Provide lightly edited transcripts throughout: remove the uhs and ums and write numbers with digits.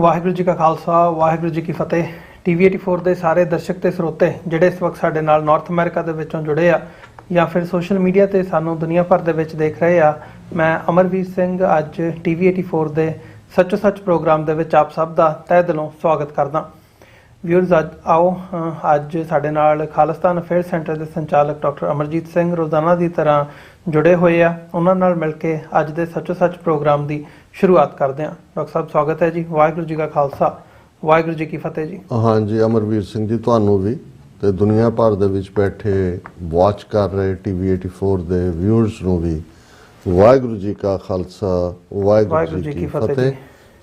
ਵਾਹਿਗੁਰੂ ਜੀ ਕਾ ਖਾਲਸਾ ਵਾਹਿਗੁਰੂ ਜੀ ਕੀ ਫਤਿਹ। TV 84 ਦੇ ਸਾਰੇ ਦਰਸ਼ਕ ਤੇ ਸਰੋਤੇ ਜਿਹੜੇ ਇਸ ਵਕਤ ਸਾਡੇ ਨਾਲ ਨਾਰਥ ਅਮਰੀਕਾ ਦੇ ਵਿੱਚੋਂ ਜੁੜੇ ਆ ਜਾਂ ਫਿਰ ਸੋਸ਼ਲ ਮੀਡੀਆ ਤੇ ਸਾਨੂੰ ਦੁਨੀਆ ਭਰ ਦੇ ਵਿੱਚ ਦੇਖ ਰਹੇ ਆ, ਮੈਂ ਅਮਰਵੀਰ ਸਿੰਘ ਅੱਜ TV 84 ਦੇ ਸੱਚੋ ਸੱਚ ਪ੍ਰੋਗਰਾਮ ਦੇ ਵਿੱਚ ਆਪ ਸਭ ਦਾ ਤਹਿ ਦਿਲੋਂ ਸਵਾਗਤ ਕਰਦਾ। ਵਿਊਅਰਸ, ਅੱਜ ਸਾਡੇ ਨਾਲ ਖਾਲਿਸਤਾਨ ਅਫੇਅਰ ਸੈਂਟਰ ਦੇ ਸੰਚਾਲਕ ਡਾਕਟਰ ਅਮਰਜੀਤ ਸਿੰਘ ਰੋਜ਼ਾਨਾ ਦੀ ਤਰ੍ਹਾਂ ਜੁੜੇ ਹੋਏ ਆ। ਉਹਨਾਂ ਨਾਲ ਮਿਲ ਕੇ ਅੱਜ ਦੇ ਸੱਚੋ ਸੱਚ ਪ੍ਰੋਗਰਾਮ ਦੀ ਸ਼ੁਰੂਆਤ ਕਰਦੇ ਹਾਂ। ਡਾਕਟਰ ਸਾਹਿਬ, ਸਵਾਗਤ ਹੈ ਜੀ। ਵਾਹਿਗੁਰੂ ਜੀ ਕਾ ਖਾਲਸਾ ਵਾਹਿਗੁਰੂ ਜੀ ਕੀ ਫਤਿਹ ਜੀ। ਹਾਂਜੀ ਅਮਰਵੀਰ ਸਿੰਘ ਜੀ, ਤੁਹਾਨੂੰ ਵੀ ਤੇ ਦੁਨੀਆ ਭਰ ਦੇ ਵਿੱਚ ਬੈਠੇ ਵਾਚ ਕਰ ਰਹੇ TV 84 ਦੇ ਵਿਊਅਰਸ ਨੂੰ ਵੀ ਵਾਹਿਗੁਰੂ ਜੀ ਕਾ ਖਾਲਸਾ ਵਾਹਿਗੁਰੂ ਜੀ ਕੀ ਫਤਿਹ।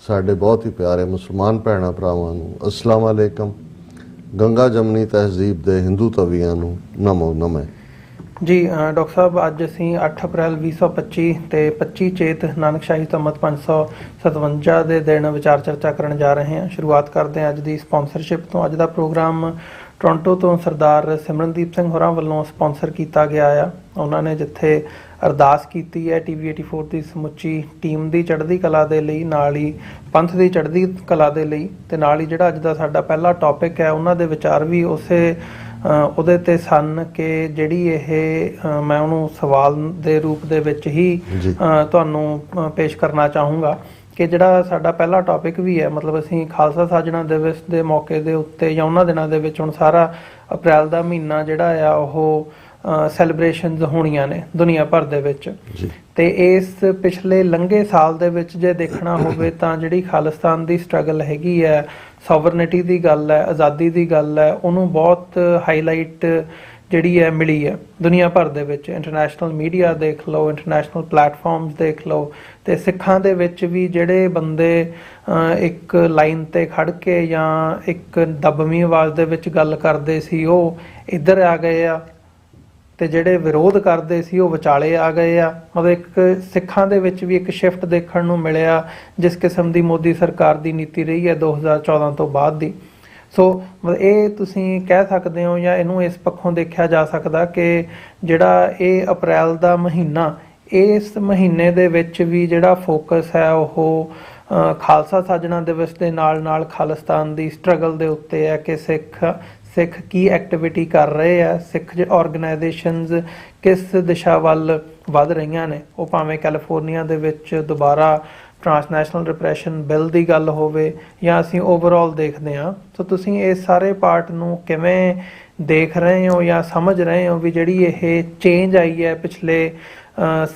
ਸਾਡੇ ਬਹੁਤ ਹੀ ਪਿਆਰੇ ਮੁਸਲਮਾਨ ਭੈਣਾਂ ਭਰਾਵਾਂ ਨੂੰ ਅਸਲਾਮ ਵਾਲੇਕਮ। ਗੰਗਾ ਜਮਨੀ ਤਹਿਜ਼ੀਬ ਦੇ ਹਿੰਦੂ ਤਵੀਆਂ ਨੂੰ ਨਮੋ ਨਮੇ ਜੀ। ਡਾਕਟਰ ਸਾਹਿਬ, ਅੱਜ ਅਸੀਂ 8 ਅਪ੍ਰੈਲ 2025 ਤੇ 25 ਚੇਤ ਨਾਨਕਸ਼ਾਹੀ ਸੰਮਤ 557 ਦੇ ਦਿਨ ਵਿਚਾਰ ਚਰਚਾ ਕਰਨ ਜਾ ਰਹੇ ਹਾਂ। ਸ਼ੁਰੂਆਤ ਕਰਦੇ ਹਾਂ ਅੱਜ ਦੀ ਸਪਾਂਸਰਸ਼ਿਪ ਤੋਂ। ਅੱਜ ਦਾ ਪ੍ਰੋਗਰਾਮ ਟੋਰਾਂਟੋ ਤੋਂ ਸਰਦਾਰ ਸਿਮਰਨਦੀਪ ਸਿੰਘ ਹੋਰਾਂ ਵੱਲੋਂ ਸਪਾਂਸਰ ਕੀਤਾ ਗਿਆ ਆ। ਉਹਨਾਂ ਨੇ ਜਿੱਥੇ ਅਰਦਾਸ ਕੀਤੀ ਹੈ TV 84 ਦੀ ਸਮੁੱਚੀ ਟੀਮ ਦੀ ਚੜ੍ਹਦੀ ਕਲਾ ਦੇ ਲਈ, ਨਾਲ ਹੀ ਪੰਥ ਦੀ ਚੜ੍ਹਦੀ ਕਲਾ ਦੇ ਲਈ, ਤੇ ਨਾਲ ਹੀ ਜਿਹੜਾ ਅੱਜ ਦਾ ਸਾਡਾ ਪਹਿਲਾ ਟੌਪਿਕ ਹੈ ਉਹਨਾਂ ਦੇ ਵਿਚਾਰ ਵੀ ਉਹਦੇ ਤੇ ਸਨ ਕਿ ਜਿਹੜੀ ਇਹ ਮੈਂ ਉਹਨੂੰ ਸਵਾਲ ਦੇ ਰੂਪ ਦੇ ਵਿੱਚ ਹੀ ਤੁਹਾਨੂੰ ਪੇਸ਼ ਕਰਨਾ ਚਾਹੂੰਗਾ ਕਿ ਜਿਹੜਾ ਸਾਡਾ ਪਹਿਲਾ ਟੌਪਿਕ ਵੀ ਹੈ, ਮਤਲਬ ਅਸੀਂ ਖਾਲਸਾ ਸਾਜਣਾ ਦਿਵਸ ਦੇ ਮੌਕੇ ਦੇ ਉੱਤੇ ਜਾਂ ਉਹਨਾਂ ਦਿਨਾਂ ਦੇ ਵਿੱਚ ਹੁਣ ਸਾਰਾ ਅਪ੍ਰੈਲ ਦਾ ਮਹੀਨਾ ਜਿਹੜਾ ਆ ਉਹ ਸੈਲੀਬ੍ਰੇਸ਼ਨਸ ਹੋਣੀਆਂ ਨੇ ਦੁਨੀਆ ਭਰ ਦੇ ਵਿੱਚ। ਤੇ ਇਸ ਪਿਛਲੇ ਲੰਘੇ ਸਾਲ ਦੇ ਵਿੱਚ ਜੇ ਦੇਖਣਾ ਹੋਵੇ ਤਾਂ ਜਿਹੜੀ ਖਾਲਿਸਤਾਨ ਦੀ ਸਟਰਗਲ ਹੈਗੀ ਹੈ, ਸੋਵਰਨਿਟੀ ਦੀ ਗੱਲ ਹੈ, ਆਜ਼ਾਦੀ ਦੀ ਗੱਲ ਹੈ, ਉਹਨੂੰ ਬਹੁਤ ਹਾਈਲਾਈਟ ਜਿਹੜੀ ਹੈ ਮਿਲੀ ਹੈ ਦੁਨੀਆ ਭਰ ਦੇ ਵਿੱਚ। ਇੰਟਰਨੈਸ਼ਨਲ ਮੀਡੀਆ ਦੇਖ ਲਓ, ਇੰਟਰਨੈਸ਼ਨਲ ਪਲੇਟਫਾਰਮਸ ਦੇਖ ਲਓ, ਤੇ ਸਿੱਖਾਂ ਦੇ ਵਿੱਚ ਵੀ ਜਿਹੜੇ ਬੰਦੇ ਇੱਕ ਲਾਈਨ ਤੇ ਖੜ ਕੇ ਜਾਂ ਇੱਕ ਦਬਵੀਂ ਆਵਾਜ਼ ਦੇ ਵਿੱਚ ਗੱਲ ਕਰਦੇ ਸੀ ਉਹ ਇੱਧਰ ਆ ਗਏ ਆ, ਤੇ ਜਿਹੜੇ ਵਿਰੋਧ ਕਰਦੇ ਸੀ ਉਹ ਵਿਚਾਲੇ ਆ ਗਏ ਆ। ਮਤਲਬ ਇੱਕ ਸਿੱਖਾਂ ਦੇ ਵਿੱਚ ਵੀ ਇੱਕ ਸ਼ਿਫਟ ਦੇਖਣ ਨੂੰ ਮਿਲਿਆ ਜਿਸ ਕਿਸਮ ਦੀ ਮੋਦੀ ਸਰਕਾਰ ਦੀ ਨੀਤੀ ਰਹੀ ਹੈ 2014 ਤੋਂ ਬਾਅਦ ਦੀ। ਸੋ ਇਹ ਤੁਸੀਂ ਕਹਿ ਸਕਦੇ ਹੋ ਜਾਂ ਇਹਨੂੰ ਇਸ ਪੱਖੋਂ ਦੇਖਿਆ ਜਾ ਸਕਦਾ ਕਿ ਜਿਹੜਾ ਇਹ ਅਪ੍ਰੈਲ ਦਾ ਮਹੀਨਾ, ਇਸ ਮਹੀਨੇ ਦੇ ਵਿੱਚ ਵੀ ਜਿਹੜਾ ਫੋਕਸ ਹੈ ਉਹ ਖਾਲਸਾ ਸਾਜਣਾ ਦਿਵਸ ਦੇ ਨਾਲ ਨਾਲ ਖਾਲਿਸਤਾਨ ਦੀ ਸਟਰਗਲ ਦੇ ਉੱਤੇ ਹੈ ਕਿ ਸਿੱਖ ਕੀ ਐਕਟੀਵਿਟੀ ਕਰ ਰਹੇ ਆ, ਸਿੱਖ ਆਰਗੇਨਾਈਜੇਸ਼ਨਸ ਕਿਸ ਦਿਸ਼ਾ ਵੱਲ ਵੱਧ ਰਹੀਆਂ ਨੇ। ਉਹ ਭਾਵੇਂ ਕੈਲੀਫੋਰਨੀਆ ਦੇ ਵਿੱਚ ਦੁਬਾਰਾ ਟ੍ਰਾਂਸਨੈਸ਼ਨਲ ਰਿਪਰੈਸ਼ਨ ਬਿੱਲ ਦੀ ਗੱਲ ਹੋਵੇ ਜਾਂ ਅਸੀਂ ਓਵਰਆਲ ਦੇਖਦੇ ਹਾਂ। ਸੋ ਤੁਸੀਂ ਇਸ ਸਾਰੇ ਪਾਰਟ ਨੂੰ ਕਿਵੇਂ ਦੇਖ ਰਹੇ ਹੋ ਜਾਂ ਸਮਝ ਰਹੇ ਹੋ ਵੀ ਜਿਹੜੀ ਇਹ ਚੇਂਜ ਆਈ ਹੈ ਪਿਛਲੇ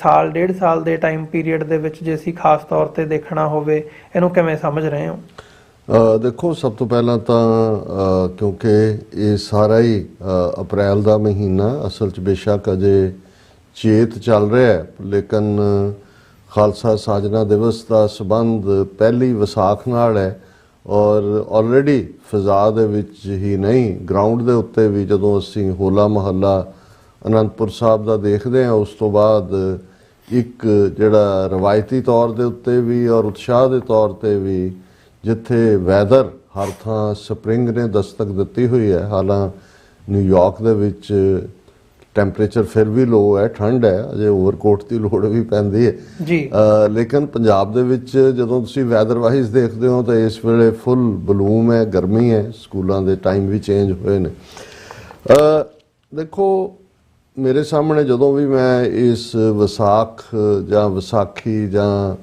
ਸਾਲ ਡੇਢ ਸਾਲ ਦੇ ਟਾਈਮ ਪੀਰੀਅਡ ਦੇ ਵਿੱਚ, ਜੇ ਅਸੀਂ ਖਾਸ ਤੌਰ ਤੇ ਦੇਖਣਾ ਹੋਵੇ, ਇਹਨੂੰ ਕਿਵੇਂ ਸਮਝ ਰਹੇ ਹੋ? ਦੇਖੋ, ਸਭ ਤੋਂ ਪਹਿਲਾਂ ਤਾਂ ਕਿਉਂਕਿ ਇਹ ਸਾਰਾ ਹੀ ਅਪ੍ਰੈਲ ਦਾ ਮਹੀਨਾ ਅਸਲ 'ਚ ਬੇਸ਼ੱਕ ਅਜੇ ਚੇਤ ਚੱਲ ਰਿਹਾ ਹੈ, ਲੇਕਿਨ ਖਾਲਸਾ ਸਾਜਨਾ ਦਿਵਸ ਦਾ ਸੰਬੰਧ ਪਹਿਲੀ ਵਿਸਾਖ ਨਾਲ ਹੈ। ਔਰ ਆਲਰੇਡੀ ਫਿਜ਼ਾ ਦੇ ਵਿੱਚ ਹੀ ਨਹੀਂ, ਗਰਾਊਂਡ ਦੇ ਉੱਤੇ ਵੀ ਜਦੋਂ ਅਸੀਂ ਹੋਲਾ ਮਹੱਲਾ ਅਨੰਦਪੁਰ ਸਾਹਿਬ ਦਾ ਦੇਖਦੇ ਹਾਂ, ਉਸ ਤੋਂ ਬਾਅਦ ਇੱਕ ਜਿਹੜਾ ਰਵਾਇਤੀ ਤੌਰ ਦੇ ਉੱਤੇ ਵੀ ਔਰ ਉਤਸ਼ਾਹ ਦੇ ਤੌਰ 'ਤੇ ਵੀ ਜਿੱਥੇ ਵੈਦਰ ਹਰ ਥਾਂ ਸਪਰਿੰਗ ਨੇ ਦਸਤਕ ਦਿੱਤੀ ਹੋਈ ਹੈ। ਹਾਲਾਂਕਿ ਨਿਊਯਾਰਕ ਦੇ ਵਿੱਚ ਟੈਂਪਰੇਚਰ ਫਿਰ ਵੀ ਲੋ ਹੈ, ਠੰਡ ਹੈ, ਅਜੇ ਓਵਰਕੋਟ ਦੀ ਲੋੜ ਵੀ ਪੈਂਦੀ ਹੈ ਜੀ। ਲੇਕਿਨ ਪੰਜਾਬ ਦੇ ਵਿੱਚ ਜਦੋਂ ਤੁਸੀਂ ਵੈਦਰ ਵਾਈਜ਼ ਦੇਖਦੇ ਹੋ ਤਾਂ ਇਸ ਵੇਲੇ ਫੁੱਲ ਬਲੂਮ ਹੈ, ਗਰਮੀ ਹੈ, ਸਕੂਲਾਂ ਦੇ ਟਾਈਮ ਵੀ ਚੇਂਜ ਹੋਏ ਨੇ। ਦੇਖੋ, ਮੇਰੇ ਸਾਹਮਣੇ ਜਦੋਂ ਵੀ ਮੈਂ ਇਸ ਵਿਸਾਖ ਜਾਂ ਵਿਸਾਖੀ ਜਾਂ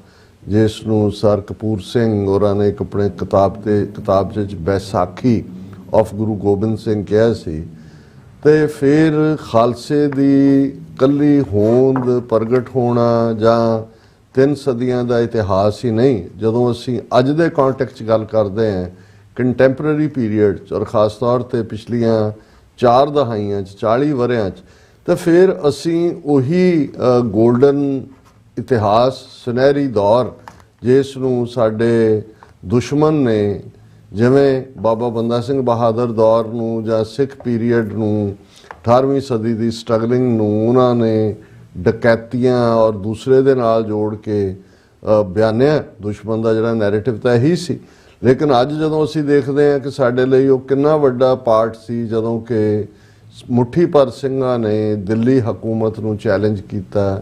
ਜਿਸ ਨੂੰ ਸਰ ਕਪੂਰ ਸਿੰਘ ਹੋਰਾਂ ਨੇ ਇੱਕ ਆਪਣੇ ਕਿਤਾਬ 'ਚ ਬੈਸਾਖੀ ਆਫ ਗੁਰੂ ਗੋਬਿੰਦ ਸਿੰਘ ਕਿਹਾ ਸੀ, ਤੇ ਫਿਰ ਖਾਲਸੇ ਦੀ ਕੱਲੀ ਹੋਂਦ ਪ੍ਰਗਟ ਹੋਣਾ ਜਾਂ 3 ਸਦੀਆਂ ਦਾ ਇਤਿਹਾਸ ਹੀ ਨਹੀਂ, ਜਦੋਂ ਅਸੀਂ ਅੱਜ ਦੇ ਕੰਟੈਕਸਟ 'ਚ ਗੱਲ ਕਰਦੇ ਹਾਂ ਕੰਟੈਂਪਰੇਰੀ ਪੀਰੀਅਡ 'ਚ ਔਰ ਖਾਸ ਤੌਰ 'ਤੇ ਪਿਛਲੀਆਂ 4 ਦਹਾਈਆਂ 'ਚ 40 ਵਰ੍ਹਿਆਂ 'ਚ, ਤਾਂ ਫਿਰ ਅਸੀਂ ਉਹੀ ਗੋਲਡਨ ਇਤਿਹਾਸ, ਸੁਨਹਿਰੀ ਦੌਰ ਜਿਸ ਨੂੰ ਸਾਡੇ ਦੁਸ਼ਮਣ ਨੇ, ਜਿਵੇਂ ਬਾਬਾ ਬੰਦਾ ਸਿੰਘ ਬਹਾਦਰ ਦੌਰ ਨੂੰ ਜਾਂ ਸਿੱਖ ਪੀਰੀਅਡ ਨੂੰ, 18ਵੀਂ ਸਦੀ ਦੀ ਸਟਰਗਲਿੰਗ ਨੂੰ ਉਹਨਾਂ ਨੇ ਡਕੈਤੀਆਂ ਔਰ ਦੂਸਰੇ ਦੇ ਨਾਲ ਜੋੜ ਕੇ ਬਿਆਨਿਆ। ਦੁਸ਼ਮਣ ਦਾ ਜਿਹੜਾ ਨੈਰੇਟਿਵ ਤਾਂ ਇਹੀ ਸੀ, ਲੇਕਿਨ ਅੱਜ ਜਦੋਂ ਅਸੀਂ ਦੇਖਦੇ ਹਾਂ ਕਿ ਸਾਡੇ ਲਈ ਉਹ ਕਿੰਨਾ ਵੱਡਾ ਪਾਰਟ ਸੀ ਜਦੋਂ ਕਿ ਮੁੱਠੀ ਭਰ ਸਿੰਘਾਂ ਨੇ ਦਿੱਲੀ ਹਕੂਮਤ ਨੂੰ ਚੈਲੰਜ ਕੀਤਾ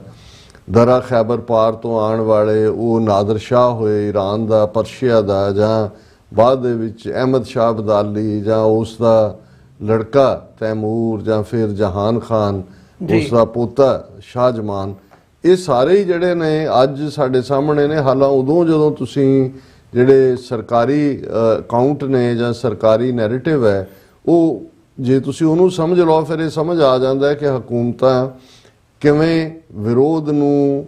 ਦਰਾ ਖੈਬਰ ਪਾਰ ਤੋਂ ਆਉਣ ਵਾਲੇ ਉਹ ਨਾਦਰ ਸ਼ਾਹ ਹੋਏ ਈਰਾਨ ਦਾ, ਪਰਸ਼ੀਆ ਦਾ, ਜਾਂ ਬਾਅਦ ਦੇ ਵਿੱਚ ਅਹਿਮਦ ਸ਼ਾਹ ਅਬਦਾਲੀ, ਜਾਂ ਉਸ ਦਾ ਲੜਕਾ ਤੈਮੂਰ, ਜਾਂ ਫਿਰ ਜਹਾਨ ਖਾਨ, ਉਸ ਦਾ ਪੋਤਾ ਸ਼ਾਹਜਮਾਨ, ਇਹ ਸਾਰੇ ਹੀ ਜਿਹੜੇ ਨੇ ਅੱਜ ਸਾਡੇ ਸਾਹਮਣੇ ਨੇ। ਹਾਲਾਂ ਉਦੋਂ ਜਦੋਂ ਤੁਸੀਂ ਜਿਹੜੇ ਸਰਕਾਰੀ ਅਕਾਊਂਟ ਨੇ ਜਾਂ ਸਰਕਾਰੀ ਨੈਰੇਟਿਵ ਹੈ, ਉਹ ਜੇ ਤੁਸੀਂ ਉਹਨੂੰ ਸਮਝ ਲਓ ਫਿਰ ਇਹ ਸਮਝ ਆ ਜਾਂਦਾ ਹੈ ਕਿ ਹਕੂਮਤਾਂ ਕਿਵੇਂ ਵਿਰੋਧ ਨੂੰ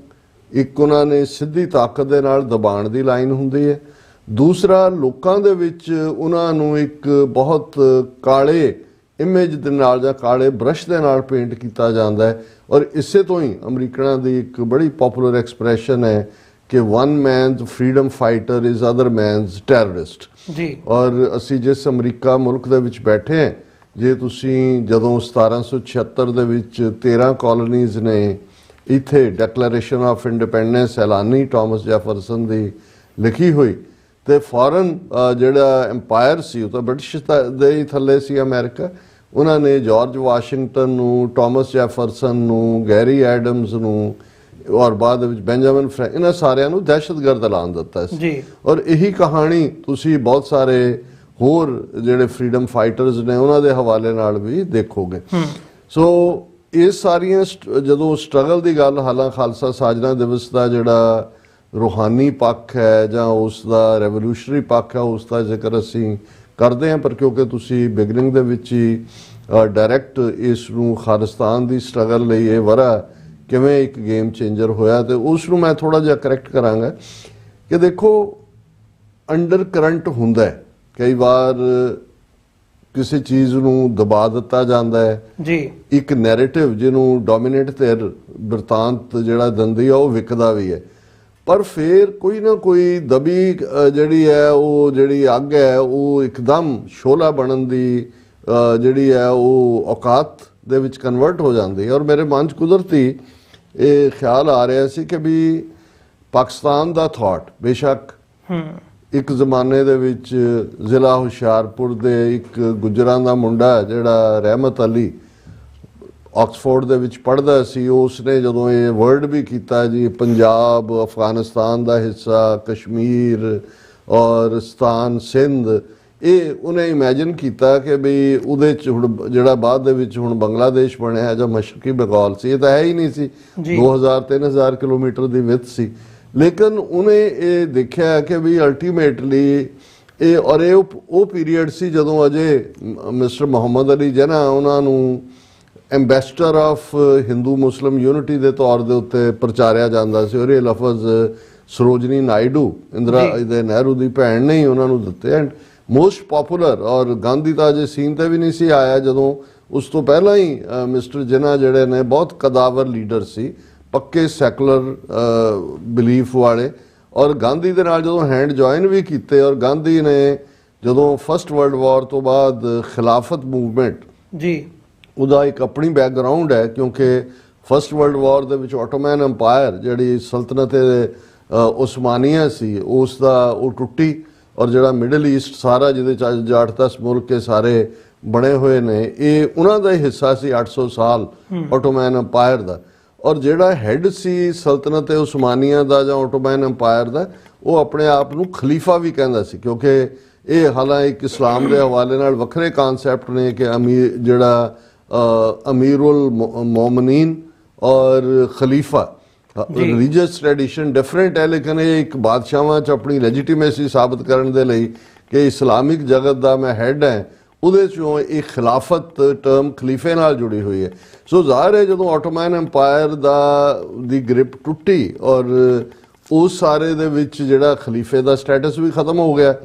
ਇੱਕ ਉਹਨਾਂ ਨੇ ਸਿੱਧੀ ਤਾਕਤ ਦੇ ਨਾਲ ਦਬਾਉਣ ਦੀ ਲਾਈਨ ਹੁੰਦੀ ਹੈ। ਦੂਸਰਾ, ਲੋਕਾਂ ਦੇ ਵਿੱਚ ਉਹਨਾਂ ਨੂੰ ਇੱਕ ਬਹੁਤ ਕਾਲੇ ਇਮੇਜ ਦੇ ਨਾਲ ਜਾਂ ਕਾਲੇ ਬ੍ਰਸ਼ ਦੇ ਨਾਲ ਪੇਂਟ ਕੀਤਾ ਜਾਂਦਾ ਹੈ। ਔਰ ਇਸੇ ਤੋਂ ਹੀ ਅਮਰੀਕਨਾਂ ਦੀ ਇੱਕ ਬੜੀ ਪਪੂਲਰ ਐਕਸਪ੍ਰੈਸ਼ਨ ਹੈ ਕਿ one men's freedom fighter is other men's terrorist ਜੀ। ਔਰ ਅਸੀਂ ਜਿਸ ਅਮਰੀਕਾ ਮੁਲਕ ਦੇ ਵਿੱਚ ਬੈਠੇ ਹਾਂ, ਜੇ ਤੁਸੀਂ ਜਦੋਂ 1776 ਦੇ ਵਿੱਚ 13 ਕਾਲੋਨੀਜ਼ ਨੇ ਇੱਥੇ ਡੈਕਲੇਰੇਸ਼ਨ ਆਫ ਇੰਡੀਪੈਂਡੈਂਸ ਐਲਾਨੀ ਥਾਮਸ ਜੈਫਰਸਨ ਦੀ ਲਿਖੀ ਹੋਈ, ਤੇ ਫੌਰਨ ਜਿਹੜਾ ਐਮਪਾਇਰ ਸੀ ਉਹ ਤਾਂ ਬ੍ਰਿਟਿਸ਼ ਦੇ ਹੀ ਥੱਲੇ ਸੀ ਅਮਰੀਕਾ, ਉਹਨਾਂ ਨੇ ਜਾਰਜ ਵਾਸ਼ਿੰਗਟਨ ਨੂੰ, ਥਾਮਸ ਜੈਫਰਸਨ ਨੂੰ, ਗੈਰੀ ਐਡਮਸ ਨੂੰ ਔਰ ਬਾਅਦ ਵਿੱਚ ਬੈਂਜਾਮਿਨ ਫਰੈਂਕਲਿਨ, ਇਹਨਾਂ ਸਾਰਿਆਂ ਨੂੰ ਦਹਿਸ਼ਤਗਰਦ ਐਲਾਨ ਦਿੱਤਾ ਸੀ ਜੀ। ਔਰ ਇਹੀ ਕਹਾਣੀ ਤੁਸੀਂ ਬਹੁਤ ਸਾਰੇ ਹੋਰ ਜਿਹੜੇ ਫਰੀडम ਫਾਈਟਰਸ ਨੇ ਉਹਨਾਂ ਦੇ ਹਵਾਲੇ ਨਾਲ ਵੀ ਦੇਖੋਗੇ। ਸੋ ਇਹ ਸਾਰੀਆਂ ਜਦੋਂ ਸਟਰਗਲ ਦੀ ਗੱਲ, ਹਾਲਾਂ ਖਾਲਸਾ ਸਾਜਨਾ ਦਿਵਸ ਦਾ ਜਿਹੜਾ ਰੂਹਾਨੀ ਪੱਖ ਹੈ ਜਾਂ ਉਸ ਦਾ ਰੈਵੋਲੂਸ਼ਨਰੀ ਪੱਖ ਹੈ, ਉਸ ਦਾ ਜ਼ਿਕਰ ਅਸੀਂ ਕਰਦੇ ਹਾਂ, ਪਰ ਕਿਉਂਕਿ ਤੁਸੀਂ ਬਿਗਨਿੰਗ ਦੇ ਵਿੱਚ ਹੀ ਡਾਇਰੈਕਟ ਇਸ ਨੂੰ ਖਾਲਿਸਤਾਨ ਦੀ ਸਟਰਗਲ ਲਈ ਇਹ ਵਰਾ ਕਿਵੇਂ ਇੱਕ ਗੇਮ ਚੇਂਜਰ ਹੋਇਆ, ਤੇ ਉਸ ਨੂੰ ਮੈਂ ਥੋੜਾ ਜਿਹਾ ਕਰੈਕਟ ਕਰਾਂਗਾ ਕਿ ਦੇਖੋ ਅੰਡਰ ਕਰੰਟ ਹੁੰਦਾ ਹੈ। ਕਈ ਵਾਰ ਕਿਸੇ ਚੀਜ਼ ਨੂੰ ਦਬਾ ਦਿੱਤਾ ਜਾਂਦਾ ਹੈ ਜੀ, ਇੱਕ ਨੈਰੇਟਿਵ ਜਿਹਨੂੰ ਡੋਮੀਨੇਟ ਧਿਰ ਬਿਰਤਾਂਤ ਜਿਹੜਾ ਦਿੰਦੀ ਆ ਉਹ ਵਿਕਦਾ ਵੀ ਹੈ, ਪਰ ਫਿਰ ਕੋਈ ਨਾ ਕੋਈ ਦਬੀ ਜਿਹੜੀ ਹੈ ਉਹ ਜਿਹੜੀ ਅੱਗ ਹੈ ਉਹ ਇੱਕਦਮ ਸ਼ੋਲਾ ਬਣਨ ਦੀ ਜਿਹੜੀ ਹੈ ਉਹ ਔਕਾਤ ਦੇ ਵਿੱਚ ਕਨਵਰਟ ਹੋ ਜਾਂਦੀ ਹੈ। ਔਰ ਮੇਰੇ ਮਨ 'ਚ ਕੁਦਰਤੀ ਇਹ ਖਿਆਲ ਆ ਰਿਹਾ ਸੀ ਕਿ ਵੀ ਪਾਕਿਸਤਾਨ ਦਾ ਥਾਟ ਬੇਸ਼ੱਕ ਇੱਕ ਜ਼ਮਾਨੇ ਦੇ ਵਿੱਚ ਜ਼ਿਲ੍ਹਾ ਹੁਸ਼ਿਆਰਪੁਰ ਦੇ ਇੱਕ ਗੁੱਜਰਾਂ ਦਾ ਮੁੰਡਾ ਜਿਹੜਾ ਰਹਿਮਤ ਅਲੀ ਆਕਸਫੋਰਡ ਦੇ ਵਿੱਚ ਪੜ੍ਹਦਾ ਸੀ, ਉਸ ਨੇ ਜਦੋਂ ਇਹ ਵਰਡ ਵੀ ਕੀਤਾ ਜੀ ਪੰਜਾਬ ਅਫਗਾਨਿਸਤਾਨ ਦਾ ਹਿੱਸਾ, ਕਸ਼ਮੀਰ ਔਰ ਸਤਾਨ ਸਿੰਧ, ਇਹ ਉਹਨੇ ਇਮੈਜਿਨ ਕੀਤਾ ਕਿ ਵੀ ਉਹਦੇ 'ਚ ਹੁਣ ਜਿਹੜਾ ਬਾਅਦ ਦੇ ਵਿੱਚ ਹੁਣ ਬੰਗਲਾਦੇਸ਼ ਬਣਿਆ ਜਾਂ ਮਸ਼ਰਕੀ ਬੰਗਾਲ ਸੀ, ਇਹ ਤਾਂ ਹੈ ਹੀ ਨਹੀਂ ਸੀ, 2000-3000 ਕਿਲੋਮੀਟਰ ਦੀ ਵਿੱਥ ਸੀ। ਲੇਕਿਨ ਉਹਨੇ ਇਹ ਦੇਖਿਆ ਕਿ ਵੀ ਅਲਟੀਮੇਟਲੀ ਇਹ ਔਰ ਇਹ ਉਹ ਪੀਰੀਅਡ ਸੀ ਜਦੋਂ ਅਜੇ ਮਿਸਟਰ ਮੁਹੰਮਦ ਅਲੀ ਜਿਨਾ ਉਹਨਾਂ ਨੂੰ ambassador of Hindu Muslim unity ਦੇ ਤੌਰ ਦੇ ਉੱਤੇ ਪ੍ਰਚਾਰਿਆ ਜਾਂਦਾ ਸੀ, ਔਰ ਇਹ ਲਫ਼ਜ਼ ਸਰੋਜਨੀ ਨਾਇਡੂ, ਇੰਦਰਾ ਦੇ ਨਹਿਰੂ ਦੀ ਭੈਣ ਨੇ ਹੀ ਉਹਨਾਂ ਨੂੰ ਦਿੱਤੇ। ਐਂਡ ਮੋਸਟ ਪਪੂਲਰ, ਔਰ ਗਾਂਧੀ ਤਾਂ ਅਜੇ ਸੀਨ ਤੇ ਵੀ ਨਹੀਂ ਸੀ ਆਇਆ ਜਦੋਂ, ਉਸ ਤੋਂ ਪਹਿਲਾਂ ਹੀ ਮਿਸਟਰ ਜਿਨਾ ਜਿਹੜੇ ਨੇ ਬਹੁਤ ਕਦਾਵਰ ਲੀਡਰ ਸੀ, ਪੱਕੇ ਸੈਕੂਲਰ ਬਿਲੀਫ ਵਾਲੇ, ਔਰ ਗਾਂਧੀ ਦੇ ਨਾਲ ਜਦੋਂ ਹੈਂਡ ਜੁਆਇਨ ਵੀ ਕੀਤੇ। ਔਰ ਗਾਂਧੀ ਨੇ ਜਦੋਂ ਫਸਟ ਵਰਲਡ ਵਾਰ ਤੋਂ ਬਾਅਦ ਖਿਲਾਫਤ ਮੂਵਮੈਂਟ ਜੀ, ਉਹਦਾ ਇੱਕ ਆਪਣੀ ਬੈਕਗਰਾਊਂਡ ਹੈ ਕਿਉਂਕਿ ਫਸਟ ਵਰਲਡ ਵਾਰ ਦੇ ਵਿੱਚ ਆਟੋਮੈਨ ਅੰਪਾਇਰ ਜਿਹੜੀ ਸਲਤਨਤ ਉਸਮਾਨੀਆ ਸੀ ਉਸ ਦਾ ਉਹ ਟੁੱਟੀ, ਔਰ ਜਿਹੜਾ ਮਿਡਲ ਈਸਟ ਸਾਰਾ ਜਿਹਦੇ 'ਚ ਅੱਜ 8-10 ਮੁਲਕ ਕੇ ਸਾਰੇ ਬਣੇ ਹੋਏ ਨੇ ਇਹ ਉਹਨਾਂ ਦਾ ਹੀ ਹਿੱਸਾ ਸੀ 800 ਸਾਲ ਆਟੋਮੈਨ ਅੰਪਾਇਰ ਦਾ। ਔਰ ਜਿਹੜਾ ਹੈੱਡ ਸੀ ਸਲਤਨਤ ਉਸਮਾਨੀਆ ਦਾ ਜਾਂ ਆਟੋਮੈਨ ਅੰਪਾਇਰ ਦਾ, ਉਹ ਆਪਣੇ ਆਪ ਨੂੰ ਖਲੀਫਾ ਵੀ ਕਹਿੰਦਾ ਸੀ, ਕਿਉਂਕਿ ਇਹ ਹਾਲਾਂਕਿ ਇਸਲਾਮ ਦੇ ਹਵਾਲੇ ਨਾਲ ਵੱਖਰੇ ਕਾਨਸੈਪਟ ਨੇ ਕਿ ਅਮੀਰ ਜਿਹੜਾ ਅਮੀਰੁਲ ਮੋਮਨੀਨ ਔਰ ਖਲੀਫਾ ਰਿਲੀਜੀਅਸ ਟ੍ਰੈਡੀਸ਼ਨ ਡਿਫਰੈਂਟ ਹੈ, ਲੇਕਿਨ ਇਹ ਇੱਕ ਬਾਦਸ਼ਾਹਾਂ 'ਚ ਆਪਣੀ ਲੈਜੀਟੀਮੇਸੀ ਸਾਬਤ ਕਰਨ ਦੇ ਲਈ ਕਿ ਇਸਲਾਮਿਕ ਜਗਤ ਦਾ ਮੈਂ ਹੈੱਡ ਹਾਂ, ਉਹਦੇ 'ਚੋਂ ਇਹ ਖਿਲਾਫਤ ਟਰਮ ਖਲੀਫੇ ਨਾਲ ਜੁੜੀ ਹੋਈ ਹੈ। ਸੋ ਜ਼ਾਹਿਰ ਹੈ ਜਦੋਂ ਆਟੋਮੈਨ ਅੰਪਾਇਰ ਦੀ ਗ੍ਰਿਪ ਟੁੱਟੀ ਔਰ ਉਸ ਸਾਰੇ ਦੇ ਵਿੱਚ ਜਿਹੜਾ ਖਲੀਫੇ ਦਾ ਸਟੇਟਸ ਵੀ ਖਤਮ ਹੋ ਗਿਆ,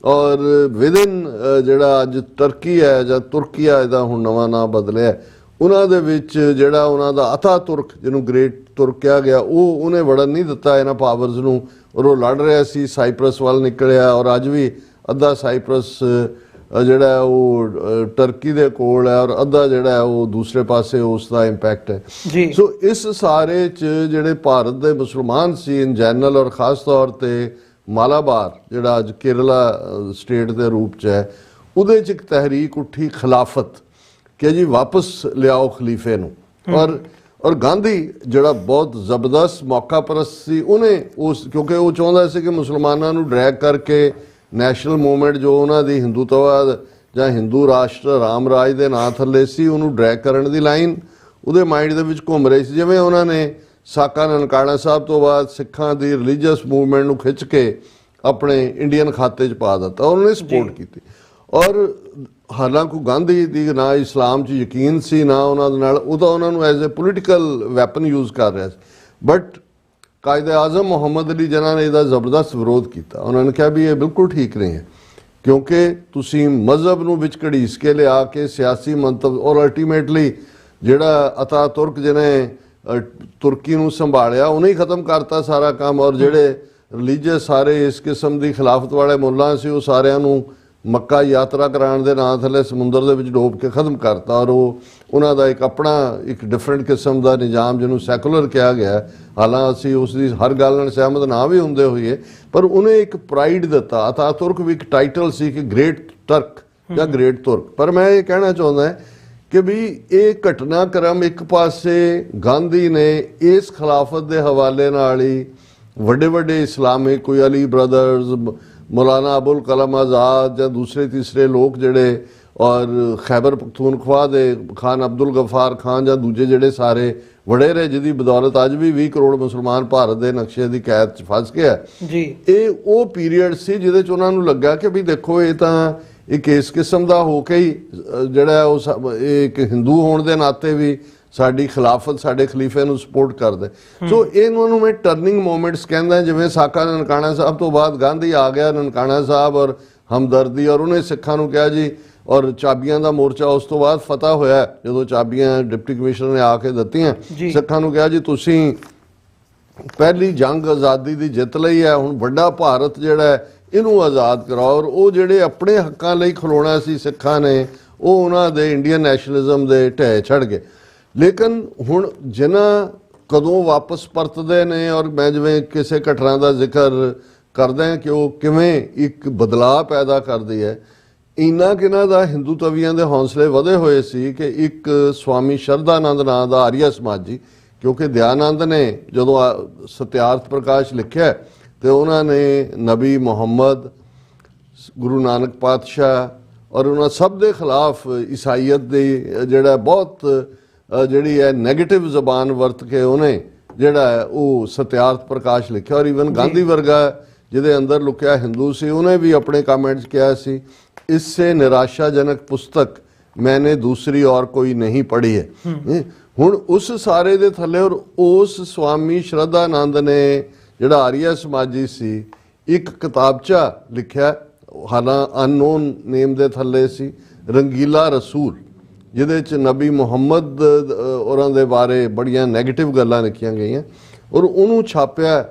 ਔਰ ਵਿਦਿਨ ਜਿਹੜਾ ਅੱਜ ਟਰਕੀ ਹੈ ਜਾਂ ਤੁਰਕੀਆ ਇਹਦਾ ਹੁਣ ਨਵਾਂ ਨਾਂ ਬਦਲਿਆ, ਉਹਨਾਂ ਦੇ ਵਿੱਚ ਜਿਹੜਾ ਉਹਨਾਂ ਦਾ ਅਤਾ ਤੁਰਕ ਜਿਹਨੂੰ ਗ੍ਰੇਟ ਤੁਰਕ ਕਿਹਾ ਗਿਆ, ਉਹਨੇ ਵੜਨ ਨਹੀਂ ਦਿੱਤਾ ਇਹਨਾਂ ਪਾਵਰਸ ਨੂੰ, ਔਰ ਉਹ ਲੜ ਰਿਹਾ ਸੀ, ਸਾਈਪਰਸ ਵੱਲ ਨਿਕਲਿਆ, ਔਰ ਅੱਜ ਵੀ ਅੱਧਾ ਸਾਈਪਰਸ ਜਿਹੜਾ ਉਹ ਟਰਕੀ ਦੇ ਕੋਲ ਹੈ ਔਰ ਅੱਧਾ ਜਿਹੜਾ ਉਹ ਦੂਸਰੇ ਪਾਸੇ ਉਸ ਦਾ ਇੰਪੈਕਟ ਹੈ ਜੀ। ਸੋ ਇਸ ਸਾਰੇ 'ਚ ਜਿਹੜੇ ਭਾਰਤ ਦੇ ਮੁਸਲਮਾਨ ਸੀ ਇਨ ਜਨਰਲ ਔਰ ਖਾਸ ਤੌਰ 'ਤੇ ਮਾਲਾਬਾਰ ਜਿਹੜਾ ਅੱਜ ਕੇਰਲਾ ਸਟੇਟ ਦੇ ਰੂਪ 'ਚ ਹੈ, ਉਹਦੇ 'ਚ ਇੱਕ ਤਹਿਰੀਕ ਉੱਠੀ ਖਿਲਾਫਤ ਕਿ ਜੀ ਵਾਪਸ ਲਿਆਓ ਖਲੀਫੇ ਨੂੰ। ਔਰ ਔਰ ਗਾਂਧੀ ਜਿਹੜਾ ਬਹੁਤ ਜ਼ਬਰਦਸਤ ਮੌਕਾ ਪਰਸਤ ਸੀ, ਉਹਨੇ ਉਸ ਕਿਉਂਕਿ ਉਹ ਚਾਹੁੰਦਾ ਸੀ ਕਿ ਮੁਸਲਮਾਨਾਂ ਨੂੰ ਡਰੈਗ ਕਰਕੇ ਨੈਸ਼ਨਲ ਮੂਵਮੈਂਟ ਜੋ ਉਹਨਾਂ ਦੀ ਹਿੰਦੂਤਵਾਦ ਜਾਂ ਹਿੰਦੂ ਰਾਸ਼ਟਰ ਰਾਮ ਰਾਜ ਦੇ ਨਾਂ ਥੱਲੇ ਸੀ, ਉਹਨੂੰ ਡਰੈਗ ਕਰਨ ਦੀ ਲਾਈਨ ਉਹਦੇ ਮਾਈਂਡ ਦੇ ਵਿੱਚ ਘੁੰਮ ਰਹੀ ਸੀ। ਜਿਵੇਂ ਉਹਨਾਂ ਨੇ ਸਾਕਾ ਨਨਕਾਣਾ ਸਾਹਿਬ ਤੋਂ ਬਾਅਦ ਸਿੱਖਾਂ ਦੀ ਰਿਲੀਜੀਅਸ ਮੂਵਮੈਂਟ ਨੂੰ ਖਿੱਚ ਕੇ ਆਪਣੇ ਇੰਡੀਅਨ ਖਾਤੇ 'ਚ ਪਾ ਦਿੱਤਾ, ਉਹਨਾਂ ਨੇ ਸਪੋਰਟ ਕੀਤੀ। ਔਰ ਹਾਲਾਂਕਿ ਗਾਂਧੀ ਦੀ ਨਾ ਇਸਲਾਮ 'ਚ ਯਕੀਨ ਸੀ ਨਾ ਉਹਨਾਂ ਦੇ ਨਾਲ, ਉਹ ਤਾਂ ਉਹਨਾਂ ਨੂੰ as a political weapon use ਕਰ ਰਿਹਾ ਸੀ। ਬਟ ਕਾਇਦੇ ਆਜ਼ਮ ਮੁਹੰਮਦ ਅਲੀ ਜਿਨ੍ਹਾਂ ਨੇ ਇਹਦਾ ਜ਼ਬਰਦਸਤ ਵਿਰੋਧ ਕੀਤਾ, ਉਹਨਾਂ ਨੇ ਕਿਹਾ ਵੀ ਇਹ ਬਿਲਕੁਲ ਠੀਕ ਨਹੀਂ ਹੈ, ਕਿਉਂਕਿ ਤੁਸੀਂ ਮਜ਼ਹਬ ਨੂੰ ਵਿੱਚ ਘੜੀਸ ਕੇ ਲਿਆ ਕੇ ਸਿਆਸੀ ਮੰਤਵ, ਔਰ ਅਲਟੀਮੇਟਲੀ ਜਿਹੜਾ ਅਤਾ ਤੁਰਕ ਜਿਹਨੇ ਤੁਰਕੀ ਨੂੰ ਸੰਭਾਲਿਆ ਉਹਨੇ ਹੀ ਖਤਮ ਕਰਤਾ ਸਾਰਾ ਕੰਮ। ਔਰ ਜਿਹੜੇ ਰਿਲੀਜੀਅਸ ਸਾਰੇ ਇਸ ਕਿਸਮ ਦੀ ਖਿਲਾਫਤ ਵਾਲੇ ਮੁੱਲਾ ਸੀ, ਉਹ ਸਾਰਿਆਂ ਨੂੰ ਮੱਕਾ ਯਾਤਰਾ ਕਰਾਉਣ ਦੇ ਨਾਂ ਥੱਲੇ ਸਮੁੰਦਰ ਦੇ ਵਿੱਚ ਡੋਬ ਕੇ ਖਤਮ ਕਰਤਾ। ਔਰ ਉਹ ਉਹਨਾਂ ਦਾ ਇੱਕ ਆਪਣਾ ਇੱਕ ਡਿਫਰੈਂਟ ਕਿਸਮ ਦਾ ਨਿਜ਼ਾਮ ਜਿਹਨੂੰ ਸੈਕੂਲਰ ਕਿਹਾ ਗਿਆ, ਹਾਲਾਂ ਅਸੀਂ ਉਸ ਦੀ ਹਰ ਗੱਲ ਨਾਲ ਸਹਿਮਤ ਨਾ ਵੀ ਹੁੰਦੇ ਹੋਈਏ, ਪਰ ਉਹਨੇ ਇੱਕ ਪ੍ਰਾਈਡ ਦਿੱਤਾ। ਅਤਾ ਤੁਰਕ ਵੀ ਇੱਕ ਟਾਈਟਲ ਸੀ ਕਿ ਗ੍ਰੇਟ ਟਰਕ ਜਾਂ ਗ੍ਰੇਟ ਤੁਰਕ। ਪਰ ਮੈਂ ਇਹ ਕਹਿਣਾ ਚਾਹੁੰਦਾ ਕਿ ਵੀ ਇਹ ਘਟਨਾਕ੍ਰਮ ਇੱਕ ਪਾਸੇ ਗਾਂਧੀ ਨੇ ਇਸ ਖਿਲਾਫਤ ਦੇ ਹਵਾਲੇ ਨਾਲ ਹੀ ਵੱਡੇ ਵੱਡੇ ਇਸਲਾਮਿਕ, ਕੋਈ ਅਲੀ ਬ੍ਰਦਰਜ਼, ਮੌਲਾਨਾ ਅਬੁਲ ਕਲਾਮ ਆਜ਼ਾਦ ਜਾਂ ਦੂਸਰੇ ਤੀਸਰੇ ਲੋਕ ਜਿਹੜੇ, ਔਰ ਖੈਬਰ ਪਖਤੂਨਖਵਾ ਦੇ ਖਾਨ ਅਬਦੁਲ ਗਫਾਰ ਖਾਨ ਜਾਂ ਦੂਜੇ ਜਿਹੜੇ ਸਾਰੇ ਵਡੇਰੇ, ਜਿਹਦੀ ਬਦੌਲਤ ਅੱਜ ਵੀ 20 ਕਰੋੜ ਮੁਸਲਮਾਨ ਭਾਰਤ ਦੇ ਨਕਸ਼ੇ ਦੀ ਕੈਦ 'ਚ ਫਸ ਗਿਆ ਜੀ। ਇਹ ਉਹ ਪੀਰੀਅਡ ਸੀ ਜਿਹਦੇ 'ਚ ਉਹਨਾਂ ਨੂੰ ਲੱਗਾ ਕਿ ਵੀ ਦੇਖੋ ਇਹ ਤਾਂ ਇੱਕ ਇਸ ਕਿਸਮ ਦਾ ਹੋ ਕੇ ਹੀ ਜਿਹੜਾ ਉਹ ਇੱਕ ਹਿੰਦੂ ਹੋਣ ਦੇ ਨਾਤੇ ਵੀ ਸਾਡੀ ਖਿਲਾਫਤ, ਸਾਡੇ ਖਲੀਫੇ ਨੂੰ ਸਪੋਰਟ ਕਰਦੇ। ਸੋ ਇਹਨਾਂ ਨੂੰ ਮੈਂ ਟਰਨਿੰਗ ਮੂਮੈਂਟਸ ਕਹਿੰਦਾ। ਜਿਵੇਂ ਸਾਕਾ ਨਨਕਾਣਾ ਸਾਹਿਬ ਤੋਂ ਬਾਅਦ ਗਾਂਧੀ ਆ ਗਿਆ, ਨਨਕਾਣਾ ਸਾਹਿਬ ਔਰ ਹਮਦਰਦੀ, ਔਰ ਉਹਨੇ ਸਿੱਖਾਂ ਨੂੰ ਕਿਹਾ ਜੀ, ਔਰ ਚਾਬੀਆਂ ਦਾ ਮੋਰਚਾ ਉਸ ਤੋਂ ਬਾਅਦ ਫਤਹ ਹੋਇਆ ਜਦੋਂ ਚਾਬੀਆਂ ਡਿਪਟੀ ਕਮਿਸ਼ਨਰ ਨੇ ਆ ਕੇ ਦਿੱਤੀਆਂ, ਸਿੱਖਾਂ ਨੂੰ ਕਿਹਾ ਜੀ ਤੁਸੀਂ ਪਹਿਲੀ ਜੰਗ ਆਜ਼ਾਦੀ ਦੀ ਜਿੱਤ ਲਈ ਹੈ, ਹੁਣ ਵੱਡਾ ਭਾਰਤ ਜਿਹੜਾ ਇਹਨੂੰ ਆਜ਼ਾਦ ਕਰਾਓ। ਔਰ ਉਹ ਜਿਹੜੇ ਆਪਣੇ ਹੱਕਾਂ ਲਈ ਖਲੋਣਾ ਸੀ ਸਿੱਖਾਂ ਨੇ, ਉਹ ਉਹਨਾਂ ਦੇ ਇੰਡੀਅਨ ਨੈਸ਼ਨਲਿਜ਼ਮ ਦੇ ਢਹਿ ਛੜ ਗਏ। ਲੇਕਿਨ ਹੁਣ ਜਿਨ੍ਹਾਂ ਕਦੋਂ ਵਾਪਸ ਪਰਤਦੇ ਨੇ, ਔਰ ਮੈਂ ਜਿਵੇਂ ਕਿਸੇ ਘਟਨਾ ਦਾ ਜ਼ਿਕਰ ਕਰਦਾ ਕਿ ਉਹ ਕਿਵੇਂ ਇੱਕ ਬਦਲਾਅ ਪੈਦਾ ਕਰਦੀ ਹੈ, ਇੰਨਾ ਕਿਨਾਂ ਦਾ ਹਿੰਦੂ ਤਵੀਆਂ ਦੇ ਹੌਸਲੇ ਵਧੇ ਹੋਏ ਸੀ ਕਿ ਇੱਕ ਸਵਾਮੀ ਸ਼ਰਧਾਨੰਦ ਨਾਂ ਦਾ ਆਰੀਆ ਸਮਾਜੀ, ਕਿਉਂਕਿ ਦਿਆਨੰਦ ਨੇ ਜਦੋਂ ਸਤਿਆਰਥ ਪ੍ਰਕਾਸ਼ ਲਿਖਿਆ ਤੇ ਉਹਨਾਂ ਨੇ ਨਬੀ ਮੁਹੰਮਦ, ਗੁਰੂ ਨਾਨਕ ਪਾਤਸ਼ਾਹ ਔਰ ਉਹਨਾਂ ਸਭ ਦੇ ਖਿਲਾਫ ਈਸਾਈਅਤ ਦੀ ਜਿਹੜਾ ਬਹੁਤ ਜਿਹੜੀ ਹੈ ਨੈਗੇਟਿਵ ਜ਼ਬਾਨ ਵਰਤ ਕੇ ਉਹਨੇ ਜਿਹੜਾ ਉਹ ਸਤਿਆਰਥ ਪ੍ਰਕਾਸ਼ ਲਿਖਿਆ। ਔਰ ਈਵਨ ਗਾਂਧੀ ਵਰਗਾ ਜਿਹਦੇ ਅੰਦਰ ਲੁਕਿਆ ਹਿੰਦੂ ਸੀ, ਉਹਨੇ ਵੀ ਆਪਣੇ ਕਮੈਂਟਸ ਕਿਹਾ ਸੀ, इससे निराशाजनक पुस्तक मैंने दूसरी और कोई नहीं पढ़ी है। ਹੁਣ ਉਸ ਸਾਰੇ ਦੇ ਥੱਲੇ ਔਰ ਉਸ ਸਵਾਮੀ ਸ਼ਰਧਾਨੰਦ ਨੇ ਜਿਹੜਾ ਆਰੀਆ ਸਮਾਜੀ ਸੀ ਇੱਕ ਕਿਤਾਬਚਾ ਲਿਖਿਆ, ਹਾਲਾਂ ਅਨਨੋਨ ਨੇਮ ਦੇ ਥੱਲੇ ਸੀ, ਰੰਗੀਲਾ ਰਸੂਲ, ਜਿਹਦੇ ਚ ਨਬੀ ਮੁਹੰਮਦ ਉਹਨਾਂ ਦੇ ਬਾਰੇ ਬੜੀਆਂ ਨੈਗੇਟਿਵ ਗੱਲਾਂ ਲਿਖੀਆਂ ਗਈਆਂ। ਔਰ ਉਹਨੂੰ ਛਾਪਿਆ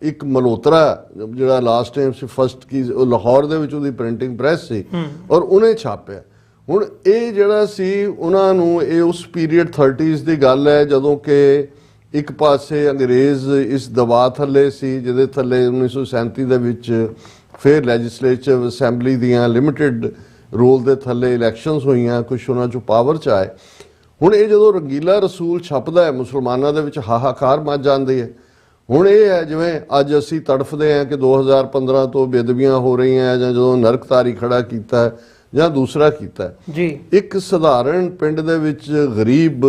ਇੱਕ ਮਲਹੋਤਰਾ ਜਿਹੜਾ ਲਾਸਟ ਟਾਈਮ ਸੀ ਫਸਟ ਕੀ ਲਾਹੌਰ ਦੇ ਵਿੱਚ ਉਹਦੀ ਪ੍ਰਿੰਟਿੰਗ ਪ੍ਰੈਸ ਸੀ, ਔਰ ਉਹਨੇ ਛਾਪਿਆ। ਹੁਣ ਇਹ ਜਿਹੜਾ ਸੀ ਉਹਨਾਂ ਨੂੰ ਇਹ ਉਸ ਪੀਰੀਅਡ 30s ਦੀ ਗੱਲ ਹੈ ਜਦੋਂ ਕਿ ਇੱਕ ਪਾਸੇ ਅੰਗਰੇਜ਼ ਇਸ ਦਬਾਅ ਥੱਲੇ ਸੀ ਜਿਹਦੇ ਥੱਲੇ 1937 ਦੇ ਵਿੱਚ ਫਿਰ ਲੈਜਿਸਲੇਚਰ ਅਸੈਂਬਲੀ ਦੀਆਂ ਲਿਮਿਟਿਡ ਰੋਲ ਦੇ ਥੱਲੇ ਇਲੈਕਸ਼ਨਸ ਹੋਈਆਂ, ਕੁਛ ਉਹਨਾਂ 'ਚੋਂ ਪਾਵਰ 'ਚ ਆਏ। ਹੁਣ ਇਹ ਜਦੋਂ ਰੰਗੀਲਾ ਰਸੂਲ ਛਪਦਾ ਹੈ ਮੁਸਲਮਾਨਾਂ ਦੇ ਵਿੱਚ ਹਾਹਾਕਾਰ ਮਚ ਜਾਂਦੀ ਹੈ। ਹੁਣ ਇਹ ਹੈ ਜਿਵੇਂ ਅੱਜ ਅਸੀਂ ਤੜਫਦੇ ਹਾਂ ਕਿ 2015 ਤੋਂ ਬੇਅਦਬੀਆਂ ਹੋ ਰਹੀਆਂ ਜਾਂ ਜਦੋਂ ਨਰਕਤਾਰੀ ਖੜਾ ਕੀਤਾ ਜਾਂ ਦੂਸਰਾ ਕੀਤਾ ਜੀ। ਇੱਕ ਸਧਾਰਨ ਪਿੰਡ ਦੇ ਵਿੱਚ ਗਰੀਬ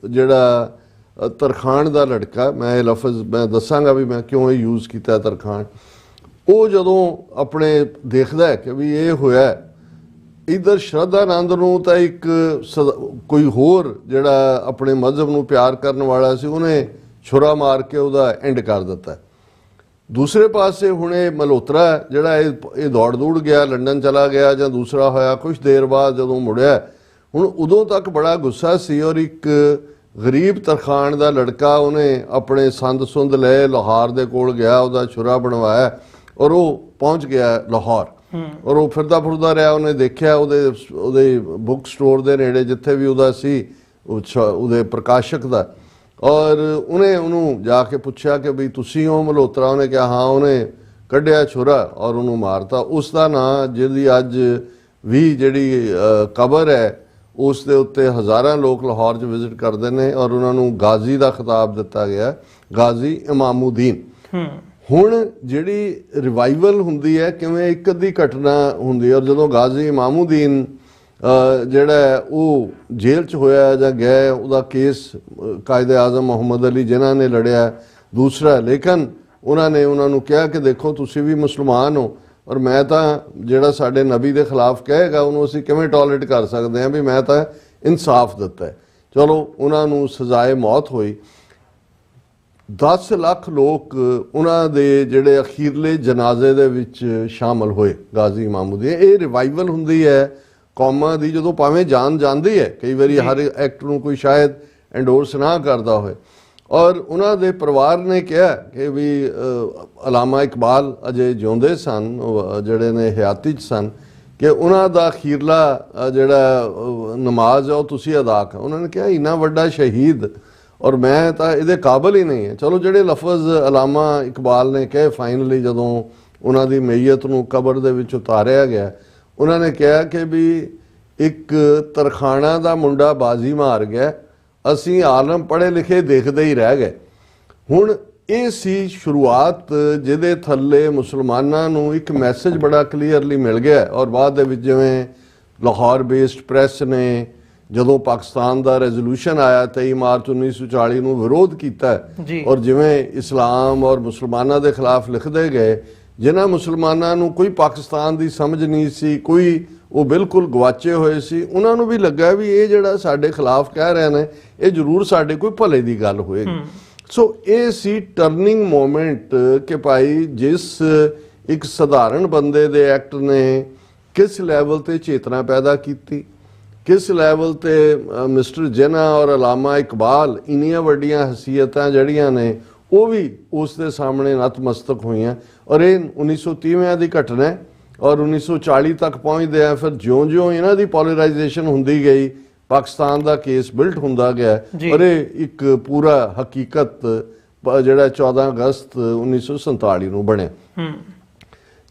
ਜਿਹੜਾ ਤਰਖਾਣ ਦਾ ਲੜਕਾ, ਮੈਂ ਇਹ ਲਫ਼ਜ਼ ਮੈਂ ਦੱਸਾਂਗਾ ਵੀ ਮੈਂ ਕਿਉਂ ਇਹ ਯੂਜ਼ ਕੀਤਾ ਤਰਖਾਣ, ਉਹ ਜਦੋਂ ਆਪਣੇ ਦੇਖਦਾ ਹੈ ਕਿ ਵੀ ਇਹ ਹੋਇਆ, ਇੱਧਰ ਸ਼ਰਧਾਨੰਦ ਨੂੰ ਤਾਂ ਇੱਕ ਕੋਈ ਹੋਰ ਜਿਹੜਾ ਆਪਣੇ ਮਜ਼ਹਬ ਨੂੰ ਪਿਆਰ ਕਰਨ ਵਾਲਾ ਸੀ ਉਹਨੇ ਛੁਰਾ ਮਾਰ ਕੇ ਉਹਦਾ ਐਂਡ ਕਰ ਦਿੱਤਾ। ਦੂਸਰੇ ਪਾਸੇ ਹੁਣ ਇਹ ਮਲਹੋਤਰਾ ਜਿਹੜਾ ਇਹ ਦੌੜ ਦੂੜ ਗਿਆ, ਲੰਡਨ ਚਲਾ ਗਿਆ ਜਾਂ ਦੂਸਰਾ ਹੋਇਆ, ਕੁਛ ਦੇਰ ਬਾਅਦ ਜਦੋਂ ਮੁੜਿਆ ਹੁਣ ਉਦੋਂ ਤੱਕ ਬੜਾ ਗੁੱਸਾ ਸੀ। ਔਰ ਇੱਕ ਗਰੀਬ ਤਰਖਾਣ ਦਾ ਲੜਕਾ ਉਹਨੇ ਆਪਣੇ ਸੰਦ ਸੁੰਦ ਲਏ, ਲਾਹੌਰ ਦੇ ਕੋਲ ਗਿਆ, ਉਹਦਾ ਛੁਰਾ ਬਣਵਾਇਆ ਔਰ ਉਹ ਪਹੁੰਚ ਗਿਆ ਲਾਹੌਰ। ਔਰ ਉਹ ਫਿਰਦਾ ਫੁਰਦਾ ਰਿਹਾ, ਉਹਨੇ ਦੇਖਿਆ ਉਹਦੇ ਬੁੱਕ ਸਟੋਰ ਦੇ ਨੇੜੇ ਜਿੱਥੇ ਵੀ ਉਹਦਾ ਸੀ ਉਹਦੇ ਪ੍ਰਕਾਸ਼ਕ ਦਾ, ਔਰ ਉਹਨੇ ਉਹਨੂੰ ਜਾ ਕੇ ਪੁੱਛਿਆ ਕਿ ਬਈ ਤੁਸੀਂ ਹੋ ਮਲਹੋਤਰਾ? ਉਹਨੇ ਕਿਹਾ ਹਾਂ। ਉਹਨੇ ਕੱਢਿਆ ਛੁਰਾ ਔਰ ਉਹਨੂੰ ਮਾਰਤਾ। ਉਸ ਦਾ ਨਾਂ ਜਿਹਦੀ ਅੱਜ ਵੀ ਜਿਹੜੀ ਕਬਰ ਹੈ ਉਸ ਦੇ ਉੱਤੇ ਹਜ਼ਾਰਾਂ ਲੋਕ ਲਾਹੌਰ 'ਚ ਵਿਜ਼ਿਟ ਕਰਦੇ ਨੇ ਔਰ ਉਹਨਾਂ ਨੂੰ ਗਾਜ਼ੀ ਦਾ ਖਿਤਾਬ ਦਿੱਤਾ ਗਿਆ, ਗਾਜ਼ੀ ਇਮਾਮੁਦੀਨ। ਹੁਣ ਜਿਹੜੀ ਰਿਵਾਈਵਲ ਹੁੰਦੀ ਹੈ, ਕਿਵੇਂ ਇੱਕ ਅੱਧੀ ਘਟਨਾ ਹੁੰਦੀ ਹੈ, ਔਰ ਜਦੋਂ ਗਾਜ਼ੀ ਇਮਾਮੁਦੀਨ ਜਿਹੜਾ ਉਹ ਜੇਲ੍ਹ 'ਚ ਹੋਇਆ ਜਾਂ ਗਿਆ, ਉਹਦਾ ਕੇਸ ਕਾਇਦੇ ਆਜ਼ਮ ਮੁਹੰਮਦ ਅਲੀ ਜਿਨ੍ਹਾਂ ਨੇ ਲੜਿਆ ਦੂਸਰਾ, ਲੇਕਿਨ ਉਹਨਾਂ ਨੇ ਉਹਨਾਂ ਨੂੰ ਕਿਹਾ ਕਿ ਦੇਖੋ ਤੁਸੀਂ ਵੀ ਮੁਸਲਮਾਨ ਹੋ ਔਰ ਮੈਂ ਤਾਂ ਜਿਹੜਾ ਸਾਡੇ ਨਬੀ ਦੇ ਖਿਲਾਫ ਕਹੇਗਾ ਉਹਨੂੰ ਅਸੀਂ ਕਿਵੇਂ ਟੋਲਰੇਟ ਕਰ ਸਕਦੇ ਹਾਂ, ਵੀ ਮੈਂ ਤਾਂ ਇਨਸਾਫ ਦਿੱਤਾ ਹੈ। ਚਲੋ ਉਹਨਾਂ ਨੂੰ ਸਜ਼ਾਏ ਮੌਤ ਹੋਈ। 10 ਲੱਖ ਲੋਕ ਉਹਨਾਂ ਦੇ ਜਿਹੜੇ ਅਖੀਰਲੇ ਜਨਾਜ਼ੇ ਦੇ ਵਿੱਚ ਸ਼ਾਮਲ ਹੋਏ ਗਾਜ਼ੀ ਇਮਾਮੁਦੀਨ। ਇਹ ਰਿਵਾਈਵਲ ਹੁੰਦੀ ਹੈ ਕੌਮਾਂ ਦੀ, ਜਦੋਂ ਭਾਵੇਂ ਜਾਨ ਜਾਂਦੀ ਹੈ, ਕਈ ਵਾਰੀ ਹਰ ਐਕਟ ਨੂੰ ਕੋਈ ਸ਼ਾਇਦ ਐਂਡੋਰਸ ਨਾ ਕਰਦਾ ਹੋਏ। ਔਰ ਉਹਨਾਂ ਦੇ ਪਰਿਵਾਰ ਨੇ ਕਿਹਾ ਕਿ ਵੀ ਅਲਾਮਾ ਇਕਬਾਲ ਅਜੇ ਜਿਉਂਦੇ ਸਨ, ਜਿਹੜੇ ਨੇ ਹਯਾਤੀ 'ਚ ਸਨ, ਕਿ ਉਹਨਾਂ ਦਾ ਅਖੀਰਲਾ ਜਿਹੜਾ ਨਮਾਜ਼ ਹੈ ਉਹ ਤੁਸੀਂ ਅਦਾ ਕਰ। ਉਹਨਾਂ ਨੇ ਕਿਹਾ ਇੰਨਾ ਵੱਡਾ ਸ਼ਹੀਦ ਔਰ ਮੈਂ ਤਾਂ ਇਹਦੇ ਕਾਬਲ ਹੀ ਨਹੀਂ ਹੈ। ਚਲੋ ਜਿਹੜੇ ਲਫ਼ਜ਼ ਅਲਾਮਾ ਇਕਬਾਲ ਨੇ ਕਹੇ ਫਾਈਨਲੀ ਜਦੋਂ ਉਹਨਾਂ ਦੀ ਮਈਅਤ ਨੂੰ ਕਬਰ ਦੇ ਵਿੱਚ ਉਤਾਰਿਆ ਗਿਆ, ਉਹਨਾਂ ਨੇ ਕਿਹਾ ਕਿ ਵੀ ਇੱਕ ਤਰਖਾਣਾ ਦਾ ਮੁੰਡਾ ਬਾਜ਼ੀ ਮਾਰ ਗਿਆ, ਅਸੀਂ ਆਲਮ ਪੜ੍ਹੇ ਲਿਖੇ ਦੇਖਦੇ ਹੀ ਰਹਿ ਗਏ। ਹੁਣ ਇਹ ਸੀ ਸ਼ੁਰੂਆਤ ਜਿਹਦੇ ਥੱਲੇ ਮੁਸਲਮਾਨਾਂ ਨੂੰ ਇੱਕ ਮੈਸੇਜ ਬੜਾ ਕਲੀਅਰਲੀ ਮਿਲ ਗਿਆ। ਔਰ ਬਾਅਦ ਦੇ ਵਿੱਚ ਜਿਵੇਂ ਲਾਹੌਰ ਬੇਸਡ ਪ੍ਰੈਸ ਨੇ ਜਦੋਂ ਪਾਕਿਸਤਾਨ ਦਾ ਰੈਜ਼ੋਲੂਸ਼ਨ ਆਇਆ 23 ਮਾਰਚ 1940 ਨੂੰ ਵਿਰੋਧ ਕੀਤਾ, ਔਰ ਜਿਵੇਂ ਇਸਲਾਮ ਔਰ ਮੁਸਲਮਾਨਾਂ ਦੇ ਖਿਲਾਫ ਲਿਖਦੇ ਗਏ, ਜਿਨ੍ਹਾਂ ਮੁਸਲਮਾਨਾਂ ਨੂੰ ਕੋਈ ਪਾਕਿਸਤਾਨ ਦੀ ਸਮਝ ਨਹੀਂ ਸੀ, ਕੋਈ ਉਹ ਬਿਲਕੁਲ ਗਵਾਚੇ ਹੋਏ ਸੀ, ਉਹਨਾਂ ਨੂੰ ਵੀ ਲੱਗਾ ਵੀ ਇਹ ਜਿਹੜਾ ਸਾਡੇ ਖਿਲਾਫ ਕਹਿ ਰਹੇ ਨੇ ਇਹ ਜ਼ਰੂਰ ਸਾਡੇ ਕੋਈ ਭਲੇ ਦੀ ਗੱਲ ਹੋਏਗੀ। ਸੋ ਇਹ ਸੀ ਟਰਨਿੰਗ ਮੋਮੈਂਟ ਕਿ ਭਾਈ ਜਿਸ ਇੱਕ ਸਧਾਰਨ ਬੰਦੇ ਦੇ ਐਕਟ ਨੇ ਕਿਸ ਲੈਵਲ ਤੇ ਚੇਤਨਾ ਪੈਦਾ ਕੀਤੀ, ਕਿਸ ਲੈਵਲ ਤੇ ਮਿਸਟਰ ਜਿਨਾ ਔਰ ਅਲਾਮਾ ਇਕਬਾਲ ਇੰਨੀਆਂ ਵੱਡੀਆਂ ਹਸੀਅਤਾਂ ਜਿਹੜੀਆਂ ਨੇ ਉਹ ਵੀ ਉਸ ਦੇ ਸਾਹਮਣੇ ਨਤਮਸਤਕ ਹੋਈਆਂ। ਔਰ ਇਹ 1930 ਦੀ ਘਟਨਾ ਹੈ ਔਰ 1940 ਤੱਕ ਪਹੁੰਚਦੇ ਆ। ਫਿਰ ਜਿਉਂ-ਜਿਉਂ ਇਹਨਾਂ ਦੀ ਪੋਲਰਾਈਜੇਸ਼ਨ ਹੁੰਦੀ ਗਈ, ਪਾਕਿਸਤਾਨ ਦਾ ਕੇਸ ਬਿਲਟ ਹੁੰਦਾ ਗਿਆ ਔਰ ਇਹ ਇੱਕ ਪੂਰਾ ਹਕੀਕਤ ਜਿਹੜਾ 14 ਅਗਸਤ 1947 ਨੂੰ ਬਣਿਆ।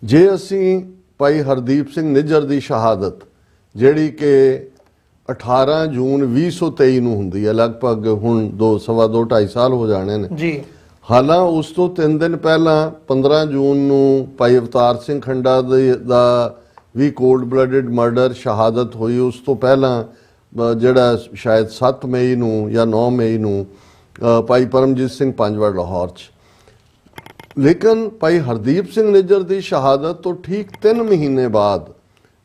ਜੇ ਅਸੀਂ ਭਾਈ ਹਰਦੀਪ ਸਿੰਘ ਨਿੱਜਰ ਦੀ ਸ਼ਹਾਦਤ ਜਿਹੜੀ ਕਿ 18 ਜੂਨ 2023 ਨੂੰ ਹੁੰਦੀ ਹੈ, ਲਗਭਗ ਹੁਣ 2.5 ਸਾਲ ਹੋ ਜਾਣੇ ਨੇ ਜੀ। ਹਾਲਾਂ ਉਸ ਤੋਂ 3 ਦਿਨ ਪਹਿਲਾਂ 15 ਜੂਨ ਨੂੰ ਭਾਈ ਅਵਤਾਰ ਸਿੰਘ ਖੰਡਾ ਦਾ ਵੀ ਕੋਲਡ ਬਲੱਡਡ ਮਰਡਰ ਸ਼ਹਾਦਤ ਹੋਈ। ਉਸ ਤੋਂ ਪਹਿਲਾਂ ਜਿਹੜਾ ਸ਼ਾਇਦ 7 ਮਈ ਨੂੰ ਜਾਂ 9 ਮਈ ਨੂੰ ਭਾਈ ਪਰਮਜੀਤ ਸਿੰਘ ਪੰਜਵੜ ਲਾਹੌਰ 'ਚ। ਲੇਕਿਨ ਭਾਈ ਹਰਦੀਪ ਸਿੰਘ ਨਿੱਜਰ ਦੀ ਸ਼ਹਾਦਤ ਤੋਂ ਠੀਕ 3 ਮਹੀਨੇ ਬਾਅਦ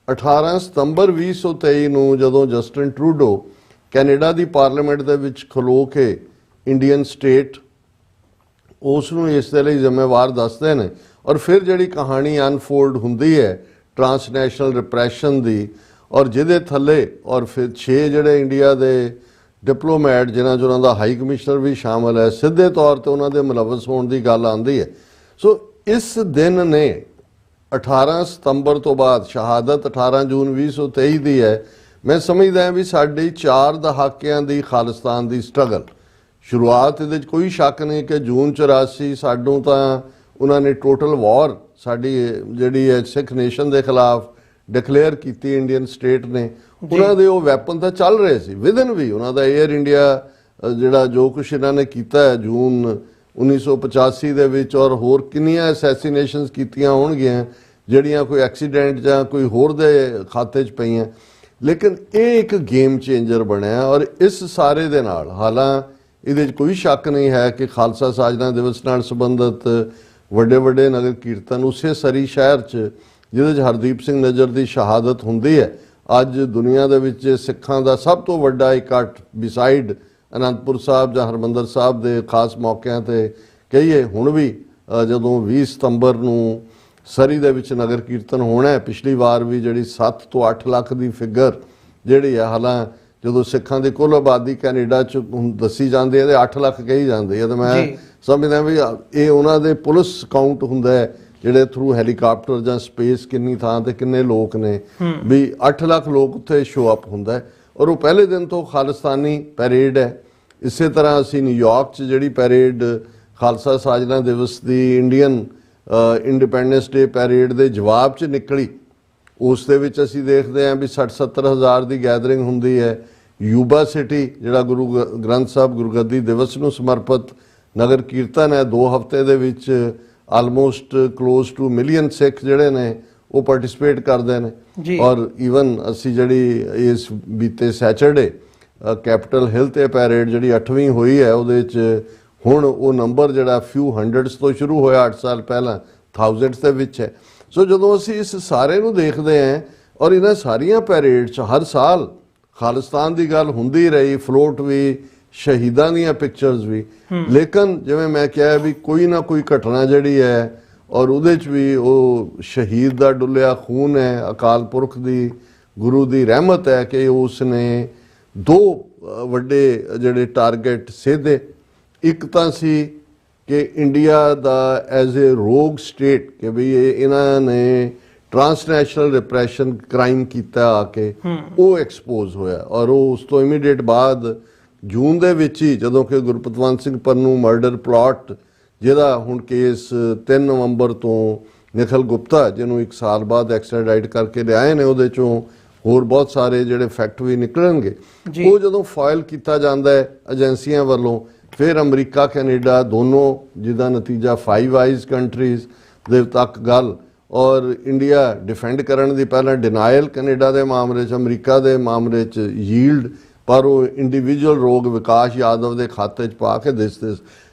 18 ਸਤੰਬਰ 2023 ਨੂੰ ਜਦੋਂ ਜਸਟਿਨ ਟਰੂਡੋ ਕੈਨੇਡਾ ਦੀ ਪਾਰਲੀਮੈਂਟ ਦੇ ਵਿੱਚ ਖਲੋ ਕੇ ਇੰਡੀਅਨ ਸਟੇਟ ਉਸ ਨੂੰ ਇਸ ਦੇ ਲਈ ਜ਼ਿੰਮੇਵਾਰ ਦੱਸਦੇ ਨੇ, ਔਰ ਫਿਰ ਜਿਹੜੀ ਕਹਾਣੀ ਅਨਫੋਲਡ ਹੁੰਦੀ ਹੈ ਟਰਾਂਸਨੈਸ਼ਨਲ ਰਿਪਰੈਸ਼ਨ ਦੀ, ਔਰ ਜਿਹਦੇ ਥੱਲੇ ਔਰ ਫਿਰ 6 ਜਿਹੜੇ ਇੰਡੀਆ ਦੇ ਡਿਪਲੋਮੈਟ ਜਿਨ੍ਹਾਂ 'ਚ ਉਹਨਾਂ ਦਾ ਹਾਈ ਕਮਿਸ਼ਨਰ ਵੀ ਸ਼ਾਮਲ ਹੈ, ਸਿੱਧੇ ਤੌਰ ਤੇ ਉਹਨਾਂ ਦੇ ਮੁਲਵਸ ਹੋਣ ਦੀ ਗੱਲ ਆਉਂਦੀ ਹੈ। ਸੋ ਇਸ ਦਿਨ ਨੇ 18 ਸਤੰਬਰ ਤੋਂ ਬਾਅਦ ਸ਼ਹਾਦਤ 18 ਜੂਨ 2023 ਦੀ ਹੈ। ਮੈਂ ਸਮਝਦਾ ਵੀ ਸਾਡੀ 4 ਦਹਾਕਿਆਂ ਦੀ ਖਾਲਿਸਤਾਨ ਦੀ ਸਟਰਗਲ ਸ਼ੁਰੂਆਤ ਇਹਦੇ 'ਚ ਕੋਈ ਸ਼ੱਕ ਨਹੀਂ ਕਿ ਜੂਨ 84 ਸਾਨੂੰ ਤਾਂ ਉਹਨਾਂ ਨੇ ਟੋਟਲ ਵਾਰ ਸਾਡੀ ਜਿਹੜੀ ਹੈ ਸਿੱਖ ਨੇਸ਼ਨ ਦੇ ਖਿਲਾਫ ਡਿਕਲੇਅਰ ਕੀਤੀ ਇੰਡੀਅਨ ਸਟੇਟ ਨੇ। ਉਹਨਾਂ ਦੇ ਉਹ ਵੈਪਨ ਤਾਂ ਚੱਲ ਰਹੇ ਸੀ ਵਿਦਨ ਵੀ, ਉਹਨਾਂ ਦਾ ਏਅਰ ਇੰਡੀਆ ਜਿਹੜਾ ਜੋ ਕੁਛ ਇਹਨਾਂ ਨੇ ਕੀਤਾ ਹੈ ਜੂਨ 1985 ਦੇ ਵਿੱਚ, ਔਰ ਹੋਰ ਕਿੰਨੀਆਂ ਅਸੈਸੀਨੇਸ਼ਨਸ ਕੀਤੀਆਂ ਹੋਣਗੀਆਂ ਜਿਹੜੀਆਂ ਕੋਈ ਐਕਸੀਡੈਂਟ ਜਾਂ ਕੋਈ ਹੋਰ ਦੇ ਖਾਤੇ 'ਚ ਪਈਆਂ। ਲੇਕਿਨ ਇਹ ਇੱਕ ਗੇਮ ਚੇਂਜਰ ਬਣਿਆ ਔਰ ਇਸ ਸਾਰੇ ਦੇ ਨਾਲ ਹਾਲਾਂ ਇਹਦੇ 'ਚ ਕੋਈ ਸ਼ੱਕ ਨਹੀਂ ਹੈ ਕਿ ਖਾਲਸਾ ਸਾਜਨਾ ਦਿਵਸ ਨਾਲ ਸੰਬੰਧਿਤ ਵੱਡੇ ਵੱਡੇ ਨਗਰ ਕੀਰਤਨ ਉਸੇ ਸਰੀ ਸ਼ਹਿਰ 'ਚ ਜਿਹਦੇ 'ਚ ਹਰਦੀਪ ਸਿੰਘ ਨਿੱਜਰ ਦੀ ਸ਼ਹਾਦਤ ਹੁੰਦੀ ਹੈ। ਅੱਜ ਦੁਨੀਆ ਦੇ ਵਿੱਚ ਸਿੱਖਾਂ ਦਾ ਸਭ ਤੋਂ ਵੱਡਾ ਇਕੱਠ ਬਿਸਾਈਡ ਅਨੰਦਪੁਰ ਸਾਹਿਬ ਜਾਂ ਹਰਮੰਦਰ ਸਾਹਿਬ ਦੇ ਖਾਸ ਮੌਕਿਆਂ ਤੇ ਕਹੀਏ, ਹੁਣ ਵੀ ਜਦੋਂ 20 ਸਤੰਬਰ ਨੂੰ ਸਰੀ ਦੇ ਵਿੱਚ ਨਗਰ ਕੀਰਤਨ ਹੋਣਾ ਹੈ, ਪਿਛਲੀ ਵਾਰ ਵੀ ਜਿਹੜੀ 7 ਤੋਂ 8 ਲੱਖ ਦੀ ਫਿਗਰ ਜਿਹੜੀ ਹੈ, ਹਾਲਾਂ ਜਦੋਂ ਸਿੱਖਾਂ ਦੀ ਕੁੱਲ ਆਬਾਦੀ ਕੈਨੇਡਾ 'ਚ ਦੱਸੀ ਜਾਂਦੀ ਹੈ ਤੇ 8 ਲੱਖ ਕਹੀ ਜਾਂਦੀ ਹੈ, ਤੇ ਮੈਂ ਸਮਝਦਾ ਵੀ ਇਹ ਉਹਨਾਂ ਦੇ ਪੁਲਿਸ ਕਾਊਂਟ ਹੁੰਦਾ ਹੈ ਜਿਹੜੇ ਥਰੂ ਹੈਲੀਕਾਪਟਰ ਜਾਂ ਸਪੇਸ ਕਿੰਨੀ ਥਾਂ ਤੇ ਕਿੰਨੇ ਲੋਕ ਨੇ, ਵੀ 8 ਲੱਖ ਲੋਕ ਉੱਥੇ ਸ਼ੋ ਅਪ ਹੁੰਦਾ ਹੈ। ਔਰ ਉਹ ਪਹਿਲੇ ਦਿਨ ਤੋਂ ਖਾਲਿਸਤਾਨੀ ਪੈਰੇਡ ਹੈ। ਇਸੇ ਤਰ੍ਹਾਂ ਅਸੀਂ ਨਿਊਯਾਰਕ 'ਚ ਜਿਹੜੀ ਪੈਰੇਡ ਖਾਲਸਾ ਸਾਜਨਾ ਦਿਵਸ ਦੀ ਇੰਡੀਅਨ ਇੰਡੀਪੈਂਡੈਂਸ ਡੇ ਪੈਰੇਡ ਦੇ ਜਵਾਬ 'ਚ ਨਿਕਲੀ, ਉਸ ਦੇ ਵਿੱਚ ਅਸੀਂ ਦੇਖਦੇ ਹਾਂ ਵੀ 60-70 ਹਜ਼ਾਰ ਦੀ ਗੈਦਰਿੰਗ ਹੁੰਦੀ ਹੈ। ਯੂਬਾ ਸਿਟੀ ਜਿਹੜਾ ਗੁਰੂ ਗ੍ਰੰਥ ਸਾਹਿਬ ਗੁਰਗੱਦੀ ਦਿਵਸ ਨੂੰ ਸਮਰਪਿਤ ਨਗਰ ਕੀਰਤਨ ਹੈ, 2 ਹਫ਼ਤੇ ਦੇ ਵਿੱਚ ਆਲਮੋਸਟ ਕਲੋਜ਼ ਟੂ ਮਿਲੀਅਨ ਸਿੱਖ ਜਿਹੜੇ ਨੇ ਉਹ ਪਾਰਟਿਸਿਪੇਟ ਕਰਦੇ ਨੇ। ਔਰ ਈਵਨ ਅਸੀਂ ਜਿਹੜੀ ਇਸ ਬੀਤੇ ਸੈਚਰਡੇ ਕੈਪੀਟਲ ਹਿੱਲ ਤੇ ਪੈਰੇਡ ਜਿਹੜੀ 8ਵੀਂ ਹੋਈ ਹੈ ਉਹਦੇ 'ਚ ਹੁਣ ਉਹ ਨੰਬਰ ਜਿਹੜਾ ਫਿਊ ਹੰਡਰਡਸ ਤੋਂ ਸ਼ੁਰੂ ਹੋਇਆ 8 ਸਾਲ ਪਹਿਲਾਂ ਥਾਊਜ਼ੈਂਡਸ ਦੇ ਵਿੱਚ ਹੈ। ਸੋ ਜਦੋਂ ਅਸੀਂ ਇਸ ਸਾਰੇ ਨੂੰ ਦੇਖਦੇ ਹਾਂ ਔਰ ਇਹਨਾਂ ਸਾਰੀਆਂ ਪੈਰੇਡ 'ਚ ਹਰ ਸਾਲ ਖਾਲਿਸਤਾਨ ਦੀ ਗੱਲ ਹੁੰਦੀ ਰਹੀ, ਫਲੋਟ ਵੀ, ਸ਼ਹੀਦਾਂ ਦੀਆਂ ਪਿਕਚਰਸ ਵੀ, ਲੇਕਿਨ ਜਿਵੇਂ ਮੈਂ ਕਿਹਾ ਵੀ ਕੋਈ ਨਾ ਕੋਈ ਘਟਨਾ ਜਿਹੜੀ ਹੈ ਔਰ ਉਹਦੇ 'ਚ ਵੀ ਉਹ ਸ਼ਹੀਦ ਦਾ ਡੁੱਲਿਆ ਖੂਨ ਹੈ, ਅਕਾਲ ਪੁਰਖ ਦੀ ਗੁਰੂ ਦੀ ਰਹਿਮਤ ਹੈ ਕਿ ਉਸ ਨੇ 2 ਵੱਡੇ ਜਿਹੜੇ ਟਾਰਗੇਟ ਸੇਧੇ। ਇੱਕ ਤਾਂ ਸੀ ਕਿ ਇੰਡੀਆ ਦਾ ਐਜ਼ ਏ ਰੋਗ ਸਟੇਟ ਕਿ ਵੀ ਇਹਨਾਂ ਨੇ ਟ੍ਰਾਂਸਨੈਸ਼ਨਲ ਰਿਪਰੈਸ਼ਨ ਕ੍ਰਾਈਮ ਕੀਤਾ ਆ ਕੇ ਉਹ ਐਕਸਪੋਜ਼ ਹੋਇਆ। ਔਰ ਉਹ ਉਸ ਤੋਂ ਇਮੀਡੀਏਟ ਬਾਅਦ ਜੂਨ ਦੇ ਵਿੱਚ ਹੀ ਜਦੋਂ ਕਿ ਗੁਰਪਤਵੰਤ ਸਿੰਘ ਪੰਨੂ ਮਰਡਰ ਪਲਾਟ ਜਿਹਦਾ ਹੁਣ ਕੇਸ 3 ਨਵੰਬਰ ਤੋਂ ਨਿਖਿਲ ਗੁਪਤਾ ਜਿਹਨੂੰ 1 ਸਾਲ ਬਾਅਦ ਐਕਸਟ੍ਰੈਡਾਈਟ ਕਰਕੇ ਲਿਆਏ ਨੇ, ਉਹਦੇ ਚੋਂ ਹੋਰ ਬਹੁਤ ਸਾਰੇ ਜਿਹੜੇ ਫੈਕਟ ਵੀ ਨਿਕਲਣਗੇ, ਉਹ ਜਦੋਂ ਫਾਈਲ ਕੀਤਾ ਜਾਂਦਾ ਹੈ ਏਜੰਸੀਆਂ ਵੱਲੋਂ, ਫਿਰ ਅਮਰੀਕਾ ਕੈਨੇਡਾ ਦੋਨੋਂ ਜਿਹਦਾ ਨਤੀਜਾ 5 ਆਈਜ਼ ਕੰਟਰੀਜ਼ ਦੇ ਤੱਕ ਗੱਲ, ਔਰ ਇੰਡੀਆ ਡਿਫੈਂਡ ਕਰਨ ਦੀ ਪਹਿਲਾਂ ਡਿਨਾਇਲ ਕੈਨੇਡਾ ਦੇ ਮਾਮਲੇ 'ਚ, ਅਮਰੀਕਾ ਦੇ ਮਾਮਲੇ 'ਚ ਯੀਲਡ, ਪਰ ਉਹ ਇੰਡੀਵਿਜੂਅਲ ਰੋਗ ਵਿਕਾਸ ਯਾਦਵ ਦੇ ਖਾਤੇ 'ਚ ਪਾ ਕੇ ਦਿਸ।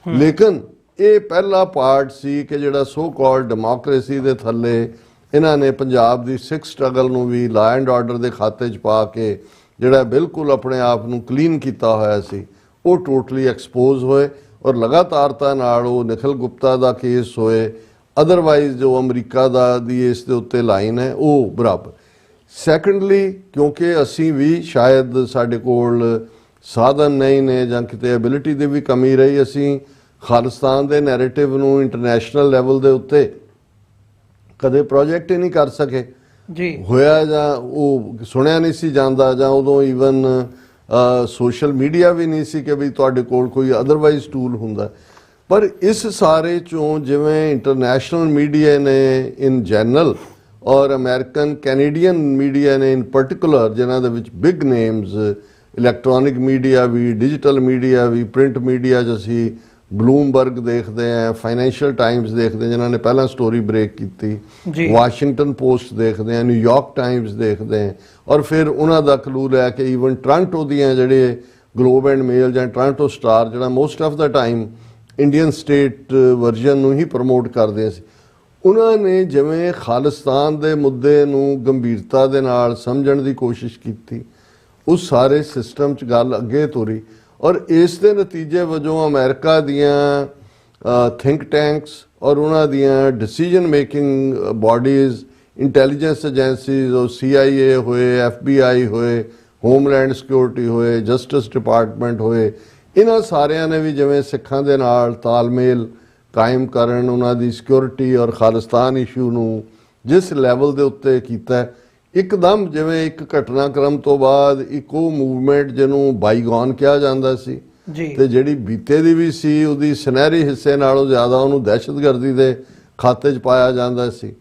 ਲੇਕਿਨ ਇਹ ਪਹਿਲਾ ਪਾਰਟ ਸੀ ਕਿ ਜਿਹੜਾ ਸੋ ਕਾਲਡ ਡੈਮੋਕ੍ਰੇਸੀ ਦੇ ਥੱਲੇ ਇਹਨਾਂ ਨੇ ਪੰਜਾਬ ਦੀ ਸਿੱਖ ਸਟਰਗਲ ਨੂੰ ਵੀ ਲਾ ਐਂਡ ਆਰਡਰ ਦੇ ਖਾਤੇ 'ਚ ਪਾ ਕੇ ਜਿਹੜਾ ਬਿਲਕੁਲ ਆਪਣੇ ਆਪ ਨੂੰ ਕਲੀਨ ਕੀਤਾ ਹੋਇਆ ਸੀ ਉਹ ਟੋਟਲੀ ਐਕਸਪੋਜ਼ ਹੋਏ। ਔਰ ਲਗਾਤਾਰਤਾ ਨਾਲ ਉਹ ਨਿਖਿਲ ਗੁਪਤਾ ਦਾ ਕੇਸ ਹੋਏ, ਅਦਰਵਾਈਜ਼ ਜੋ ਅਮਰੀਕਾ ਦਾ ਦੀ ਇਸ ਦੇ ਉੱਤੇ ਲਾਈਨ ਹੈ ਉਹ ਬਰਾਬਰ। ਸੈਕੰਡਲੀ ਕਿਉਂਕਿ ਅਸੀਂ ਵੀ ਸ਼ਾਇਦ ਸਾਡੇ ਕੋਲ ਸਾਧਨ ਨਹੀਂ ਨੇ ਜਾਂ ਕਿਤੇ ਐਬਿਲਿਟੀ ਦੀ ਵੀ ਕਮੀ ਰਹੀ, ਅਸੀਂ ਖਾਲਿਸਤਾਨ ਦੇ ਨੈਰੇਟਿਵ ਨੂੰ ਇੰਟਰਨੈਸ਼ਨਲ ਲੈਵਲ ਦੇ ਉੱਤੇ ਕਦੇ ਪ੍ਰੋਜੈਕਟ ਹੀ ਨਹੀਂ ਕਰ ਸਕੇ ਹੋਇਆ, ਜਾਂ ਉਹ ਸੁਣਿਆ ਨਹੀਂ ਸੀ ਜਾਂਦਾ, ਜਾਂ ਉਦੋਂ ਈਵਨ ਸੋਸ਼ਲ ਮੀਡੀਆ ਵੀ ਨਹੀਂ ਸੀ ਕਿ ਵੀ ਤੁਹਾਡੇ ਕੋਲ ਕੋਈ ਅਦਰਵਾਈਜ਼ ਟੂਲ ਹੁੰਦਾ। ਪਰ ਇਸ ਸਾਰੇ ਚੋਂ ਜਿਵੇਂ ਇੰਟਰਨੈਸ਼ਨਲ ਮੀਡੀਆ ਨੇ ਇਨ ਜਨਰਲ ਔਰ ਅਮਰੀਕਨ ਕੈਨੇਡੀਅਨ ਮੀਡੀਆ ਨੇ ਇਨ ਪਰਟੀਕੁਲਰ, ਜਿਨ੍ਹਾਂ ਦੇ ਵਿੱਚ ਬਿਗ ਨੇਮਸ, ਇਲੈਕਟ੍ਰੋਨਿਕ ਮੀਡੀਆ ਵੀ, ਡਿਜੀਟਲ ਮੀਡੀਆ ਵੀ, ਪ੍ਰਿੰਟ ਮੀਡੀਆ 'ਚ ਅਸੀਂ ਬਲੂਮਬਰਗ ਦੇਖਦੇ ਹਾਂ, ਫਾਈਨੈਂਸ਼ੀਅਲ ਟਾਈਮਸ ਦੇਖਦੇ ਜਿਨ੍ਹਾਂ ਨੇ ਪਹਿਲਾਂ ਸਟੋਰੀ ਬ੍ਰੇਕ ਕੀਤੀ, ਵਾਸ਼ਿੰਗਟਨ ਪੋਸਟ ਦੇਖਦੇ ਹਾਂ, ਨਿਊਯਾਰਕ ਟਾਈਮਸ ਦੇਖਦੇ ਹਾਂ, ਔਰ ਫਿਰ ਉਹਨਾਂ ਦਾ ਕਲੂ ਲੈ ਕੇ ਈਵਨ ਟੋਰਾਂਟੋ ਦੀਆਂ ਜਿਹੜੇ ਗਲੋਬ ਐਂਡ ਮੇਲ ਜਾਂ ਟੋਰਾਂਟੋ ਸਟਾਰ ਜਿਹੜਾ most of the time Indian state version ਨੂੰ ਹੀ ਪ੍ਰਮੋਟ ਕਰਦੇ ਸੀ, ਉਹਨਾਂ ਨੇ ਜਿਵੇਂ ਖਾਲਿਸਤਾਨ ਦੇ ਮੁੱਦੇ ਨੂੰ ਗੰਭੀਰਤਾ ਦੇ ਨਾਲ ਸਮਝਣ ਦੀ ਕੋਸ਼ਿਸ਼ ਕੀਤੀ, ਉਸ ਸਾਰੇ ਸਿਸਟਮ 'ਚ ਗੱਲ ਅੱਗੇ ਤੋਰੀ। ਔਰ ਇਸ ਦੇ ਨਤੀਜੇ ਵਜੋਂ ਅਮਰੀਕਾ ਦੀਆਂ ਥਿੰਕ ਟੈਂਕਸ ਔਰ ਉਹਨਾਂ ਦੀਆਂ decision making bodies, intelligence agencies, ਉਹ CIA ਹੋਏ, FBI ਹੋਏ, ਹੋਮਲੈਂਡ ਸਿਕਿਉਰਿਟੀ ਹੋਏ, ਜਸਟਿਸ ਡਿਪਾਰਟਮੈਂਟ ਹੋਏ, ਇਹਨਾਂ ਸਾਰਿਆਂ ਨੇ ਵੀ ਜਿਵੇਂ ਸਿੱਖਾਂ ਦੇ ਨਾਲ ਤਾਲਮੇਲ ਕਾਇਮ ਕਰਨ, ਉਹਨਾਂ ਦੀ ਸਿਕਿਉਰਿਟੀ ਔਰ ਖਾਲਿਸਤਾਨ ਇਸ਼ੂ ਨੂੰ ਜਿਸ ਲੈਵਲ ਦੇ ਉੱਤੇ ਕੀਤਾ, ਇੱਕਦਮ ਜਿਵੇਂ ਇੱਕ ਘਟਨਾਕ੍ਰਮ ਤੋਂ ਬਾਅਦ ਇੱਕ ਉਹ ਮੂਵਮੈਂਟ ਜਿਹਨੂੰ ਬਾਈਗੌਨ ਕਿਹਾ ਜਾਂਦਾ ਸੀ ਤੇ ਜਿਹੜੀ ਬੀਤੇ ਦੀ ਵੀ ਸੀ, ਉਹਦੀ ਸੁਨਹਿਰੀ ਹਿੱਸੇ ਨਾਲੋਂ ਜ਼ਿਆਦਾ ਉਹਨੂੰ ਦਹਿਸ਼ਤਗਰਦੀ ਦੇ ਖਾਤੇ 'ਚ ਪਾਇਆ ਜਾਂਦਾ ਸੀ,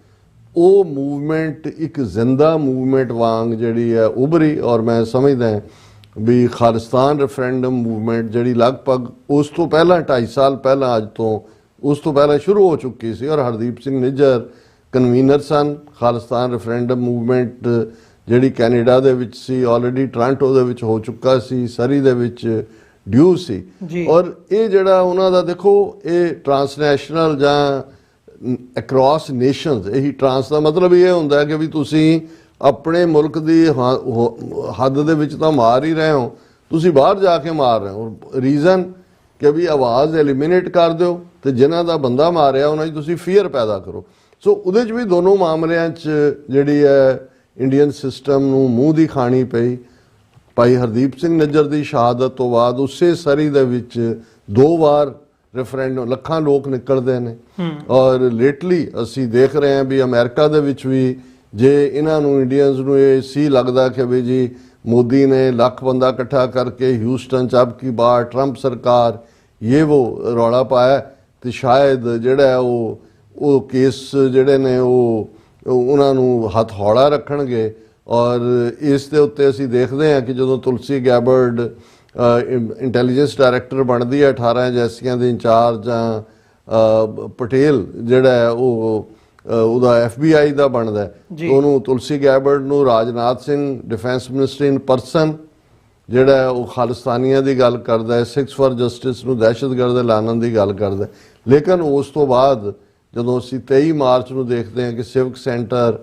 ਉਹ ਮੂਵਮੈਂਟ ਇੱਕ ਜ਼ਿੰਦਾ ਮੂਵਮੈਂਟ ਵਾਂਗ ਜਿਹੜੀ ਹੈ ਉਭਰੀ। ਔਰ ਮੈਂ ਸਮਝਦਾ ਵੀ ਖਾਲਿਸਤਾਨ ਰੈਫਰੈਂਡਮ ਮੂਵਮੈਂਟ ਜਿਹੜੀ ਲਗਭਗ ਉਸ ਤੋਂ ਪਹਿਲਾਂ 2.5 ਸਾਲ ਪਹਿਲਾਂ ਅੱਜ ਤੋਂ ਉਸ ਤੋਂ ਪਹਿਲਾਂ ਸ਼ੁਰੂ ਹੋ ਚੁੱਕੀ ਸੀ, ਔਰ ਹਰਦੀਪ ਸਿੰਘ ਨਿੱਜਰ ਕਨਵੀਨਰ ਸਨ। ਖਾਲਿਸਤਾਨ ਰੈਫਰੈਂਡਮ ਮੂਵਮੈਂਟ ਜਿਹੜੀ ਕੈਨੇਡਾ ਦੇ ਵਿੱਚ ਸੀ, ਆਲਰੇਡੀ ਟੋਰਾਂਟੋ ਦੇ ਵਿੱਚ ਹੋ ਚੁੱਕਾ ਸੀ, ਸਰੀ ਦੇ ਵਿੱਚ ਡਿਊ ਸੀ, ਔਰ ਇਹ ਜਿਹੜਾ ਉਹਨਾਂ ਦਾ ਦੇਖੋ ਇਹ ਟ੍ਰਾਂਸਨੈਸ਼ਨਲ ਜਾਂ ਅਕ੍ਰੋਸ ਨੇਸ਼ਨਸ, ਇਹੀ ਟ੍ਰਾਂਸ ਦਾ ਮਤਲਬ ਇਹ ਹੁੰਦਾ ਕਿ ਵੀ ਤੁਸੀਂ ਆਪਣੇ ਮੁਲਕ ਦੀ ਹੱਦ ਦੇ ਵਿੱਚ ਤਾਂ ਮਾਰ ਹੀ ਰਹੇ ਹੋ, ਤੁਸੀਂ ਬਾਹਰ ਜਾ ਕੇ ਮਾਰ ਰਹੇ ਹੋ। ਰੀਜ਼ਨ ਕਿ ਵੀ ਆਵਾਜ਼ ਐਲੀਮੀਨੇਟ ਕਰ ਦਿਓ ਤੇ ਜਿਨ੍ਹਾਂ ਦਾ ਬੰਦਾ ਮਾਰਿਆ ਉਹਨਾਂ 'ਚ ਤੁਸੀਂ ਫੀਅਰ ਪੈਦਾ ਕਰੋ। ਸੋ ਉਹਦੇ 'ਚ ਵੀ ਦੋਨੋਂ ਮਾਮਲਿਆਂ 'ਚ ਜਿਹੜੀ ਹੈ ਇੰਡੀਅਨ ਸਿਸਟਮ ਨੂੰ ਮੂੰਹ ਦੀ ਖਾਣੀ ਪਈ। ਭਾਈ ਹਰਦੀਪ ਸਿੰਘ ਨਿੱਜਰ ਦੀ ਸ਼ਹਾਦਤ ਤੋਂ ਬਾਅਦ ਉਸੇ ਸਰੀ ਦੇ ਵਿੱਚ 2 ਵਾਰ ਰੈਫਰੈਂਡਮ, ਲੱਖਾਂ ਲੋਕ ਨਿਕਲਦੇ ਨੇ, ਔਰ ਲੇਟਲੀ ਅਸੀਂ ਦੇਖ ਰਹੇ ਹਾਂ ਵੀ ਅਮਰੀਕਾ ਦੇ ਵਿੱਚ ਵੀ ਜੇ ਇਹਨਾਂ ਨੂੰ ਇੰਡੀਅਨਸ ਨੂੰ ਇਹ ਸੀ ਲੱਗਦਾ ਕਿ ਵੀ ਜੀ ਮੋਦੀ ਨੇ ਲੱਖ ਬੰਦਾ ਇਕੱਠਾ ਕਰਕੇ ਹਿਊਸਟਨ 'ਚ ਅਬ ਕੀ ਬਾਰ ਟਰੰਪ ਸਰਕਾਰ ਇਹ ਉਹ ਰੌਲਾ ਪਾਇਆ, ਤੇ ਸ਼ਾਇਦ ਜਿਹੜਾ ਉਹ ਕੇਸ ਜਿਹੜੇ ਨੇ ਉਹ ਉਹਨਾਂ ਨੂੰ ਹੱਥ ਹੌਲਾ ਰੱਖਣਗੇ। ਔਰ ਇਸ ਦੇ ਉੱਤੇ ਅਸੀਂ ਦੇਖਦੇ ਹਾਂ ਕਿ ਜਦੋਂ ਤੁਲਸੀ ਗੈਬਰਡ ਇੰਟੈਲੀਜੈਂਸ ਡਾਇਰੈਕਟਰ ਬਣਦੀ ਹੈ 18 ਏਜੰਸੀਆਂ ਦੇ ਇੰਚਾਰਜ, ਜਾਂ ਪਟੇਲ ਜਿਹੜਾ ਹੈ ਉਹ ਉਹਦਾ FBI ਦਾ ਬਣਦਾ ਹੈ, ਉਹਨੂੰ ਤੁਲਸੀ ਗੈਬਰਡ ਨੂੰ ਰਾਜਨਾਥ ਸਿੰਘ ਡਿਫੈਂਸ ਮਿਨਿਸਟਰ ਇਨ ਪਰਸਨ ਜਿਹੜਾ ਹੈ ਉਹ ਖਾਲਿਸਤਾਨੀਆਂ ਦੀ ਗੱਲ ਕਰਦਾ ਹੈ, 6 ਫॉर ਜਸਟਿਸ ਨੂੰ ਦਹਿਸ਼ਤਗਰਦ ਐਲਾਨਣ ਦੀ ਗੱਲ ਕਰਦਾ। ਲੇਕਿਨ ਉਸ ਤੋਂ ਬਾਅਦ ਜਦੋਂ ਅਸੀਂ 23 ਮਾਰਚ ਨੂੰ ਦੇਖਦੇ ਹਾਂ ਕਿ ਸਿਵਕ ਸੈਂਟਰ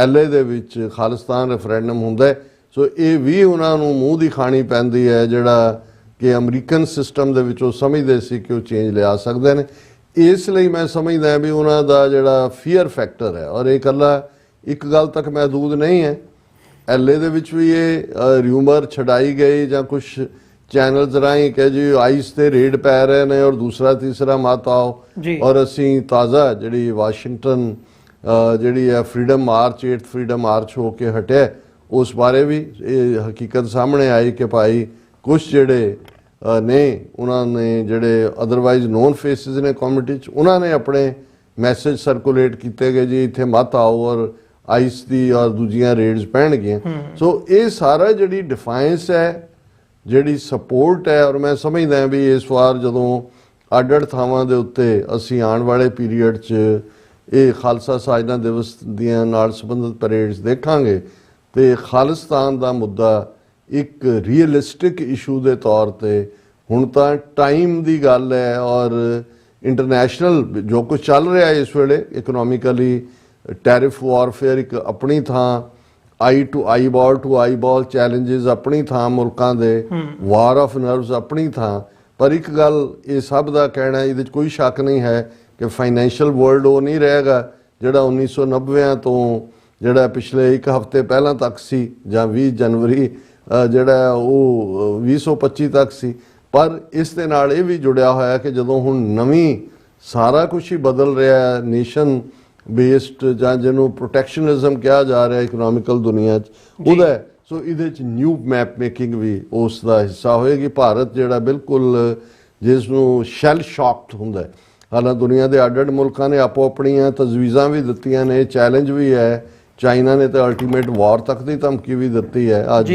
LA ਦੇ ਵਿੱਚ ਖਾਲਿਸਤਾਨ ਰੈਫਰੈਂਡਮ ਹੁੰਦਾ ਹੈ, ਸੋ ਇਹ ਵੀ ਉਹਨਾਂ ਨੂੰ ਮੂੰਹ ਦੀ ਖਾਣੀ ਪੈਂਦੀ ਹੈ, ਜਿਹੜਾ ਕਿ ਅਮਰੀਕਨ ਸਿਸਟਮ ਦੇ ਵਿੱਚ ਉਹ ਸਮਝਦੇ ਸੀ ਕਿ ਉਹ ਚੇਂਜ ਲਿਆ ਸਕਦੇ ਨੇ। ਇਸ ਲਈ ਮੈਂ ਸਮਝਦਾ ਵੀ ਉਹਨਾਂ ਦਾ ਜਿਹੜਾ ਫੀਅਰ ਫੈਕਟਰ ਹੈ, ਔਰ ਇਹ ਇਕੱਲਾ ਇੱਕ ਗੱਲ ਤੱਕ ਮਹਿਦੂਦ ਨਹੀਂ ਹੈ, LA ਦੇ ਵਿੱਚ ਵੀ ਇਹ ਰਿਊਮਰ ਛਡਾਈ ਗਈ ਜਾਂ ਕੁਝ ਚੈਨਲਸ ਰਾਹੀਂ ਕਿ ਜੀ ਆਈਸ ਤੇ ਰੇਡ ਪੈ ਰਹੇ ਨੇ ਔਰ ਦੂਸਰਾ ਤੀਸਰਾ ਮਤ ਆਓ। ਔਰ ਅਸੀਂ ਤਾਜ਼ਾ ਜਿਹੜੀ ਵਾਸ਼ਿੰਗਟਨ ਜਿਹੜੀ ਹੈ freedom March 8th freedom March ਹੋ ਕੇ ਹਟਿਆ, ਉਸ ਬਾਰੇ ਵੀ ਇਹ ਹਕੀਕਤ ਸਾਹਮਣੇ ਆਈ ਕਿ ਭਾਈ ਕੁਝ ਜਿਹੜੇ ਨੇ ਉਹਨਾਂ ਨੇ ਜਿਹੜੇ ਅਦਰਵਾਈਜ਼ ਨੋਨ ਫੇਸਿਸ ਨੇ ਕਮਿਊਨਿਟੀ 'ਚ, ਉਹਨਾਂ ਨੇ ਆਪਣੇ ਮੈਸੇਜ ਸਰਕੂਲੇਟ ਕੀਤੇ ਗਏ ਜੀ ਇੱਥੇ ਮਤ ਆਓ ਔਰ ਆਈਸ ਦੀ ਔਰ ਦੂਜੀਆਂ ਰੇਡਸ ਪੈਣਗੀਆਂ। ਸੋ ਇਹ ਸਾਰਾ ਜਿਹੜੀ ਡਿਫਾਈਂਸ ਹੈ, ਜਿਹੜੀ ਸਪੋਰਟ ਹੈ, ਔਰ ਮੈਂ ਸਮਝਦਾ ਵੀ ਇਸ ਵਾਰ ਜਦੋਂ ਅੱਡ-ਅੱਡ ਥਾਵਾਂ ਦੇ ਉੱਤੇ ਅਸੀਂ ਆਉਣ ਵਾਲੇ ਪੀਰੀਅਡ 'ਚ ਇਹ ਖਾਲਸਾ ਸਾਜਨਾ ਦਿਵਸ ਦੀਆਂ ਨਾਲ ਸੰਬੰਧਿਤ ਪਰੇਡਸ ਦੇਖਾਂਗੇ ਤੇ ਖਾਲਿਸਤਾਨ ਦਾ ਮੁੱਦਾ ਇੱਕ ਰੀਅਲਿਸਟਿਕ ਇਸ਼ੂ ਦੇ ਤੌਰ ਤੇ ਹੁਣ ਤਾਂ ਟਾਈਮ ਦੀ ਗੱਲ ਹੈ। ਔਰ ਇੰਟਰਨੈਸ਼ਨਲ ਜੋ ਕੁਝ ਚੱਲ ਰਿਹਾ ਇਸ ਵੇਲੇ ਇਕਨੋਮਿਕਲੀ, ਟੈਰਿਫ ਵਾਰਫੇਅਰ ਇੱਕ ਆਪਣੀ ਥਾਂ, ਆਈ ਟੂ ਆਈਬਾਲ ਚੈਲੰਜਸ ਆਪਣੀ ਥਾਂ ਮੁਲਕਾਂ ਦੇ, ਵਾਰ ਆਫ ਨਰਵਸ ਆਪਣੀ ਥਾਂ। ਪਰ ਇੱਕ ਗੱਲ ਇਹ ਸਭ ਦਾ ਕਹਿਣਾ, ਇਹਦੇ 'ਚ ਕੋਈ ਸ਼ੱਕ ਨਹੀਂ ਹੈ ਕਿ ਫਾਈਨੈਂਸ਼ੀਅਲ ਵਰਲਡ ਉਹ ਨਹੀਂ ਰਹੇਗਾ ਜਿਹੜਾ 1990 ਤੋਂ ਜਿਹੜਾ ਪਿਛਲੇ ਇੱਕ ਹਫ਼ਤੇ ਪਹਿਲਾਂ ਤੱਕ ਸੀ, ਜਾਂ 20 ਜਨਵਰੀ ਜਿਹੜਾ ਉਹ 2025 ਤੱਕ ਸੀ। ਪਰ ਇਸ ਦੇ ਨਾਲ ਇਹ ਵੀ ਜੁੜਿਆ ਹੋਇਆ ਕਿ ਜਦੋਂ ਹੁਣ ਨਵੀਂ ਸਾਰਾ ਕੁਝ ਹੀ ਬਦਲ ਰਿਹਾ ਹੈ, ਨੇਸ਼ਨ ਬੇਸਡ ਜਾਂ ਜਿਹਨੂੰ ਪ੍ਰੋਟੈਕਸ਼ਨਿਜ਼ਮ ਕਿਹਾ ਜਾ ਰਿਹਾ ਇਕਨੋਮਿਕਲ ਦੁਨੀਆ 'ਚ, ਉਹਦਾ ਸੋ ਇਹਦੇ 'ਚ ਨਿਊ ਮੈਪ ਮੇਕਿੰਗ ਵੀ ਉਸ ਦਾ ਹਿੱਸਾ ਹੋਏਗੀ। ਭਾਰਤ ਜਿਹੜਾ ਬਿਲਕੁਲ ਜਿਸ ਨੂੰ ਸ਼ੈਲ ਸ਼ੌਕਡ ਹੁੰਦਾ, ਹਾਲਾਂਕਿ ਦੁਨੀਆ ਦੇ ਅੱਡ-ਅੱਡ ਮੁਲਕਾਂ ਨੇ ਆਪੋ ਆਪਣੀਆਂ ਤਜਵੀਜ਼ਾਂ ਵੀ ਦਿੱਤੀਆਂ ਨੇ, ਚੈਲੰਜ ਵੀ ਹੈ। ਚਾਈਨਾ ਨੇ ਤਾਂ ਅਲਟੀਮੇਟ ਵਾਰ ਤੱਕ ਦੀ ਧਮਕੀ ਵੀ ਦਿੱਤੀ ਹੈ। ਅੱਜ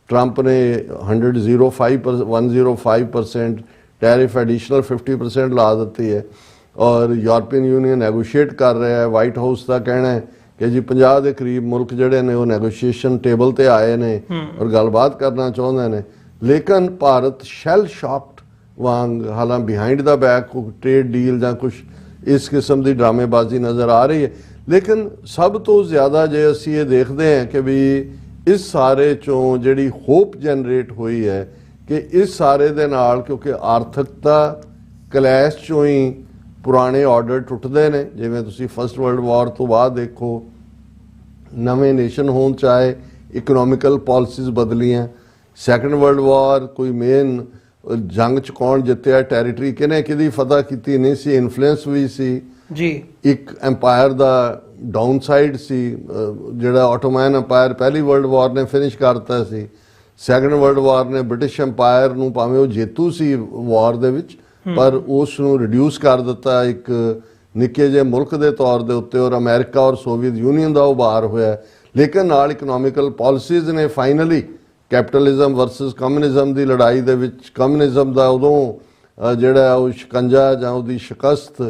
ਟਰੰਪ ਨੇ 105% ਟੈਰਿਫ ਐਡੀਸ਼ਨਲ 50% ਲਾ ਦਿੱਤੀ ਹੈ ਔਰ ਯੂਰਪੀਅਨ ਯੂਨੀਅਨ ਨੈਗੋਸ਼ੀਏਟ ਕਰ ਰਿਹਾ ਹੈ। ਵਾਈਟ ਹਾਊਸ ਦਾ ਕਹਿਣਾ ਹੈ ਕਿ ਜੀ 50 ਦੇ ਕਰੀਬ ਮੁਲਕ ਜਿਹੜੇ ਨੇ ਉਹ ਨੈਗੋਸ਼ੀਏਸ਼ਨ ਟੇਬਲ ਤੇ ਆਏ ਨੇ ਔਰ ਗੱਲਬਾਤ ਕਰਨਾ ਚਾਹੁੰਦੇ ਨੇ। ਲੇਕਿਨ ਭਾਰਤ ਸ਼ੈਲ ਸ਼ੌਕਡ ਵਾਂਗ ਹਾਲਾਂ ਬਿਹਾਈਂਡ ਦਾ ਬੈਕ ਟ੍ਰੇਡ ਡੀਲ ਜਾਂ ਕੁਝ ਇਸ ਕਿਸਮ ਦੀ ਡਰਾਮੇਬਾਜ਼ੀ ਨਜ਼ਰ ਆ ਰਹੀ ਹੈ। ਲੇਕਿਨ ਸਭ ਤੋਂ ਜ਼ਿਆਦਾ ਜੇ ਅਸੀਂ ਇਹ ਦੇਖਦੇ ਹਾਂ ਕਿ ਵੀ ਇਸ ਸਾਰੇ ਚੋਂ ਜਿਹੜੀ ਹੋਪ ਜਨਰੇਟ ਹੋਈ ਹੈ ਕਿ ਇਸ ਸਾਰੇ ਦੇ ਨਾਲ, ਕਿਉਂਕਿ ਆਰਥਿਕਤਾ ਕਲੈਸ਼ ਚੋਂ ਹੀ ਪੁਰਾਣੇ ਆਰਡਰ ਟੁੱਟਦੇ ਨੇ। ਜਿਵੇਂ ਤੁਸੀਂ ਫਸਟ ਵਰਲਡ ਵਾਰ ਤੋਂ ਬਾਅਦ ਦੇਖੋ, ਨਵੇਂ ਨੇਸ਼ਨ ਹੋਣ ਚਾਹੇ ਇਕਨੋਮਿਕਲ ਪਾਲਿਸੀਜ਼ ਬਦਲੀਆਂ। ਸੈਕੰਡ ਵਰਲਡ ਵਾਰ ਕੋਈ ਮੇਨ ਜੰਗ 'ਚ ਕੌਣ ਜਿੱਤਿਆ, ਟੈਰੀਟਰੀ ਕਿਹਨੇ ਕਿਹਦੀ ਫਤਹ ਕੀਤੀ ਨਹੀਂ ਸੀ, ਇਨਫਲੂਐਂਸ ਵੀ ਸੀ ਜੀ। ਇੱਕ ਐਮਪਾਇਰ ਦਾ ਡਾਊਨ ਸਾਈਡ ਸੀ, ਜਿਹੜਾ ਆਟੋਮੈਨ ਐਮਪਾਇਰ ਪਹਿਲੀ ਵਰਲਡ ਵਾਰ ਨੇ ਫਿਨਿਸ਼ ਕਰਤਾ ਸੀ। ਸੈਕੰਡ ਵਰਲਡ ਵਾਰ ਨੇ ਬ੍ਰਿਟਿਸ਼ ਐਮਪਾਇਰ ਨੂੰ, ਭਾਵੇਂ ਉਹ ਜੇਤੂ ਸੀ ਵਾਰ ਦੇ ਵਿੱਚ, ਪਰ ਉਸ ਨੂੰ ਰਿਡਿਊਸ ਕਰ ਦਿੱਤਾ ਇੱਕ ਨਿੱਕੇ ਜਿਹੇ ਮੁਲਕ ਦੇ ਤੌਰ ਦੇ ਉੱਤੇ, ਔਰ ਅਮਰੀਕਾ ਔਰ ਸੋਵੀਅਤ ਯੂਨੀਅਨ ਦਾ ਉਭਾਰ ਹੋਇਆ। ਲੇਕਿਨ ਨਾਲ ਇਕਨੋਮਿਕਲ ਪਾਲਿਸੀਜ਼ ਨੇ ਫਾਈਨਲੀ ਕੈਪੀਟਲਿਜ਼ਮ ਵਰਸਸ ਕਮਿਊਨਿਜ਼ਮ ਦੀ ਲੜਾਈ ਦੇ ਵਿੱਚ ਕਮਿਊਨਿਜ਼ਮ ਦਾ ਉਦੋਂ ਜਿਹੜਾ ਉਹ ਸ਼ਿਕੰਜਾ ਜਾਂ ਉਹਦੀ ਸ਼ਿਕਸਤ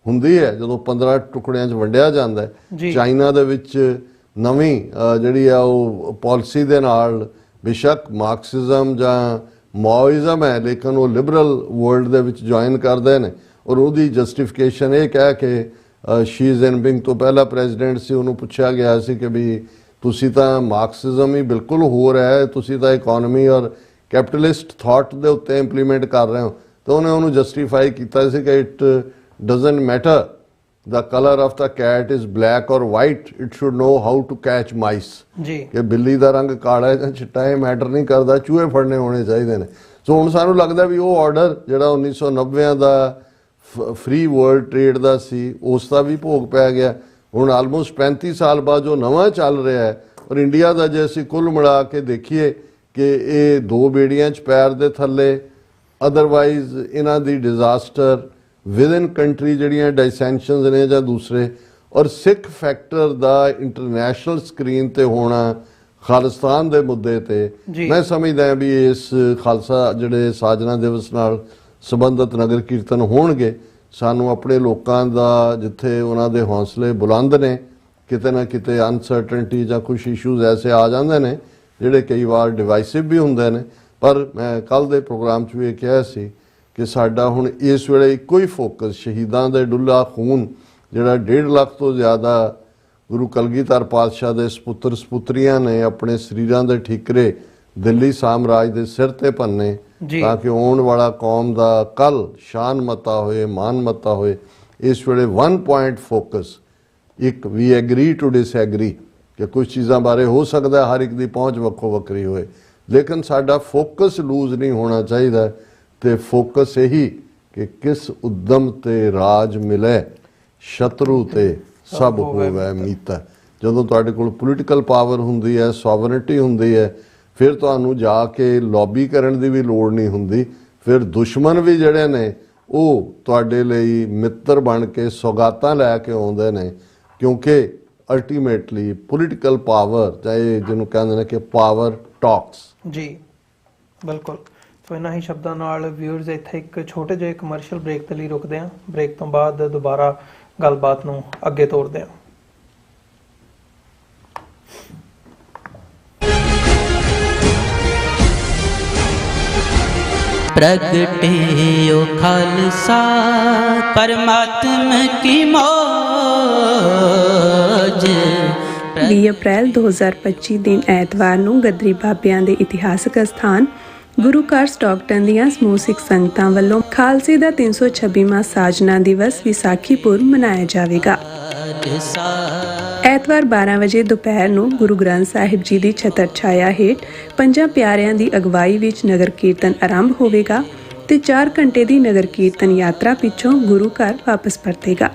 ਹੁੰਦੀ ਹੈ ਜਦੋਂ 15 ਟੁਕੜਿਆਂ 'ਚ ਵੰਡਿਆ ਜਾਂਦਾ ਹੈ। ਚਾਈਨਾ ਦੇ ਵਿੱਚ ਨਵੀਂ ਜਿਹੜੀ ਆ ਉਹ ਪਾਲਿਸੀ ਦੇ ਨਾਲ ਬੇਸ਼ੱਕ ਮਾਰਕਸਿਜ਼ਮ ਜਾਂ ਮਾਓਇਜ਼ਮ ਹੈ, ਲੇਕਿਨ ਉਹ ਲਿਬਰਲ ਵਰਲਡ ਦੇ ਵਿੱਚ ਜੁਆਇਨ ਕਰਦੇ ਨੇ ਔਰ ਉਹਦੀ ਜਸਟੀਫਿਕੇਸ਼ਨ ਇਹ ਕਹਿ ਕੇ ਸ਼ੀ ਜਿਨਪਿੰਗ ਤੋਂ ਪਹਿਲਾ ਪ੍ਰੈਜ਼ੀਡੈਂਟ ਸੀ, ਉਹਨੂੰ ਪੁੱਛਿਆ ਗਿਆ ਸੀ ਕਿ ਵੀ ਤੁਸੀਂ ਤਾਂ ਮਾਰਕਸਿਜ਼ਮ ਹੀ ਬਿਲਕੁਲ ਹੋ ਰਿਹਾ ਹੈ, ਤੁਸੀਂ ਤਾਂ ਇਕਨੋਮੀ ਔਰ ਕੈਪੀਟਲਿਸਟ ਥਾਟ ਦੇ ਉੱਤੇ ਇੰਪਲੀਮੈਂਟ ਕਰ ਰਹੇ ਹੋ। ਤਾਂ ਉਹਨੇ ਉਹਨੂੰ ਜਸਟੀਫਾਈ ਕੀਤਾ ਸੀ ਕਿ it doesn't matter the color of the cat is black or white, it should know how to catch mice ਜੀ, ਕਿ ਬਿੱਲੀ ਦਾ ਰੰਗ ਕਾਲਾ ਜਾਂ ਚਿੱਟਾ ਇਹ ਮੈਟਰ ਨਹੀਂ ਕਰਦਾ, ਚੂਹੇ ਫੜਨੇ ਹੋਣੇ ਚਾਹੀਦੇ ਨੇ। ਸੋ ਹੁਣ ਸਾਨੂੰ ਲੱਗਦਾ ਵੀ ਉਹ ਆਰਡਰ ਜਿਹੜਾ 1990 ਦਾ ਫ੍ਰੀ ਵਰਲਡ ਟ੍ਰੇਡ ਦਾ ਸੀ, ਉਸ ਦਾ ਵੀ ਭੋਗ ਪੈ ਗਿਆ। ਹੁਣ ਆਲਮੋਸਟ 35 ਸਾਲ ਬਾਅਦ ਜੋ ਨਵਾਂ ਚੱਲ ਰਿਹਾ ਹੈ, ਔਰ ਇੰਡੀਆ ਦਾ ਜੇ ਅਸੀਂ ਕੁੱਲ ਮਿਲਾ ਕੇ ਦੇਖੀਏ ਕਿ ਇਹ ਦੋ ਬੇੜੀਆਂ 'ਚ ਪੈਰ ਦੇ ਥੱਲੇ, ਅਦਰਵਾਈਜ਼ ਇਹਨਾਂ ਦੀ ਡਿਜ਼ਾਸਟਰ ਵਿਦਨ ਕੰਟਰੀ ਜਿਹੜੀਆਂ ਡਾਈਸੈਂਸ਼ਨਸ ਨੇ ਜਾਂ ਦੂਸਰੇ, ਔਰ ਸਿੱਖ ਫੈਕਟਰ ਦਾ ਇੰਟਰਨੈਸ਼ਨਲ ਸਕਰੀਨ ਤੇ ਹੋਣਾ ਖਾਲਿਸਤਾਨ ਦੇ ਮੁੱਦੇ ਤੇ ਮੈਂ ਸਮਝਦਾ ਵੀ ਇਸ ਖਾਲਸਾ ਜਿਹੜੇ ਸਾਜਨਾ ਦਿਵਸ ਨਾਲ ਸੰਬੰਧਿਤ ਨਗਰ ਕੀਰਤਨ ਹੋਣਗੇ, ਸਾਨੂੰ ਆਪਣੇ ਲੋਕਾਂ ਦਾ ਜਿੱਥੇ ਉਹਨਾਂ ਦੇ ਹੌਸਲੇ ਬੁਲੰਦ ਨੇ, ਕਿਤੇ ਨਾ ਕਿਤੇ ਅਨਸਰਟਨਟੀ ਜਾਂ ਕੁਝ ਇਸ਼ੂਜ਼ ਐਸੇ ਆ ਜਾਂਦੇ ਨੇ ਜਿਹੜੇ ਕਈ ਵਾਰ ਡਿਵਾਈਸਿਵ ਵੀ ਹੁੰਦੇ ਨੇ, ਪਰ ਮੈਂ ਕੱਲ ਦੇ ਪ੍ਰੋਗਰਾਮ 'ਚ ਵੀ ਇਹ ਕਿਹਾ ਸੀ ਕਿ ਸਾਡਾ ਹੁਣ ਇਸ ਵੇਲੇ ਇੱਕੋ ਹੀ ਫੋਕਸ ਸ਼ਹੀਦਾਂ ਦੇ ਡੁੱਲਾ ਖੂਨ ਜਿਹੜਾ 1.5 ਲੱਖ ਤੋਂ ਜ਼ਿਆਦਾ ਗੁਰੂ ਕਲਗੀਧਰ ਪਾਤਸ਼ਾਹ ਦੇ ਸਪੁੱਤਰ ਸਪੁੱਤਰੀਆਂ ਨੇ ਆਪਣੇ ਸਰੀਰਾਂ ਦੇ ਠੀਕਰੇ ਦਿੱਲੀ ਸਾਮਰਾਜ ਦੇ ਸਿਰ ਤੇ ਭੰਨੇ ਤਾਂ ਕਿ ਆਉਣ ਵਾਲਾ ਕੌਮ ਦਾ ਕੱਲ ਸ਼ਾਨ ਮਤਾ ਹੋਏ, ਮਾਨ ਮਤਾ ਹੋਏ। ਇਸ ਵੇਲੇ 1 ਪੁਆਇੰਟ ਫੋਕਸ, ਇੱਕ ਵੀ ਐਗਰੀ ਟੂ ਡਿਸਐਗਰੀ ਕਿ ਕੁਝ ਚੀਜ਼ਾਂ ਬਾਰੇ ਹੋ ਸਕਦਾ ਹਰ ਇੱਕ ਦੀ ਪਹੁੰਚ ਵੱਖੋ ਵੱਖਰੀ ਹੋਏ, ਲੇਕਿਨ ਸਾਡਾ ਫੋਕਸ ਲੂਜ਼ ਨਹੀਂ ਹੋਣਾ ਚਾਹੀਦਾ। ਤੇ ਫੋਕਸ ਇਹੀ ਕਿ ਕਿਸ ਉਦਮ ਤੇ ਰਾਜ ਮਿਲੇ, ਸ਼ਤਰੂ ਤੇ ਸਭ ਹੋਵੇ ਮੀਤਾ। ਜਦੋਂ ਤੁਹਾਡੇ ਕੋਲ ਪੋਲੀਟੀਕਲ ਪਾਵਰ ਹੁੰਦੀ ਹੈ, ਸੋਵਰਨਿਟੀ ਹੁੰਦੀ ਹੈ, ਫਿਰ ਤੁਹਾਨੂੰ ਜਾ ਕੇ ਲੌਬੀ ਕਰਨ ਦੀ ਵੀ ਲੋੜ ਨਹੀਂ ਹੁੰਦੀ। ਫਿਰ ਦੁਸ਼ਮਣ ਵੀ ਜਿਹੜੇ ਨੇ ਉਹ ਤੁਹਾਡੇ ਲਈ ਮਿੱਤਰ ਬਣ ਕੇ ਸੌਗਾਤਾਂ ਲੈ ਕੇ ਆਉਂਦੇ ਨੇ, ਕਿਉਂਕਿ ਅਲਟੀਮੇਟਲੀ ਪੋਲੀਟੀਕਲ ਪਾਵਰ, ਚਾਹੇ ਜਿਹਨੂੰ ਕਹਿੰਦੇ ਨੇ ਕਿ ਪਾਵਰ ਟਾਕਸ। ਜੀ ਬਿਲਕੁਲ। ਸੋ ਇਹਨਾਂ ਹੀ ਸ਼ਬਦਾਂ ਨਾਲ ਵਿਊਅਰਸ ਇੱਥੇ ਇੱਕ ਛੋਟੇ ਜਿਹੇ ਕਮਰਸ਼ੀਅਲ ਬ੍ਰੇਕ ਦੇ ਲਈ ਰੁਕਦੇ ਹਾਂ। ਬ੍ਰੇਕ ਤੋਂ ਬਾਅਦ ਦੁਬਾਰਾ ਗੱਲਬਾਤ ਨੂੰ ਅੱਗੇ ਤੋਰਦੇ ਹਾਂ। प्रगटे खालसा परमात्मा की मौज। 20 ਅਪ੍ਰੈਲ 2025 ਦਿਨ ਐਤਵਾਰ ਨੂੰ ਗੱਦਰੀ ਬਾਬਿਆਂ ਦੇ ਇਤਿਹਾਸਕ ਅਸਥਾਨ ਗੁਰੂ ਘਰ ਸਟਾਕਟਨ ਦੀਆਂ ਸਮੂਹ ਸਿੱਖ ਸੰਗਤਾਂ ਵੱਲੋਂ ਖਾਲਸੇ ਦਾ 326ਵਾਂ ਸਾਜਨਾ ਦਿਵਸ ਵਿਸਾਖੀ ਪੁਰਬ ਮਨਾਇਆ ਜਾਵੇਗਾ। ਐਤਵਾਰ 12 ਵਜੇ ਦੁਪਹਿਰ ਨੂੰ ਗੁਰੂ ਗ੍ਰੰਥ ਸਾਹਿਬ ਜੀ ਦੀ ਛਤਰ ਛਾਇਆ ਹੇਠ ਪੰਜਾਂ ਪਿਆਰਿਆਂ ਦੀ ਅਗਵਾਈ ਵਿੱਚ ਨਗਰ ਕੀਰਤਨ ਆਰੰਭ ਹੋਵੇਗਾ ਤੇ 4 ਘੰਟੇ ਦੀ ਨਗਰ ਕੀਰਤਨ ਯਾਤਰਾ ਪਿੱਛੋਂ ਗੁਰੂ ਘਰ ਵਾਪਸ ਪਰਤੇਗਾ।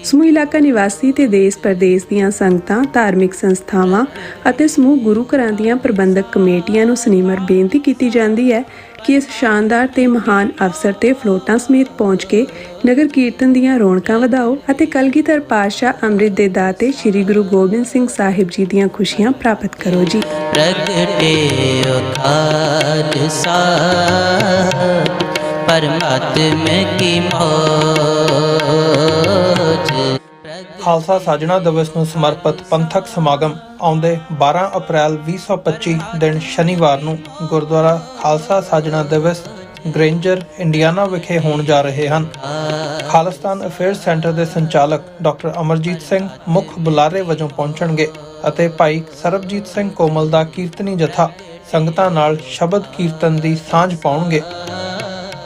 ਸਮੂਹ ਇਲਾਕਾ ਨਿਵਾਸੀ ਤੇ ਦੇਸ਼ ਪ੍ਰਦੇਸ਼ ਦੀਆਂ ਸੰਗਤਾਂ, ਧਾਰਮਿਕ ਸੰਸਥਾਵਾਂ ਅਤੇ ਸਮੂਹ ਗੁਰੂ ਘਰਾਂ ਦੀਆਂ ਪ੍ਰਬੰਧਕ ਕਮੇਟੀਆਂ ਨੂੰ ਸਨਿਮਰ ਬੇਨਤੀ ਕੀਤੀ ਜਾਂਦੀ ਹੈ ਕਿ ਇਸ ਸ਼ਾਨਦਾਰ ਤੇ ਮਹਾਨ ਅਵਸਰ ਤੇ ਫਲੋਟਾਂ ਸਮੇਤ ਪਹੁੰਚ ਕੇ ਨਗਰ ਕੀਰਤਨ ਦੀਆਂ ਰੌਣਕਾਂ ਵਧਾਓ ਅਤੇ ਕਲਗੀਧਰ ਪਾਤਸ਼ਾਹ ਅੰਮ੍ਰਿਤ ਦੇ ਦਾਤੇ ਸ੍ਰੀ ਗੁਰੂ ਗੋਬਿੰਦ ਸਿੰਘ ਸਾਹਿਬ ਜੀ ਦੀਆਂ ਖੁਸ਼ੀਆਂ ਪ੍ਰਾਪਤ ਕਰੋ ਜੀ। ਪ੍ਰਗਟੇ ਖਾਲਸਾ ਪਰਮਾਤਮਾ ਕੀ ਮੌਜ। ਖਾਲਸਾ ਸਾਜਣਾ ਦਿਵਸ ਨੂੰ ਸਮਰਪਿਤ ਪੰਥਕ ਸਮਾਗਮ ਆਉਂਦੇ 12 ਅਪ੍ਰੈਲ 2025 ਦਿਨ ਸ਼ਨੀਵਾਰ ਨੂੰ ਗੁਰਦੁਆਰਾ ਖਾਲਸਾ ਸਾਜਣਾ ਦਿਵਸ ਗ੍ਰੇਂਜਰ ਇੰਡੀਆਨਾ ਵਿਖੇ ਹੋਣ ਜਾ ਰਹੇ ਹਨ। ਖਾਲਿਸਤਾਨ ਅਫੇਅਰਸ ਸੈਂਟਰ ਦੇ ਸੰਚਾਲਕ ਡਾਕਟਰ ਅਮਰਜੀਤ ਸਿੰਘ ਮੁੱਖ ਬੁਲਾਰੇ ਵਜੋਂ ਪਹੁੰਚਣਗੇ ਅਤੇ ਭਾਈ ਸਰਬਜੀਤ ਸਿੰਘ ਕੋਮਲ ਦਾ ਕੀਰਤਨੀ ਜਥਾ ਸੰਗਤਾਂ ਨਾਲ ਸ਼ਬਦ ਕੀਰਤਨ ਦੀ ਸਾਂਝ ਪਾਉਣਗੇ।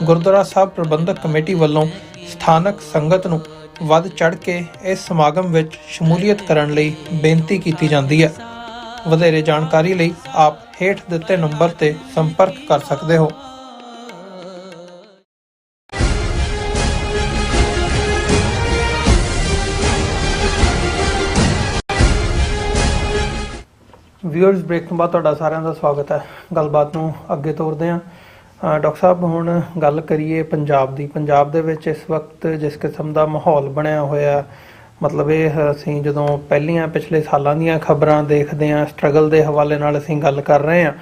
ਗੁਰਦੁਆਰਾ ਸਾਹਿਬ ਪ੍ਰਬੰਧਕ ਕਮੇਟੀ ਵੱਲੋਂ ਸਥਾਨਕ ਸੰਗਤ ਨੂੰ ਵੱਧ ਚੜ੍ਹ ਕੇ ਇਸ ਸਮਾਗਮ ਵਿੱਚ ਸ਼ਮੂਲੀਅਤ ਕਰਨ ਲਈ ਬੇਨਤੀ ਕੀਤੀ ਜਾਂਦੀ ਹੈ। ਵਧੇਰੇ ਜਾਣਕਾਰੀ ਲਈ ਆਪ ਹੇਠ ਦਿੱਤੇ ਨੰਬਰ ਤੇ ਸੰਪਰਕ ਕਰ ਸਕਦੇ ਹੋ। ਵਿਊਅਰਸ, ਬ੍ਰੇਕ ਤੋਂ ਬਾਅਦ ਤੁਹਾਡਾ ਸਾਰਿਆਂ ਦਾ ਸਵਾਗਤ ਹੈ। ਗੱਲਬਾਤ ਨੂੰ ਅੱਗੇ ਤੋਰਦੇ ਹਾਂ। ਡਾਕਟਰ ਸਾਹਿਬ, ਹੁਣ ਗੱਲ ਕਰੀਏ ਪੰਜਾਬ ਦੀ। ਪੰਜਾਬ ਦੇ ਵਿੱਚ ਇਸ ਵਕਤ ਜਿਸ ਕਿਸਮ ਦਾ ਮਾਹੌਲ ਬਣਿਆ ਹੋਇਆ, ਮਤਲਬ ਇਹ ਅਸੀਂ ਜਦੋਂ ਪਿਛਲੇ ਸਾਲਾਂ ਦੀਆਂ ਖਬਰਾਂ ਦੇਖਦੇ ਹਾਂ, ਸਟਰਗਲ ਦੇ ਹਵਾਲੇ ਨਾਲ ਅਸੀਂ ਗੱਲ ਕਰ ਰਹੇ ਹਾਂ,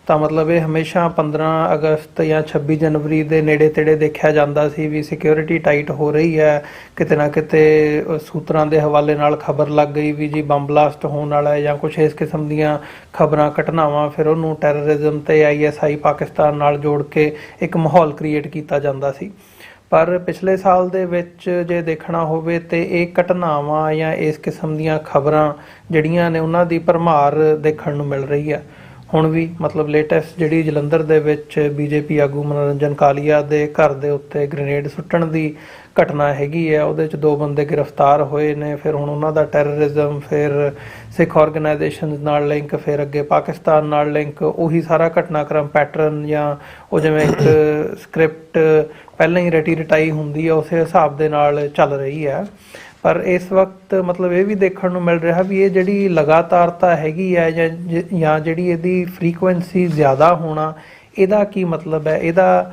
ਤਾਂ ਮਤਲਬ ਇਹ ਹਮੇਸ਼ਾ 15 ਅਗਸਤ ਜਾਂ 26 ਜਨਵਰੀ ਦੇ ਨੇੜੇ ਤੇੜੇ ਦੇਖਿਆ ਜਾਂਦਾ ਸੀ ਵੀ ਸਿਕਿਉਰਿਟੀ ਟਾਈਟ ਹੋ ਰਹੀ ਹੈ। ਕਿਤੇ ਨਾ ਕਿਤੇ ਸੂਤਰਾਂ ਦੇ ਹਵਾਲੇ ਨਾਲ ਖਬਰ ਲੱਗ ਗਈ ਵੀ ਜੀ ਬੰਬ ਬਲਾਸਟ ਹੋਣ ਵਾਲਾ ਹੈ ਜਾਂ ਕੁਛ ਇਸ ਕਿਸਮ ਦੀਆਂ ਖਬਰਾਂ, ਘਟਨਾਵਾਂ। ਫਿਰ ਉਹਨੂੰ ਟੈਰਰਿਜ਼ਮ ਤੇ ISI ਪਾਕਿਸਤਾਨ ਨਾਲ ਜੋੜ ਕੇ ਇੱਕ ਮਾਹੌਲ ਕ੍ਰੀਏਟ ਕੀਤਾ ਜਾਂਦਾ ਸੀ। ਪਰ ਪਿਛਲੇ ਸਾਲ ਦੇ ਵਿੱਚ ਜੇ ਦੇਖਣਾ ਹੋਵੇ ਤੇ ਇਹ ਘਟਨਾਵਾਂ ਜਾਂ ਇਸ ਕਿਸਮ ਦੀਆਂ ਖਬਰਾਂ ਜਿਹੜੀਆਂ ਨੇ ਉਹਨਾਂ ਦੀ ਭਰਮਾਰ ਦੇਖਣ ਨੂੰ ਮਿਲ ਰਹੀ ਹੈ। ਹੁਣ ਵੀ ਮਤਲਬ ਲੇਟੈਸਟ ਜਿਹੜੀ ਜਲੰਧਰ ਦੇ ਵਿੱਚ BJP ਆਗੂ ਮਨੋਰੰਜਨ ਕਾਲੀਆ ਦੇ ਘਰ ਦੇ ਉੱਤੇ ਗ੍ਰੇਨੇਡ ਸੁੱਟਣ ਦੀ ਘਟਨਾ ਹੈਗੀ ਹੈ, ਉਹਦੇ 'ਚ 2 ਬੰਦੇ ਗ੍ਰਿਫਤਾਰ ਹੋਏ ਨੇ। ਫਿਰ ਹੁਣ ਉਹਨਾਂ ਦਾ ਟੈਰਰਿਜ਼ਮ, ਫਿਰ ਸਿੱਖ ਆਰਗੇਨਾਈਜੇਸ਼ਨ ਨਾਲ ਲਿੰਕ, ਫਿਰ ਅੱਗੇ ਪਾਕਿਸਤਾਨ ਨਾਲ ਲਿੰਕ, ਉਹੀ ਸਾਰਾ ਘਟਨਾਕ੍ਰਮ ਪੈਟਰਨ ਜਾਂ ਉਹ ਜਿਵੇਂ ਇੱਕ ਸਕ੍ਰਿਪਟ ਪਹਿਲਾਂ ਹੀ ਰਟੀ ਰਟਾਈ ਹੁੰਦੀ ਹੈ ਉਸੇ ਹਿਸਾਬ ਦੇ ਨਾਲ ਚੱਲ ਰਹੀ ਹੈ। ਪਰ ਇਸ ਵਕਤ ਮਤਲਬ ਇਹ ਵੀ ਦੇਖਣ ਨੂੰ ਮਿਲ ਰਿਹਾ ਵੀ ਇਹ ਜਿਹੜੀ ਲਗਾਤਾਰਤਾ ਹੈਗੀ ਹੈ ਜਾਂ ਜਿਹੜੀ ਇਹਦੀ ਫਰੀਕੁਐਂਸੀ ਜ਼ਿਆਦਾ ਹੋਣਾ, ਇਹਦਾ ਕੀ ਮਤਲਬ ਹੈ, ਇਹਦਾ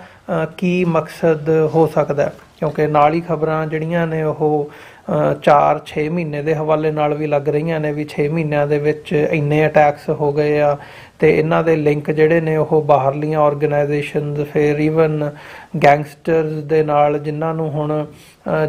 ਕੀ ਮਕਸਦ ਹੋ ਸਕਦਾ? ਕਿਉਂਕਿ ਨਾਲ ਹੀ ਖਬਰਾਂ ਜਿਹੜੀਆਂ ਨੇ ਉਹ 4-6 ਮਹੀਨੇ ਦੇ ਹਵਾਲੇ ਨਾਲ ਵੀ ਲੱਗ ਰਹੀਆਂ ਨੇ ਵੀ 6 ਮਹੀਨਿਆਂ ਦੇ ਵਿੱਚ ਇੰਨੇ ਅਟੈਕਸ ਹੋ ਗਏ ਆ ਤੇ ਇਹਨਾਂ ਦੇ ਲਿੰਕ ਜਿਹੜੇ ਨੇ ਉਹ ਬਾਹਰਲੀਆਂ ਆਰਗੇਨਾਈਜੇਸ਼ਨਸ, ਫਿਰ ਈਵਨ ਗੈਂਗਸਟਰਸ ਦੇ ਨਾਲ, ਜਿਨ੍ਹਾਂ ਨੂੰ ਹੁਣ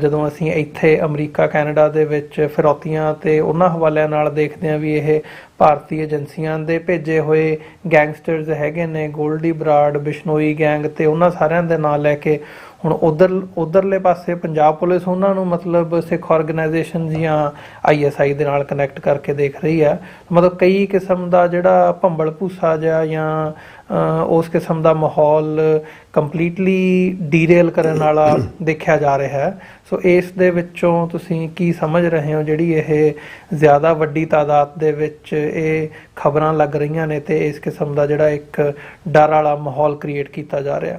ਜਦੋਂ ਅਸੀਂ ਇੱਥੇ ਅਮਰੀਕਾ ਕੈਨੇਡਾ ਦੇ ਵਿੱਚ ਫਿਰੌਤੀਆਂ ਤੇ ਉਹਨਾਂ ਹਵਾਲਿਆਂ ਨਾਲ ਦੇਖਦੇ ਹਾਂ ਵੀ ਇਹ ਭਾਰਤੀ ਏਜੰਸੀਆਂ ਦੇ ਭੇਜੇ ਹੋਏ ਗੈਂਗਸਟਰਸ ਹੈਗੇ ਨੇ, ਗੋਲਡੀ ਬਰਾੜ, ਬਿਸ਼ਨੋਈ ਗੈਂਗ, ਤੇ ਉਹਨਾਂ ਸਾਰਿਆਂ ਦੇ ਨਾਂ ਲੈ ਕੇ ਹੁਣ ਉਧਰਲੇ ਪਾਸੇ ਪੰਜਾਬ ਪੁਲਿਸ ਉਹਨਾਂ ਨੂੰ ਮਤਲਬ ਸਿੱਖ ਆਰਗੇਨਾਈਜੇਸ਼ਨ ਜਾਂ ISI ਦੇ ਨਾਲ ਕਨੈਕਟ ਕਰਕੇ ਦੇਖ ਰਹੀ ਹੈ। ਮਤਲਬ ਕਈ ਕਿਸਮ ਦਾ ਜਿਹੜਾ ਭੰਬਲ ਭੂਸਾ ਜਿਹਾ ਜਾਂ ਉਸ ਕਿਸਮ ਦਾ ਮਾਹੌਲ ਕੰਪਲੀਟਲੀ ਡੀਰੇਲ ਕਰਨ ਵਾਲਾ ਦੇਖਿਆ ਜਾ ਰਿਹਾ ਹੈ। ਸੋ ਇਸ ਦੇ ਵਿੱਚੋਂ ਤੁਸੀਂ ਕੀ ਸਮਝ ਰਹੇ ਹੋ ਜਿਹੜੀ ਇਹ ਜ਼ਿਆਦਾ ਵੱਡੀ ਤਾਦਾਦ ਦੇ ਵਿੱਚ ਇਹ ਖਬਰਾਂ ਲੱਗ ਰਹੀਆਂ ਨੇ ਤੇ ਇਸ ਕਿਸਮ ਦਾ ਜਿਹੜਾ ਇੱਕ ਡਰ ਵਾਲਾ ਮਾਹੌਲ ਕ੍ਰੀਏਟ ਕੀਤਾ ਜਾ ਰਿਹਾ?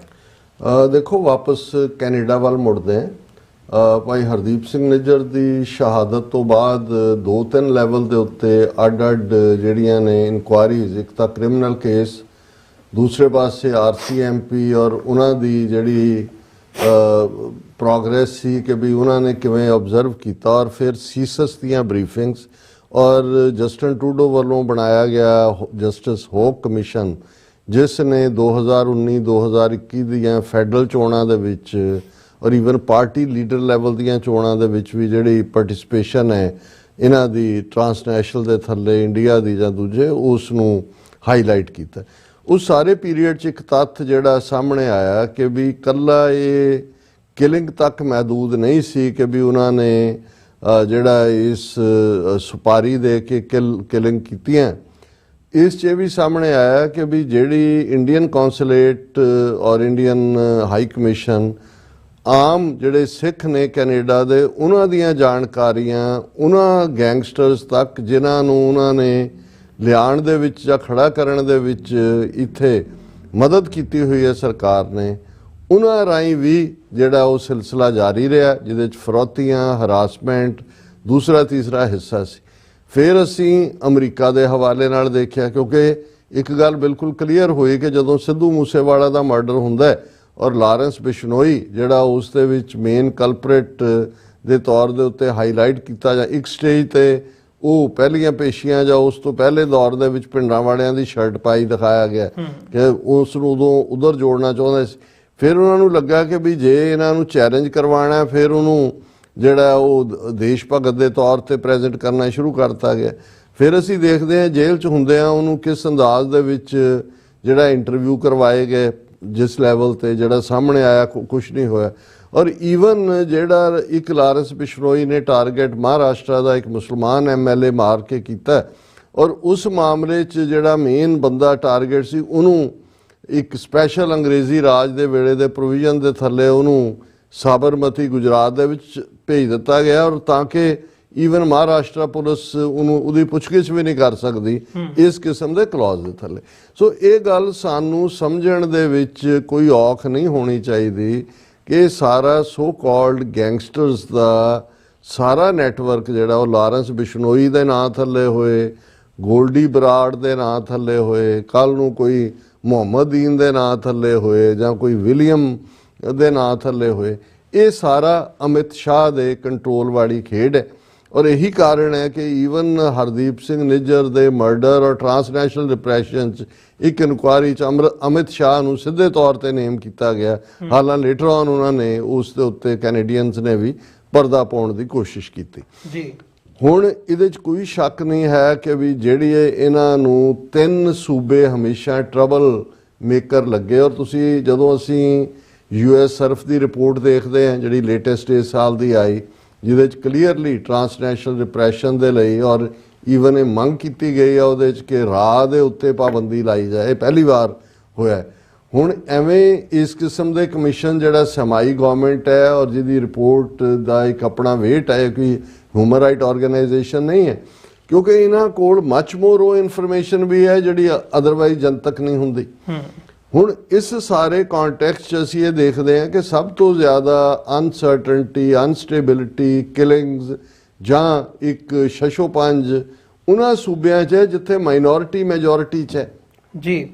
ਦੇਖੋ, ਵਾਪਸ ਕੈਨੇਡਾ ਵੱਲ ਮੁੜਦੇ ਹਾਂ। ਭਾਈ ਹਰਦੀਪ ਸਿੰਘ ਨਿੱਜਰ ਦੀ ਸ਼ਹਾਦਤ ਤੋਂ ਬਾਅਦ 2-3 ਲੈਵਲ ਦੇ ਉੱਤੇ ਅੱਡ-ਅੱਡ ਜਿਹੜੀਆਂ ਨੇ ਇਨਕੁਆਇਰੀਜ਼, ਇੱਕ ਤਾਂ ਕ੍ਰਿਮੀਨਲ ਕੇਸ, ਦੂਸਰੇ ਪਾਸੇ RCMP ਔਰ ਉਹਨਾਂ ਦੀ ਜਿਹੜੀ ਪ੍ਰੋਗਰੈਸ ਸੀ ਕਿ ਵੀ ਉਹਨਾਂ ਨੇ ਕਿਵੇਂ ਆਬਜ਼ਰਵ ਕੀਤਾ, ਔਰ ਫਿਰ ਸੀਸਸ ਦੀਆਂ ਬਰੀਫਿੰਗਸ, ਔਰ ਜਸਟਿਨ ਟਰੂਡੋ ਵੱਲੋਂ ਬਣਾਇਆ ਗਿਆ ਜਸਟਿਸ ਹੋਪ ਕਮਿਸ਼ਨ, ਜਿਸ ਨੇ 2019-2021 ਦੀਆਂ ਫੈਡਰਲ ਚੋਣਾਂ ਦੇ ਵਿੱਚ ਔਰ ਈਵਨ ਪਾਰਟੀ ਲੀਡਰ ਲੈਵਲ ਦੀਆਂ ਚੋਣਾਂ ਦੇ ਵਿੱਚ ਵੀ ਜਿਹੜੀ ਪਾਰਟਿਸਿਪੇਸ਼ਨ ਹੈ ਇਹਨਾਂ ਦੀ ਟਰਾਂਸਨੈਸ਼ਨਲ ਦੇ ਥੱਲੇ, ਇੰਡੀਆ ਦੀ ਜਾਂ ਦੂਜੇ, ਉਸ ਨੂੰ ਹਾਈਲਾਈਟ ਕੀਤਾ। ਉਸ ਸਾਰੇ ਪੀਰੀਅਡ 'ਚ ਇੱਕ ਤੱਥ ਜਿਹੜਾ ਸਾਹਮਣੇ ਆਇਆ ਕਿ ਵੀ ਇਕੱਲਾ ਇਹ ਕਿਲਿੰਗ ਤੱਕ ਮਹਿਦੂਦ ਨਹੀਂ ਸੀ ਕਿ ਵੀ ਉਹਨਾਂ ਨੇ ਜਿਹੜਾ ਇਸ ਸੁਪਾਰੀ ਦੇ ਕੇ ਕਿਲਿੰਗ ਕੀਤੀਆਂ। ਇਸ 'ਚ ਵੀ ਸਾਹਮਣੇ ਆਇਆ ਕਿ ਵੀ ਜਿਹੜੀ ਇੰਡੀਅਨ ਕੌਂਸੂਲੇਟ ਔਰ ਇੰਡੀਅਨ ਹਾਈ ਕਮਿਸ਼ਨ, ਆਮ ਜਿਹੜੇ ਸਿੱਖ ਨੇ ਕੈਨੇਡਾ ਦੇ, ਉਹਨਾਂ ਦੀਆਂ ਜਾਣਕਾਰੀਆਂ ਉਹਨਾਂ ਗੈਂਗਸਟਰਸ ਤੱਕ ਜਿਨ੍ਹਾਂ ਨੂੰ ਉਹਨਾਂ ਨੇ ਲਿਆਉਣ ਦੇ ਵਿੱਚ ਜਾਂ ਖੜਾ ਕਰਨ ਦੇ ਵਿੱਚ ਇੱਥੇ ਮਦਦ ਕੀਤੀ ਹੋਈ ਹੈ ਸਰਕਾਰ ਨੇ, ਉਹਨਾਂ ਰਾਹੀਂ ਵੀ ਜਿਹੜਾ ਉਹ ਸਿਲਸਿਲਾ ਜਾਰੀ ਰਿਹਾ, ਜਿਹਦੇ 'ਚ ਫਰੌਤੀਆਂ, ਹਰਾਸਮੈਂਟ ਦੂਸਰਾ ਤੀਸਰਾ ਹਿੱਸਾ ਸੀ। ਫਿਰ ਅਸੀਂ ਅਮਰੀਕਾ ਦੇ ਹਵਾਲੇ ਨਾਲ ਦੇਖਿਆ, ਕਿਉਂਕਿ ਇੱਕ ਗੱਲ ਬਿਲਕੁਲ ਕਲੀਅਰ ਹੋਈ ਕਿ ਜਦੋਂ ਸਿੱਧੂ ਮੂਸੇਵਾਲਾ ਦਾ ਮਰਡਰ ਹੁੰਦਾ ਹੈ ਔਰ ਲਾਰੈਂਸ ਬਿਸ਼ਨੋਈ ਜਿਹੜਾ ਉਸ ਦੇ ਵਿੱਚ ਮੇਨ ਕਲਪਰੇਟ ਦੇ ਤੌਰ ਦੇ ਉੱਤੇ ਹਾਈਲਾਈਟ ਕੀਤਾ, ਜਾਂ ਇੱਕ ਸਟੇਜ ਤੇ ਉਹ ਪਹਿਲੀਆਂ ਪੇਸ਼ੀਆਂ ਜਾਂ ਉਸ ਤੋਂ ਪਹਿਲੇ ਦੌਰ ਦੇ ਵਿੱਚ ਪਿੰਡਾਂ ਵਾਲਿਆਂ ਦੀ ਸ਼ਰਟ ਪਾਈ ਦਿਖਾਇਆ ਗਿਆ ਕਿ ਉਸ ਨੂੰ ਉਦੋਂ ਉਧਰ ਜੋੜਨਾ ਚਾਹੁੰਦੇ ਸੀ। ਫਿਰ ਉਹਨਾਂ ਨੂੰ ਲੱਗਾ ਕਿ ਵੀ ਜੇ ਇਹਨਾਂ ਨੂੰ ਚੈਲੰਜ ਕਰਵਾਉਣਾ, ਫਿਰ ਉਹਨੂੰ ਜਿਹੜਾ ਉਹ ਦੇਸ਼ ਭਗਤ ਦੇ ਤੌਰ ਤੇ ਪ੍ਰੈਜ਼ੈਂਟ ਕਰਨਾ ਸ਼ੁਰੂ ਕਰਤਾ ਗਿਆ। ਫਿਰ ਅਸੀਂ ਦੇਖਦੇ ਹਾਂ ਜੇਲ੍ਹ 'ਚ ਹੁੰਦੇ ਆ ਉਹਨੂੰ ਕਿਸ ਅੰਦਾਜ਼ ਦੇ ਵਿੱਚ ਜਿਹੜਾ ਇੰਟਰਵਿਊ ਕਰਵਾਏ ਗਏ, ਜਿਸ ਲੈਵਲ ਤੇ ਜਿਹੜਾ ਸਾਹਮਣੇ ਆਇਆ ਕੁਛ ਨਹੀਂ ਹੋਇਆ। ਔਰ ਈਵਨ ਜਿਹੜਾ ਇੱਕ ਲਾਰੈਂਸ ਬਿਸ਼ਨੋਈ ਨੇ ਟਾਰਗੇਟ ਮਹਾਰਾਸ਼ਟਰ ਦਾ ਇੱਕ ਮੁਸਲਮਾਨ MLA ਮਾਰ ਕੇ ਕੀਤਾ, ਔਰ ਉਸ ਮਾਮਲੇ 'ਚ ਜਿਹੜਾ ਮੇਨ ਬੰਦਾ ਟਾਰਗੇਟ ਸੀ ਉਹਨੂੰ ਇੱਕ ਸਪੈਸ਼ਲ ਅੰਗਰੇਜ਼ੀ ਰਾਜ ਦੇ ਵੇਲੇ ਦੇ ਪ੍ਰੋਵੀਜ਼ਨ ਦੇ ਥੱਲੇ ਉਹਨੂੰ ਸਾਬਰਮਤੀ ਗੁਜਰਾਤ ਦੇ ਵਿੱਚ ਭੇਜ ਦਿੱਤਾ ਗਿਆ, ਔਰ ਤਾਂ ਕਿ ਈਵਨ ਮਹਾਰਾਸ਼ਟਰ ਪੁਲਿਸ ਉਹਨੂੰ ਉਹਦੀ ਪੁੱਛਗਿੱਛ ਵੀ ਨਹੀਂ ਕਰ ਸਕਦੀ ਇਸ ਕਿਸਮ ਦੇ ਕਲੌਜ਼ ਦੇ ਥੱਲੇ। ਸੋ ਇਹ ਗੱਲ ਸਾਨੂੰ ਸਮਝਣ ਦੇ ਵਿੱਚ ਕੋਈ ਔਖ ਨਹੀਂ ਹੋਣੀ ਚਾਹੀਦੀ ਕਿ ਸਾਰਾ ਸੋ ਕਾਲਡ ਗੈਂਗਸਟਰਸ ਦਾ ਸਾਰਾ ਨੈਟਵਰਕ ਜਿਹੜਾ ਉਹ ਲਾਰੈਂਸ ਬਿਸ਼ਨੋਈ ਦੇ ਨਾਂ ਥੱਲੇ ਹੋਏ, ਗੋਲਡੀ ਬਰਾੜ ਦੇ ਨਾਂ ਥੱਲੇ ਹੋਏ, ਕੱਲ ਨੂੰ ਕੋਈ ਮੁਹੰਮਦੀਨ ਦੇ ਨਾਂ ਥੱਲੇ ਹੋਏ ਜਾਂ ਕੋਈ ਵਿਲੀਅਮ ਦੇ ਨਾਂ ਥੱਲੇ ਹੋਏ, ਇਹ ਸਾਰਾ ਅਮਿਤ ਸ਼ਾਹ ਦੇ ਕੰਟਰੋਲ ਵਾਲੀ ਖੇਡ ਹੈ। ਔਰ ਇਹੀ ਕਾਰਨ ਹੈ ਕਿ ਈਵਨ ਹਰਦੀਪ ਸਿੰਘ ਨਿੱਜਰ ਦੇ ਮਰਡਰ ਔਰ ਟਰਾਂਸਨੈਸ਼ਨਲ ਡਿਪਰੈਸ਼ਨ 'ਚ ਇੱਕ ਇਨਕੁਆਇਰੀ 'ਚ ਅਮਿਤ ਸ਼ਾਹ ਨੂੰ ਸਿੱਧੇ ਤੌਰ ਤੇ ਨੇਮ ਕੀਤਾ ਗਿਆ। ਹਾਲਾਂਕਿ ਲੇਟਰ ਔਨ ਉਹਨਾਂ ਨੇ ਉਸ ਦੇ ਉੱਤੇ ਕੈਨੇਡੀਅਨਸ ਨੇ ਵੀ ਪਰਦਾ ਪਾਉਣ ਦੀ ਕੋਸ਼ਿਸ਼ ਕੀਤੀ ਜੀ। ਹੁਣ ਇਹਦੇ 'ਚ ਕੋਈ ਸ਼ੱਕ ਨਹੀਂ ਹੈ ਕਿ ਵੀ ਜਿਹੜੀ ਇਹਨਾਂ ਨੂੰ 3 ਸੂਬੇ ਹਮੇਸ਼ਾ ਟਰਬਲ ਮੇਕਰ ਲੱਗੇ। ਔਰ ਤੁਸੀਂ ਜਦੋਂ ਅਸੀਂ US ਸਰਫ ਦੀ ਰਿਪੋਰਟ ਦੇਖਦੇ ਹਾਂ ਜਿਹੜੀ ਲੇਟੈਸਟ ਇਸ ਸਾਲ ਦੀ ਆਈ, ਜਿਹਦੇ 'ਚ ਕਲੀਅਰਲੀ ਟਰਾਂਸਨੈਸ਼ਨਲ ਡਿਪਰੈਸ਼ਨ ਦੇ ਲਈ ਔਰ ਈਵਨ ਇਹ ਮੰਗ ਕੀਤੀ ਗਈ ਆ ਉਹਦੇ 'ਚ ਕਿ ਰਾਹ ਦੇ ਉੱਤੇ ਪਾਬੰਦੀ ਲਾਈ ਜਾਏ, ਇਹ ਪਹਿਲੀ ਵਾਰ ਹੋਇਆ। ਹੁਣ ਐਵੇਂ ਇਸ ਕਿਸਮ ਦੇ ਕਮਿਸ਼ਨ ਜਿਹੜਾ ਸਮਾਈ ਗਵਰਨਮੈਂਟ ਹੈ ਔਰ ਜਿਹਦੀ ਰਿਪੋਰਟ ਦਾ ਇੱਕ ਆਪਣਾ ਵੇਟ ਹੈ, ਕੋਈ ਹਿਊਮਨ ਰਾਈਟ ਆਰਗੇਨਾਈਜੇਸ਼ਨ ਨਹੀਂ ਹੈ, ਕਿਉਂਕਿ ਇਹਨਾਂ ਕੋਲ ਮਚ ਮੋਰ ਉਹ ਇਨਫੋਰਮੇਸ਼ਨ ਵੀ ਹੈ ਜਿਹੜੀ ਅਦਰਵਾਈਜ਼ ਜਨਤਕ ਨਹੀਂ ਹੁੰਦੀ। ਹੁਣ ਇਸ ਸਾਰੇ ਕੰਟੈਕਸਟ 'ਚ ਅਸੀਂ ਇਹ ਦੇਖਦੇ ਹਾਂ ਕਿ ਸਭ ਤੋਂ ਜ਼ਿਆਦਾ ਅਨਸਰਟਨਟੀ, ਅਨਸਟੇਬਿਲਿਟੀ, ਕਿਲਿੰਗਸ ਜਾਂ ਇੱਕ ਸ਼ਸ਼ੋਪੰਜ ਉਹਨਾਂ ਸੂਬਿਆਂ 'ਚ ਹੈ ਜਿੱਥੇ ਮਾਈਨੋਰਿਟੀ ਮੈਜੋਰਿਟੀ 'ਚ ਹੈ ਜੀ।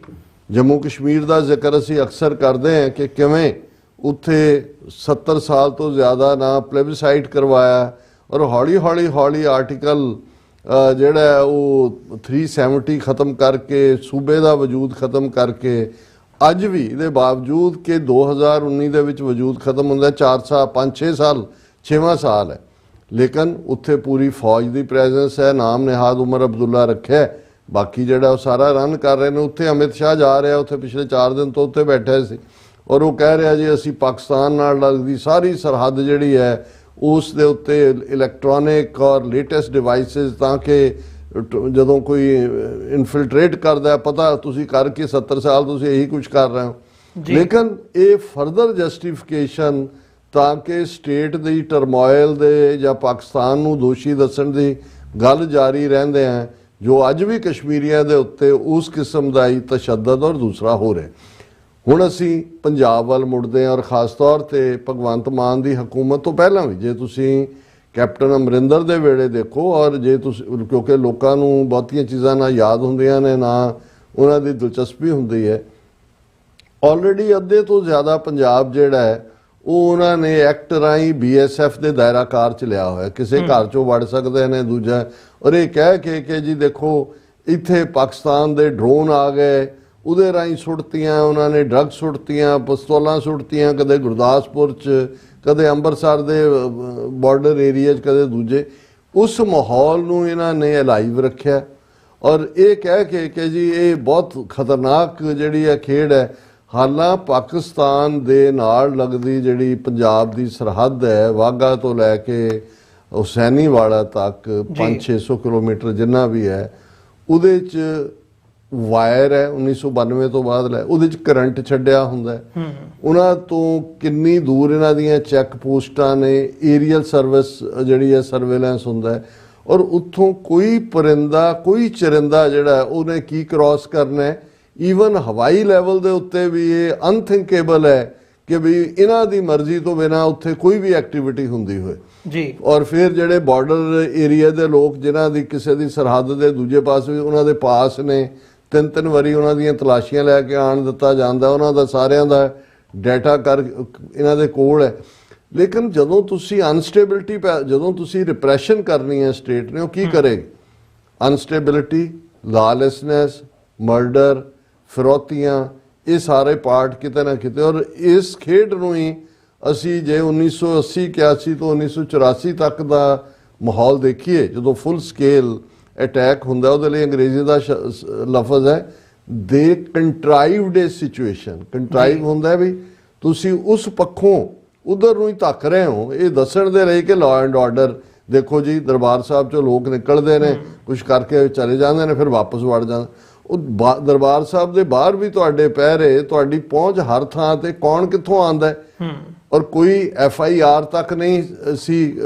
ਜੰਮੂ ਕਸ਼ਮੀਰ ਦਾ ਜ਼ਿਕਰ ਅਸੀਂ ਅਕਸਰ ਕਰਦੇ ਹਾਂ ਕਿ ਕਿਵੇਂ ਉੱਥੇ 70 ਸਾਲ ਤੋਂ ਜ਼ਿਆਦਾ ਨਾ ਪਲੇਬਿਸਾਈਟ ਕਰਵਾਇਆ ਔਰ ਹੌਲੀ ਆਰਟੀਕਲ ਜਿਹੜਾ ਹੈ ਉਹ 370 ਖਤਮ ਕਰਕੇ ਸੂਬੇ ਦਾ ਵਜੂਦ ਖਤਮ ਕਰਕੇ ਅੱਜ ਵੀ ਇਹਦੇ ਬਾਵਜੂਦ ਕਿ 2019 ਦੇ ਵਿੱਚ ਵਜੂਦ ਖਤਮ ਹੁੰਦਾ 4 ਸਾਲ 5-6 ਸਾਲ 6ਵਾਂ ਸਾਲ ਹੈ, ਲੇਕਿਨ ਉੱਥੇ ਪੂਰੀ ਫੌਜ ਦੀ ਪ੍ਰੈਜ਼ੈਂਸ ਹੈ। ਨਾਮ ਨਿਹਾਦ ਉਮਰ ਅਬਦੁੱਲਾ ਰੱਖਿਆ, ਬਾਕੀ ਜਿਹੜਾ ਉਹ ਸਾਰਾ ਰਨ ਕਰ ਰਹੇ ਨੇ। ਉੱਥੇ ਅਮਿਤ ਸ਼ਾਹ ਜਾ ਰਿਹਾ, ਉੱਥੇ ਪਿਛਲੇ 4 ਦਿਨ ਤੋਂ ਉੱਥੇ ਬੈਠੇ ਸੀ ਔਰ ਉਹ ਕਹਿ ਰਿਹਾ ਜੀ ਅਸੀਂ ਪਾਕਿਸਤਾਨ ਨਾਲ ਲੱਗਦੀ ਸਾਰੀ ਸਰਹੱਦ ਜਿਹੜੀ ਹੈ ਉਸ ਦੇ ਉੱਤੇ ਇਲੈਕਟ੍ਰੋਨਿਕ ਔਰ ਲੇਟੈਸਟ ਡਿਵਾਈਸਿਸ, ਤਾਂ ਕਿ ਜਦੋਂ ਕੋਈ ਇਨਫਿਲਟਰੇਟ ਕਰਦਾ ਪਤਾ ਤੁਸੀਂ ਕਰਕੇ 70 ਸਾਲ ਤੁਸੀਂ ਇਹੀ ਕੁਝ ਕਰ ਰਹੇ ਹੋ। ਲੇਕਿਨ ਇਹ ਫਰਦਰ ਜਸਟੀਫਿਕੇਸ਼ਨ ਤਾਂ ਕਿ ਸਟੇਟ ਦੀ ਟਰਮੋਇਲ ਦੇ ਜਾਂ ਪਾਕਿਸਤਾਨ ਨੂੰ ਦੋਸ਼ੀ ਦੱਸਣ ਦੀ ਗੱਲ ਜਾਰੀ ਰਹਿੰਦੇ ਆ, ਜੋ ਅੱਜ ਵੀ ਕਸ਼ਮੀਰੀਆਂ ਦੇ ਉੱਤੇ ਉਸ ਕਿਸਮ ਦਾ ਹੀ ਤਸ਼ੱਦਦ ਔਰ ਦੂਸਰਾ ਹੋ ਰਿਹਾ। ਹੁਣ ਅਸੀਂ ਪੰਜਾਬ ਵੱਲ ਮੁੜਦੇ ਹਾਂ ਔਰ ਖਾਸ ਤੌਰ ਤੇ ਭਗਵੰਤ ਮਾਨ ਦੀ ਹਕੂਮਤ ਤੋਂ ਪਹਿਲਾਂ ਵੀ, ਜੇ ਤੁਸੀਂ ਕੈਪਟਨ ਅਮਰਿੰਦਰ ਦੇ ਵੇਲੇ ਦੇਖੋ ਔਰ ਜੇ ਤੁਸੀਂ, ਕਿਉਂਕਿ ਲੋਕਾਂ ਨੂੰ ਬਹੁਤੀਆਂ ਚੀਜ਼ਾਂ ਨਾ ਯਾਦ ਹੁੰਦੀਆਂ ਨੇ ਨਾ ਉਹਨਾਂ ਦੀ ਦਿਲਚਸਪੀ ਹੁੰਦੀ ਹੈ, ਆਲਰੇਡੀ ਅੱਧੇ ਤੋਂ ਜ਼ਿਆਦਾ ਪੰਜਾਬ ਜਿਹੜਾ ਹੈ ਉਹ ਉਹਨਾਂ ਨੇ ਐਕਟ ਰਾਹੀਂ BSF ਦੇ ਦਾਇਰਾ ਕਾਰ ਚ ਲਿਆ ਹੋਇਆ। ਕਿਸੇ ਘਰ ਚੋਂ ਵੜ ਸਕਦੇ ਨੇ ਦੂਜਾ, ਔਰ ਇਹ ਕਹਿ ਕੇ ਕਿ ਜੀ ਦੇਖੋ ਇੱਥੇ ਪਾਕਿਸਤਾਨ ਦੇ ਡਰੋਨ ਆ ਗਏ, ਉਹਦੇ ਰਾਹੀਂ ਸੁੱਟਤੀਆਂ ਉਹਨਾਂ ਨੇ, ਡਰੱਗ ਸੁੱਟਤੀਆਂ, ਪਿਸਤੌਲਾਂ ਸੁੱਟਤੀਆਂ, ਕਦੇ ਗੁਰਦਾਸਪੁਰ 'ਚ, ਕਦੇ ਅੰਮ੍ਰਿਤਸਰ ਦੇ ਬਾਰਡਰ ਏਰੀਆ 'ਚ, ਕਦੇ ਦੂਜੇ। ਉਸ ਮਾਹੌਲ ਨੂੰ ਇਹਨਾਂ ਨੇ ਅਲਾਈਵ ਰੱਖਿਆ ਔਰ ਇਹ ਕਹਿ ਕੇ ਕਿ ਜੀ ਇਹ ਬਹੁਤ ਖਤਰਨਾਕ ਜਿਹੜੀ ਹੈ ਖੇਡ ਹੈ। ਹਾਲਾਂ ਪਾਕਿਸਤਾਨ ਦੇ ਨਾਲ ਲੱਗਦੀ ਜਿਹੜੀ ਪੰਜਾਬ ਦੀ ਸਰਹੱਦ ਹੈ, ਵਾਘਾ ਤੋਂ ਲੈ ਕੇ ਹੁਸੈਨੀਵਾਲਾ ਤੱਕ 500-600 ਕਿਲੋਮੀਟਰ ਜਿੰਨਾ ਵੀ ਹੈ, ਉਹਦੇ 'ਚ ਵਾਇਰ ਹੈ 1992 ਤੋਂ ਬਾਅਦ ਲੈ, ਉਹਦੇ 'ਚ ਕਰੰਟ ਛੱਡਿਆ ਹੁੰਦਾ ਹੈ। ਉਹਨਾਂ ਤੋਂ ਕਿੰਨੀ ਦੂਰ ਇਹਨਾਂ ਦੀਆਂ ਚੈੱਕ ਪੋਸਟਾਂ ਨੇ, ਏਰੀਅਲ ਸਰਵਿਸ ਜਿਹੜੀ ਹੈ ਸਰਵੇਲੈਂਸ ਹੁੰਦਾ ਹੈ ਔਰ ਉੱਥੋਂ ਕੋਈ ਪਰਿੰਦਾ ਕੋਈ ਚਰਿੰਦਾ ਜਿਹੜਾ ਉਹਨੇ ਕੀ ਕ੍ਰਾਸ ਕਰਨਾ ਹੈ। ਈਵਨ ਹਵਾਈ ਲੈਵਲ ਦੇ ਉੱਤੇ ਵੀ ਇਹ ਅਨਥਿੰਕੇਬਲ ਹੈ ਕਿ ਵੀ ਇਹਨਾਂ ਦੀ ਮਰਜ਼ੀ ਤੋਂ ਬਿਨਾਂ ਉੱਥੇ ਕੋਈ ਵੀ ਐਕਟੀਵਿਟੀ ਹੁੰਦੀ ਹੋਏ ਜੀ। ਔਰ ਫਿਰ ਜਿਹੜੇ ਬਾਰਡਰ ਏਰੀਆ ਦੇ ਲੋਕ ਜਿਨ੍ਹਾਂ ਦੀ ਕਿਸੇ ਦੀ ਸਰਹੱਦ ਦੇ ਦੂਜੇ ਪਾਸੇ ਵੀ ਉਹਨਾਂ ਦੇ ਪਾਸ ਨੇ, 3-3 ਵਾਰੀ ਉਹਨਾਂ ਦੀਆਂ ਤਲਾਸ਼ੀਆਂ ਲੈ ਕੇ ਆਣ ਦਿੱਤਾ ਜਾਂਦਾ, ਉਹਨਾਂ ਦਾ ਸਾਰਿਆਂ ਦਾ ਡਾਟਾ ਕਰ ਇਹਨਾਂ ਦੇ ਕੋਲ ਹੈ। ਲੇਕਿਨ ਜਦੋਂ ਤੁਸੀਂ ਅਨਸਟੇਬਿਲਿਟੀ, ਜਦੋਂ ਤੁਸੀਂ ਰਿਪਰੈਸ਼ਨ ਕਰਨੀ ਹੈ ਸਟੇਟ ਨੇ, ਉਹ ਕੀ ਕਰੇਗੀ? ਅਨਸਟੇਬਿਲਿਟੀ, ਲਾਲੈਸਨੈਸ, ਮਰਡਰ, ਫਿਰੌਤੀਆਂ, ਇਹ ਸਾਰੇ ਪਾਰਟ ਕਿਤੇ ਨਾ ਕਿਤੇ। ਔਰ ਇਸ ਖੇਡ ਨੂੰ ਹੀ ਅਸੀਂ ਜੇ 1980-81 ਤੋਂ 1984 ਤੱਕ ਦਾ ਮਾਹੌਲ ਦੇਖੀਏ, ਜਦੋਂ ਫੁੱਲ ਸਕੇਲ ਅਟੈਕ ਹੁੰਦਾ, ਉਹਦੇ ਲਈ ਅੰਗਰੇਜ਼ੀ ਦਾ ਲਫ਼ਜ਼ ਹੈ ਦੇ ਕੰਟਰਾਈਵਡ ਏ ਸਿਚੁਏਸ਼ਨ। ਕੰਟਰਾਈਵ ਹੁੰਦਾ ਵੀ ਤੁਸੀਂ ਉਸ ਪੱਖੋਂ ਉਧਰ ਨੂੰ ਹੀ ਧੱਕ ਰਹੇ ਹੋ, ਇਹ ਦੱਸਣ ਦੇ ਲਈ ਕਿ ਲਾਅ ਐਂਡ ਆਰਡਰ ਦੇਖੋ ਜੀ, ਦਰਬਾਰ ਸਾਹਿਬ ਚੋਂ ਲੋਕ ਨਿਕਲਦੇ ਨੇ, ਕੁਝ ਕਰਕੇ ਚਲੇ ਜਾਂਦੇ ਨੇ, ਫਿਰ ਵਾਪਸ ਵੜ ਜਾਂਦੇ। ਉਹ ਦਰਬਾਰ ਸਾਹਿਬ ਦੇ ਬਾਹਰ ਵੀ ਤੁਹਾਡੇ ਪਹਿਰੇ, ਤੁਹਾਡੀ ਪਹੁੰਚ ਹਰ ਥਾਂ ਤੇ, ਕੌਣ ਕਿੱਥੋਂ ਆਉਂਦਾ ਔਰ ਕੋਈ FIR ਤੱਕ ਨਹੀਂ ਸੀ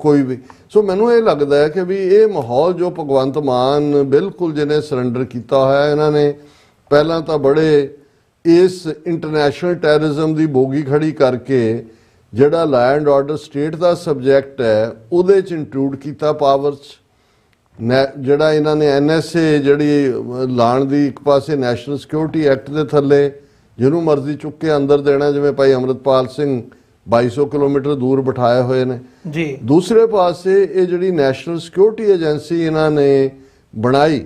ਕੋਈ ਵੀ। ਸੋ ਮੈਨੂੰ ਇਹ ਲੱਗਦਾ ਹੈ ਕਿ ਵੀ ਇਹ ਮਾਹੌਲ ਜੋ ਭਗਵੰਤ ਮਾਨ ਬਿਲਕੁਲ ਜਿਹਨੇ ਸਰੈਂਡਰ ਕੀਤਾ ਹੋਇਆ, ਇਹਨਾਂ ਨੇ ਪਹਿਲਾਂ ਤਾਂ ਬੜੇ ਇਸ ਇੰਟਰਨੈਸ਼ਨਲ ਟੈਰਰਿਜ਼ਮ ਦੀ ਬੋਗੀ ਖੜੀ ਕਰਕੇ ਜਿਹੜਾ law and order state the subject ਹੈ ਉਹਦੇ 'ਚ ਇੰਕਲੂਡ ਕੀਤਾ ਪਾਵਰਸ। ਜਿਹੜਾ ਇਹਨਾਂ ਨੇ NSA ਜਿਹੜੀ ਲਾਣ ਦੀ, ਇੱਕ ਪਾਸੇ ਨੈਸ਼ਨਲ ਸਿਕਿਉਰਿਟੀ ਐਕਟ ਦੇ ਥੱਲੇ ਜਿਹਨੂੰ ਮਰਜ਼ੀ ਚੁੱਕ ਕੇ ਅੰਦਰ ਦੇਣਾ, ਜਿਵੇਂ ਭਾਈ ਅੰਮ੍ਰਿਤਪਾਲ ਸਿੰਘ 2200 ਕਿਲੋਮੀਟਰ ਦੂਰ ਬਿਠਾਏ ਹੋਏ ਨੇ ਜੀ। ਦੂਸਰੇ ਪਾਸੇ ਇਹ ਜਿਹੜੀ ਨੈਸ਼ਨਲ ਸਿਕਿਉਰਿਟੀ ਏਜੰਸੀ ਇਹਨਾਂ ਨੇ ਬਣਾਈ,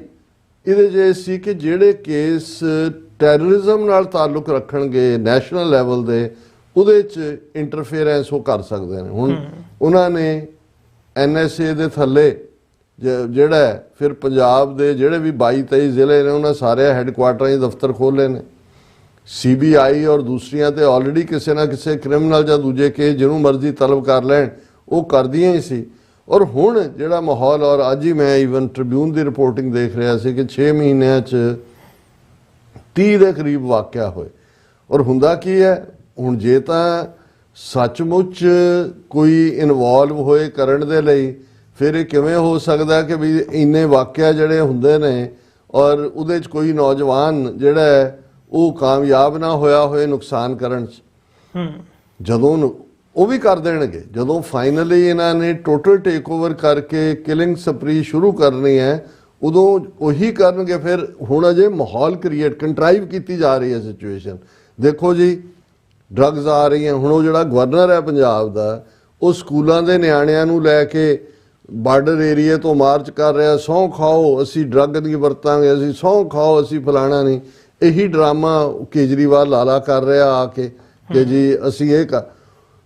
ਇਹਦੇ 'ਚ ਇਹ ਸੀ ਕਿ ਜਿਹੜੇ ਕੇਸ ਟੈਰਰਿਜ਼ਮ ਨਾਲ ਤਾਲੁਕ ਰੱਖਣਗੇ ਨੈਸ਼ਨਲ ਲੈਵਲ ਦੇ, ਉਹਦੇ 'ਚ ਇੰਟਰਫੇਰੈਂਸ ਉਹ ਕਰ ਸਕਦੇ ਨੇ। ਹੁਣ ਉਹਨਾਂ ਨੇ NSA ਦੇ ਥੱਲੇ ਜਿਹੜਾ ਫਿਰ ਪੰਜਾਬ ਦੇ ਜਿਹੜੇ ਵੀ 22-23 ਜ਼ਿਲ੍ਹੇ ਨੇ, ਉਹਨਾਂ ਸਾਰੇ ਹੈੱਡਕੁਆਟਰਾਂ 'ਚ ਦਫ਼ਤਰ ਖੋਲ੍ਹੇ ਨੇ। CBI ਔਰ ਦੂਸਰੀਆਂ ਤੇ ਆਲਰੇਡੀ ਕਿਸੇ ਨਾ ਕਿਸੇ ਕ੍ਰਿਮੀਨਲ ਜਾਂ ਦੂਜੇ ਕੇਸ ਜਿਹਨੂੰ ਮਰਜ਼ੀ ਤਲਬ ਕਰ ਲੈਣ, ਉਹ ਕਰਦੀਆਂ ਹੀ ਸੀ। ਔਰ ਹੁਣ ਜਿਹੜਾ ਮਾਹੌਲ, ਔਰ ਅੱਜ ਹੀ ਮੈਂ ਈਵਨ ਟ੍ਰਿਬਿਊਨ ਦੀ ਰਿਪੋਰਟਿੰਗ ਦੇਖ ਰਿਹਾ ਸੀ ਕਿ 6 ਮਹੀਨਿਆਂ 'ਚ 30 ਦੇ ਕਰੀਬ ਵਾਕਿਆ ਹੋਏ। ਔਰ ਹੁੰਦਾ ਕੀ ਹੈ ਹੁਣ, ਜੇ ਤਾਂ ਸੱਚਮੁੱਚ ਕੋਈ ਇਨਵੋਲਵ ਹੋਏ ਕਰਨ ਦੇ ਲਈ, ਫਿਰ ਇਹ ਕਿਵੇਂ ਹੋ ਸਕਦਾ ਕਿ ਵੀ ਇੰਨੇ ਵਾਕਿਆ ਜਿਹੜੇ ਹੁੰਦੇ ਨੇ ਔਰ ਉਹਦੇ 'ਚ ਕੋਈ ਨੌਜਵਾਨ ਜਿਹੜਾ ਹੈ ਉਹ ਕਾਮਯਾਬ ਨਾ ਹੋਇਆ ਹੋਏ ਨੁਕਸਾਨ ਕਰਨ 'ਚ। ਜਦੋਂ ਉਹ ਵੀ ਕਰ ਦੇਣਗੇ, ਜਦੋਂ ਫਾਈਨਲੀ ਇਹਨਾਂ ਨੇ ਟੋਟਲ ਟੇਕ ਓਵਰ ਕਰਕੇ ਕਿਲਿੰਗ ਸਪਰੀ ਸ਼ੁਰੂ ਕਰਨੀ ਹੈ, ਉਦੋਂ ਉਹੀ ਕਰਨਗੇ। ਫਿਰ ਹੁਣ ਅਜੇ ਮਾਹੌਲ ਕ੍ਰੀਏਟ, ਕੰਟਰਾਈਵ ਕੀਤੀ ਜਾ ਰਹੀ ਹੈ ਸਿਚੁਏਸ਼ਨ। ਦੇਖੋ ਜੀ, ਡਰੱਗਸ ਆ ਰਹੀਆਂ। ਹੁਣ ਉਹ ਜਿਹੜਾ ਗਵਰਨਰ ਹੈ ਪੰਜਾਬ ਦਾ, ਉਹ ਸਕੂਲਾਂ ਦੇ ਨਿਆਣਿਆਂ ਨੂੰ ਲੈ ਕੇ ਬਾਰਡਰ ਏਰੀਏ ਤੋਂ ਮਾਰਚ ਕਰ ਰਿਹਾ, ਸਹੁੰ ਖਾਓ ਅਸੀਂ ਡਰੱਗ ਨਹੀਂ ਵਰਤਾਂਗੇ, ਅਸੀਂ ਸਹੁੰ ਖਾਓ ਅਸੀਂ ਫਲਾਣਾ ਨਹੀਂ। ਇਹੀ ਡਰਾਮਾ ਕੇਜਰੀਵਾਲ ਲਾਲਾ ਕਰ ਰਿਹਾ ਆ ਕੇ ਕਿ ਜੀ ਅਸੀਂ ਇਹ ਕਰ।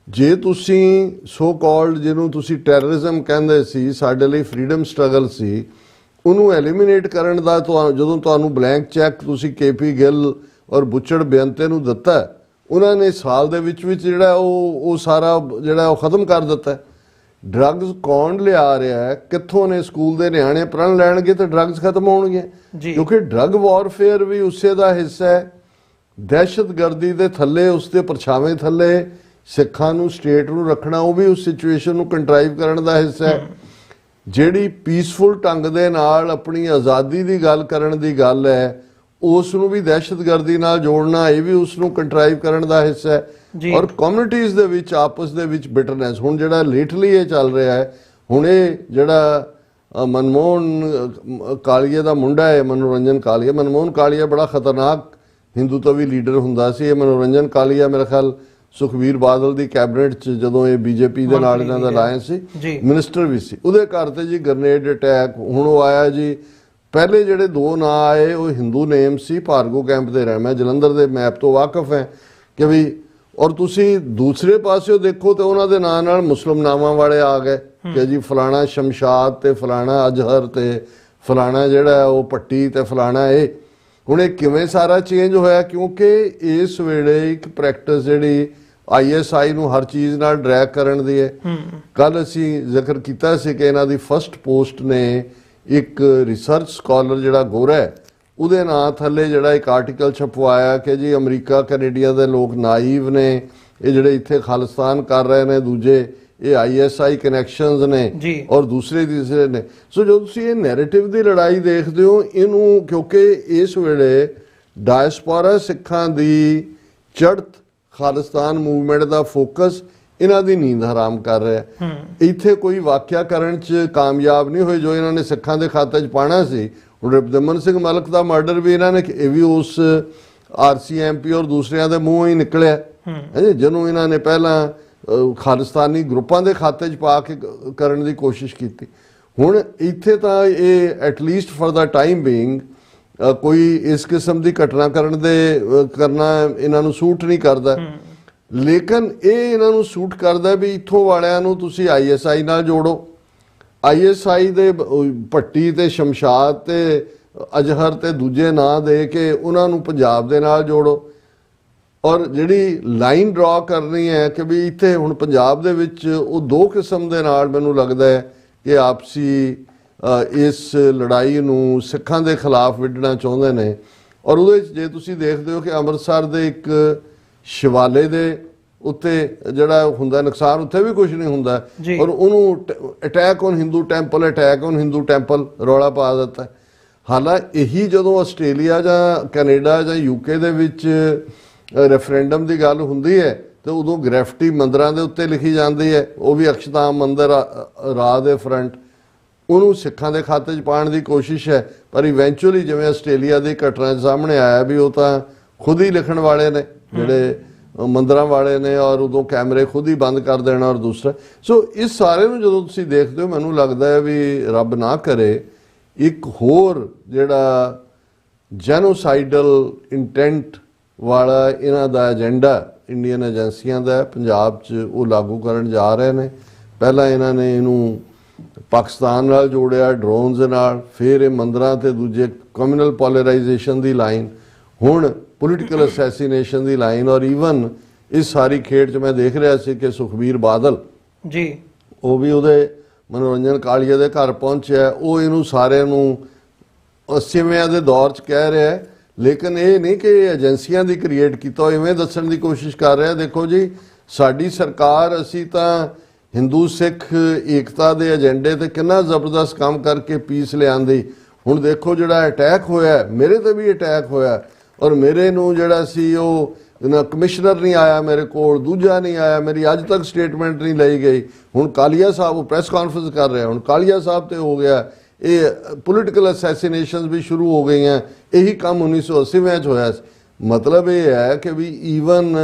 ਜੇ ਤੁਸੀਂ ਸੋ ਕਾਲਡ ਜਿਹਨੂੰ ਤੁਸੀਂ ਟੈਰਰਿਜ਼ਮ ਕਹਿੰਦੇ ਸੀ, ਸਾਡੇ ਲਈ ਫਰੀडम ਸਟਰਗਲ ਸੀ, ਉਹਨੂੰ ਐਲੀਮੀਨੇਟ ਕਰਨ ਦਾ ਜਦੋਂ ਤੁਹਾਨੂੰ ਬਲੈਂਕ ਚੈੱਕ ਤੁਸੀਂ KP ਗਿੱਲ ਔਰ ਬੁੱਚੜ ਬੇਅੰਤੇ ਨੂੰ ਦਿੱਤਾ, ਉਹਨਾਂ ਨੇ ਸਾਲ ਦੇ ਵਿੱਚ ਜਿਹੜਾ ਉਹ ਸਾਰਾ ਜਿਹੜਾ ਉਹ ਖਤਮ ਕਰ ਦਿੱਤਾ। ਡਰੱਗਸ ਕੌਣ ਲਿਆ ਰਿਹਾ ਹੈ, ਕਿੱਥੋਂ ਨੇ? ਸਕੂਲ ਦੇ ਨਿਆਣੇ ਪ੍ਰਣ ਲੈਣਗੇ ਤਾਂ ਡਰੱਗਸ ਖਤਮ ਹੋਣਗੇ, ਕਿਉਂਕਿ ਡਰੱਗ ਵਾਰਫੇਅਰ ਵੀ ਉਸੇ ਦਾ ਹਿੱਸਾ ਹੈ। ਦਹਿਸ਼ਤਗਰਦੀ ਦੇ ਥੱਲੇ, ਉਸ ਦੇ ਪਰਛਾਵੇਂ ਥੱਲੇ ਸਿੱਖਾਂ ਨੂੰ, ਸਟੇਟ ਨੂੰ ਰੱਖਣਾ, ਉਹ ਵੀ ਉਸ ਸਿਚੁਏਸ਼ਨ ਨੂੰ ਕੰਟਰਾਈਵ ਕਰਨ ਦਾ ਹਿੱਸਾ ਹੈ। ਜਿਹੜੀ ਪੀਸਫੁਲ ਢੰਗ ਦੇ ਨਾਲ ਆਪਣੀ ਆਜ਼ਾਦੀ ਦੀ ਗੱਲ ਕਰਨ ਦੀ ਗੱਲ ਹੈ, ਉਸ ਨੂੰ ਵੀ ਦਹਿਸ਼ਤਗਰਦੀ ਨਾਲ ਜੋੜਨਾ, ਇਹ ਵੀ ਉਸ ਨੂੰ ਕੰਟਰਾਈਵ ਕਰਨ ਦਾ ਹਿੱਸਾ ਹੈ। ਔਰ ਕਮਿਊਨਿਟੀਜ਼ ਦੇ ਵਿੱਚ ਆਪਸ ਦੇ ਵਿੱਚ ਬਿਟਰਨੈਸ, ਹੁਣ ਜਿਹੜਾ ਲੇਟਲੀ ਇਹ ਚੱਲ ਰਿਹਾ ਹੈ, ਹੁਣ ਇਹ ਜਿਹੜਾ ਮਨਮੋਹਨ ਕਾਲੀਏ ਦਾ ਮੁੰਡਾ ਹੈ, ਮਨੋਰੰਜਨ ਕਾਲੀਆ, ਮਨਮੋਹਨ ਕਾਲੀਆ ਬੜਾ ਖਤਰਨਾਕ ਹਿੰਦੂਤਵੀ ਲੀਡਰ ਹੁੰਦਾ ਸੀ। ਇਹ ਮਨੋਰੰਜਨ ਕਾਲੀਆ ਮੇਰੇ ਖਿਆਲ ਸੁਖਬੀਰ ਬਾਦਲ ਦੀ ਕੈਬਨਿਟ 'ਚ ਜਦੋਂ ਇਹ BJP ਦੇ ਨਾਲ ਇਹਨਾਂ ਦਾ ਅਲਾਇੰਸ ਸੀ, ਮਿਨਿਸਟਰ ਵੀ ਸੀ। ਉਹਦੇ ਘਰ ਤੇ ਜੀ ਗ੍ਰਨੇਡ ਅਟੈਕ ਹੁਣ ਉਹ ਆਇਆ ਜੀ। ਪਹਿਲੇ ਜਿਹੜੇ 2 ਨਾਂ ਆਏ ਉਹ ਹਿੰਦੂ ਨੇਮ ਸੀ, ਭਾਰਗੋ ਕੈਂਪ ਦੇ ਰਹਿ। ਮੈਂ ਜਲੰਧਰ ਦੇ ਮੈਪ ਤੋਂ ਵਾਕਿਫ ਹੈ ਕਿ ਵੀ, ਔਰ ਤੁਸੀਂ ਦੂਸਰੇ ਪਾਸਿਓ ਦੇਖੋ ਤੇ ਉਹਨਾਂ ਦੇ ਨਾਂ ਨਾਲ ਮੁਸਲਿਮ ਨਾਮਾਂ ਵਾਲੇ ਆ ਗਏ ਕਿ ਜੀ ਫਲਾਣਾ ਸ਼ਮਸ਼ਾਦ ਤੇ ਫਲਾਣਾ ਅਜ਼ਹਰ ਤੇ ਫਲਾਣਾ ਜਿਹੜਾ ਉਹ ਪੱਟੀ ਤੇ ਫਲਾਣਾ ਇਹ। ਹੁਣ ਇਹ ਕਿਵੇਂ ਸਾਰਾ ਚੇਂਜ ਹੋਇਆ? ਕਿਉਂਕਿ ਇਸ ਵੇਲੇ ਇੱਕ ਪ੍ਰੈਕਟਿਸ ਜਿਹੜੀ ISI ਨੂੰ ਹਰ ਚੀਜ਼ ਨਾਲ ਡਰੈਗ ਕਰਨ ਦੀ ਹੈ। ਕੱਲ ਅਸੀਂ ਜ਼ਿਕਰ ਕੀਤਾ ਸੀ ਕਿ ਇਹਨਾਂ ਦੀ ਫਸਟ ਪੋਸਟ ਨੇ ਇੱਕ ਰਿਸਰਚ ਸਕਾਲਰ ਜਿਹੜਾ ਗੋਰਾ ਹੈ, ਉਹਦੇ ਨਾਂ ਥੱਲੇ ਜਿਹੜਾ ਇੱਕ ਆਰਟੀਕਲ ਛਪਵਾਇਆ ਕਿ ਜੀ ਅਮਰੀਕਾ ਕੈਨੇਡੀਆ ਦੇ ਲੋਕ ਨਾਈਵ ਨੇ, ਇਹ ਜਿਹੜੇ ਇੱਥੇ ਖਾਲਿਸਤਾਨ ਕਰ ਰਹੇ ਨੇ, ਦੂਜੇ ਇਹ ISI ਕਨੈਕਸ਼ਨਸ ਨੇ ਔਰ ਦੂਸਰੇ ਤੀਸਰੇ ਨੇ। ਸੋ ਜਦੋਂ ਤੁਸੀਂ ਇਹ ਨੈਰੇਟਿਵ ਦੀ ਲੜਾਈ ਦੇਖਦੇ ਹੋ ਇਹਨੂੰ, ਕਿਉਂਕਿ ਇਸ ਵੇਲੇ ਡਾਇਸਪੋਰਾ ਸਿੱਖਾਂ ਦੀ ਚੜ੍ਹਤ, ਖਾਲਿਸਤਾਨ ਮੂਵਮੈਂਟ ਦਾ ਫੋਕਸ ਇਹਨਾਂ ਦੀ ਨੀਂਦ ਹਰਾਮ ਕਰ ਰਿਹਾ। ਇੱਥੇ ਕੋਈ ਵਾਕਿਆ ਕਰਨ 'ਚ ਕਾਮਯਾਬ ਨਹੀਂ ਹੋਏ ਜੋ ਇਹਨਾਂ ਨੇ ਸਿੱਖਾਂ ਦੇ ਖਾਤੇ 'ਚ ਪਾਣਾ ਸੀ। ਹੁਣ ਰਬਦਮਨ ਸਿੰਘ ਮਲਕ ਦਾ ਮਰਡਰ ਵੀ ਇਹਨਾਂ ਨੇ, ਇਹ ਵੀ ਉਸ RCMP ਔਰ ਦੂਸਰਿਆਂ ਦੇ ਮੂੰਹੋਂ ਹੀ ਨਿਕਲਿਆ, ਜਿਹਨੂੰ ਇਹਨਾਂ ਨੇ ਪਹਿਲਾਂ ਖਾਲਿਸਤਾਨੀ ਗਰੁੱਪਾਂ ਦੇ ਖਾਤੇ 'ਚ ਪਾ ਕੇ ਕਰਨ ਦੀ ਕੋਸ਼ਿਸ਼ ਕੀਤੀ। ਹੁਣ ਇੱਥੇ ਤਾਂ ਇਹ at least for the time being ਕੋਈ ਇਸ ਕਿਸਮ ਦੀ ਘਟਨਾ ਕਰਨਾ ਇਹਨਾਂ ਨੂੰ ਸੂਟ ਨਹੀਂ ਕਰਦਾ। ਲੇਕਿਨ ਇਹ ਇਹਨਾਂ ਨੂੰ ਸੂਟ ਕਰਦਾ ਵੀ ਇੱਥੋਂ ਵਾਲਿਆਂ ਨੂੰ ਤੁਸੀਂ ISI ਨਾਲ ਜੋੜੋ। ISI ਦੇ ਭੱਟੀ ਤੇ ਸ਼ਮਸ਼ਾਦ ਤੇ ਅਜ਼ਹਰ ਤੇ ਦੂਜੇ ਨਾਂ ਦੇ ਕੇ ਉਹਨਾਂ ਨੂੰ ਪੰਜਾਬ ਦੇ ਨਾਲ ਜੋੜੋ। ਔਰ ਜਿਹੜੀ ਲਾਈਨ ਡਰਾ ਕਰਨੀ ਹੈ ਕਿ ਵੀ ਇੱਥੇ ਹੁਣ ਪੰਜਾਬ ਦੇ ਵਿੱਚ ਉਹ 2 ਕਿਸਮ ਦੇ ਨਾਲ ਮੈਨੂੰ ਲੱਗਦਾ ਹੈ ਕਿ ਆਪਸੀ ਇਸ ਲੜਾਈ ਨੂੰ ਸਿੱਖਾਂ ਦੇ ਖਿਲਾਫ ਵਿੱਢਣਾ ਚਾਹੁੰਦੇ ਨੇ। ਔਰ ਉਹਦੇ ਵਿੱਚ ਜੇ ਤੁਸੀਂ ਦੇਖਦੇ ਹੋ ਕਿ ਅੰਮ੍ਰਿਤਸਰ ਦੇ ਇੱਕ ਸ਼ਿਵਾਲੇ ਦੇ ਉੱਤੇ ਜਿਹੜਾ ਹੁੰਦਾ ਨੁਕਸਾਨ, ਉੱਥੇ ਵੀ ਕੁਝ ਨਹੀਂ ਹੁੰਦਾ, ਔਰ ਉਹਨੂੰ attack on Hindu temple, attack on Hindu temple ਰੌਲਾ ਪਾ ਦਿੱਤਾ। ਹਾਲਾਂਕਿ ਇਹੀ ਜਦੋਂ ਆਸਟ੍ਰੇਲੀਆ ਜਾਂ ਕੈਨੇਡਾ ਜਾਂ UK ਦੇ ਵਿੱਚ ਰੈਫਰੈਂਡਮ ਦੀ ਗੱਲ ਹੁੰਦੀ ਹੈ ਤੇ ਉਦੋਂ ਗ੍ਰੈਫਿਟੀ ਮੰਦਰਾਂ ਦੇ ਉੱਤੇ ਲਿਖੀ ਜਾਂਦੀ ਹੈ, ਉਹ ਵੀ ਅਕਸ਼ਤਾਮ ਮੰਦਰ ਰਾਹ ਦੇ ਫਰੰਟ, ਉਹਨੂੰ ਸਿੱਖਾਂ ਦੇ ਖਾਤੇ 'ਚ ਪਾਉਣ ਦੀ ਕੋਸ਼ਿਸ਼ ਹੈ। ਪਰ ਇਵੈਂਚੁਅਲੀ ਜਿਵੇਂ ਆਸਟ੍ਰੇਲੀਆ ਦੀ ਘਟਨਾ ਸਾਹਮਣੇ ਆਇਆ ਵੀ ਉਹ ਤਾਂ ਖੁਦ ਹੀ ਲਿਖਣ ਵਾਲੇ ਨੇ ਜਿਹੜੇ ਮੰਦਰਾਂ ਵਾਲੇ ਨੇ, ਔਰ ਉਦੋਂ ਕੈਮਰੇ ਖੁਦ ਹੀ ਬੰਦ ਕਰ ਦੇਣਾ। ਔਰ ਦੂਸਰਾ, ਸੋ ਇਸ ਸਾਰੇ ਨੂੰ ਜਦੋਂ ਤੁਸੀਂ ਦੇਖਦੇ ਹੋ ਮੈਨੂੰ ਲੱਗਦਾ ਹੈ ਵੀ ਰੱਬ ਨਾ ਕਰੇ ਇੱਕ ਹੋਰ ਜਿਹੜਾ ਜੈਨੋਸਾਈਡਲ ਇੰਟੈਂਟ ਵਾਲਾ ਇਹਨਾਂ ਦਾ ਏਜੰਡਾ ਇੰਡੀਅਨ ਏਜੰਸੀਆਂ ਦਾ ਪੰਜਾਬ 'ਚ ਉਹ ਲਾਗੂ ਕਰਨ ਜਾ ਰਹੇ ਨੇ। ਪਹਿਲਾਂ ਇਹਨਾਂ ਨੇ ਇਹਨੂੰ ਪਾਕਿਸਤਾਨ ਨਾਲ ਜੋੜਿਆ ਡਰੋਨਸ ਦੇ ਨਾਲ, ਫਿਰ ਇਹ ਮੰਦਰਾਂ ਤੇ ਦੂਜੇ ਕਮਿਊਨਲ ਪੋਲਰਾਈਜੇਸ਼ਨ ਦੀ ਲਾਈਨ, ਹੁਣ ਪੋਲੀਟੀਕਲ ਅਸੈਸੀਨੇਸ਼ਨ ਦੀ ਲਾਈਨ। ਔਰ ਈਵਨ ਇਸ ਸਾਰੀ ਖੇਡ 'ਚ ਮੈਂ ਦੇਖ ਰਿਹਾ ਸੀ ਕਿ ਸੁਖਬੀਰ ਬਾਦਲ ਉਹ ਵੀ ਉਹਦੇ ਮਨੋਰੰਜਨ ਕਾਲੀਆ ਦੇ ਘਰ ਪਹੁੰਚਿਆ। ਉਹ ਇਹਨੂੰ ਸਾਰਿਆਂ ਨੂੰ 80ਵੇਂ ਦੇ ਦੌਰ 'ਚ ਕਹਿ ਰਿਹਾ, ਲੇਕਿਨ ਇਹ ਨਹੀਂ ਕਿ ਏਜੰਸੀਆਂ ਦੀ ਕ੍ਰੀਏਟ ਕੀਤਾ, ਉਹ ਇਵੇਂ ਦੱਸਣ ਦੀ ਕੋਸ਼ਿਸ਼ ਕਰ ਰਿਹਾ ਦੇਖੋ ਜੀ ਸਾਡੀ ਸਰਕਾਰ, ਅਸੀਂ ਤਾਂ ਹਿੰਦੂ ਸਿੱਖ ਏਕਤਾ ਦੇ ਏਜੰਡੇ ਤੇ ਕਿੰਨਾ ਜ਼ਬਰਦਸਤ ਕੰਮ ਕਰਕੇ ਪੀਸ ਲਿਆਂਦੀ। ਹੁਣ ਦੇਖੋ ਜਿਹੜਾ ਅਟੈਕ ਹੋਇਆ, ਮੇਰੇ ਤੇ ਵੀ ਅਟੈਕ ਹੋਇਆ, ਔਰ ਮੇਰੇ ਨੂੰ ਜਿਹੜਾ ਸੀ ਉਹ ਕਮਿਸ਼ਨਰ ਨਹੀਂ ਆਇਆ ਮੇਰੇ ਕੋਲ, ਦੂਜਾ ਨਹੀਂ ਆਇਆ, ਮੇਰੀ ਅੱਜ ਤੱਕ ਸਟੇਟਮੈਂਟ ਨਹੀਂ ਲਈ ਗਈ। ਹੁਣ ਕਾਲੀਆ ਸਾਹਿਬ ਉਹ ਪ੍ਰੈਸ ਕਾਨਫਰੰਸ ਕਰ ਰਿਹਾ, ਹੁਣ ਕਾਲੀਆ ਸਾਹਿਬ ਤੇ ਹੋ ਗਿਆ। ਇਹ ਪੋਲੀਟੀਕਲ ਅਸੈਸੀਨੇਸ਼ਨਸ ਵੀ ਸ਼ੁਰੂ ਹੋ ਗਈਆਂ। ਇਹੀ ਕੰਮ 1980 'ਚ ਹੋਇਆ ਸੀ। ਮਤਲਬ ਇਹ ਹੈ ਕਿ ਵੀ ਈਵਨ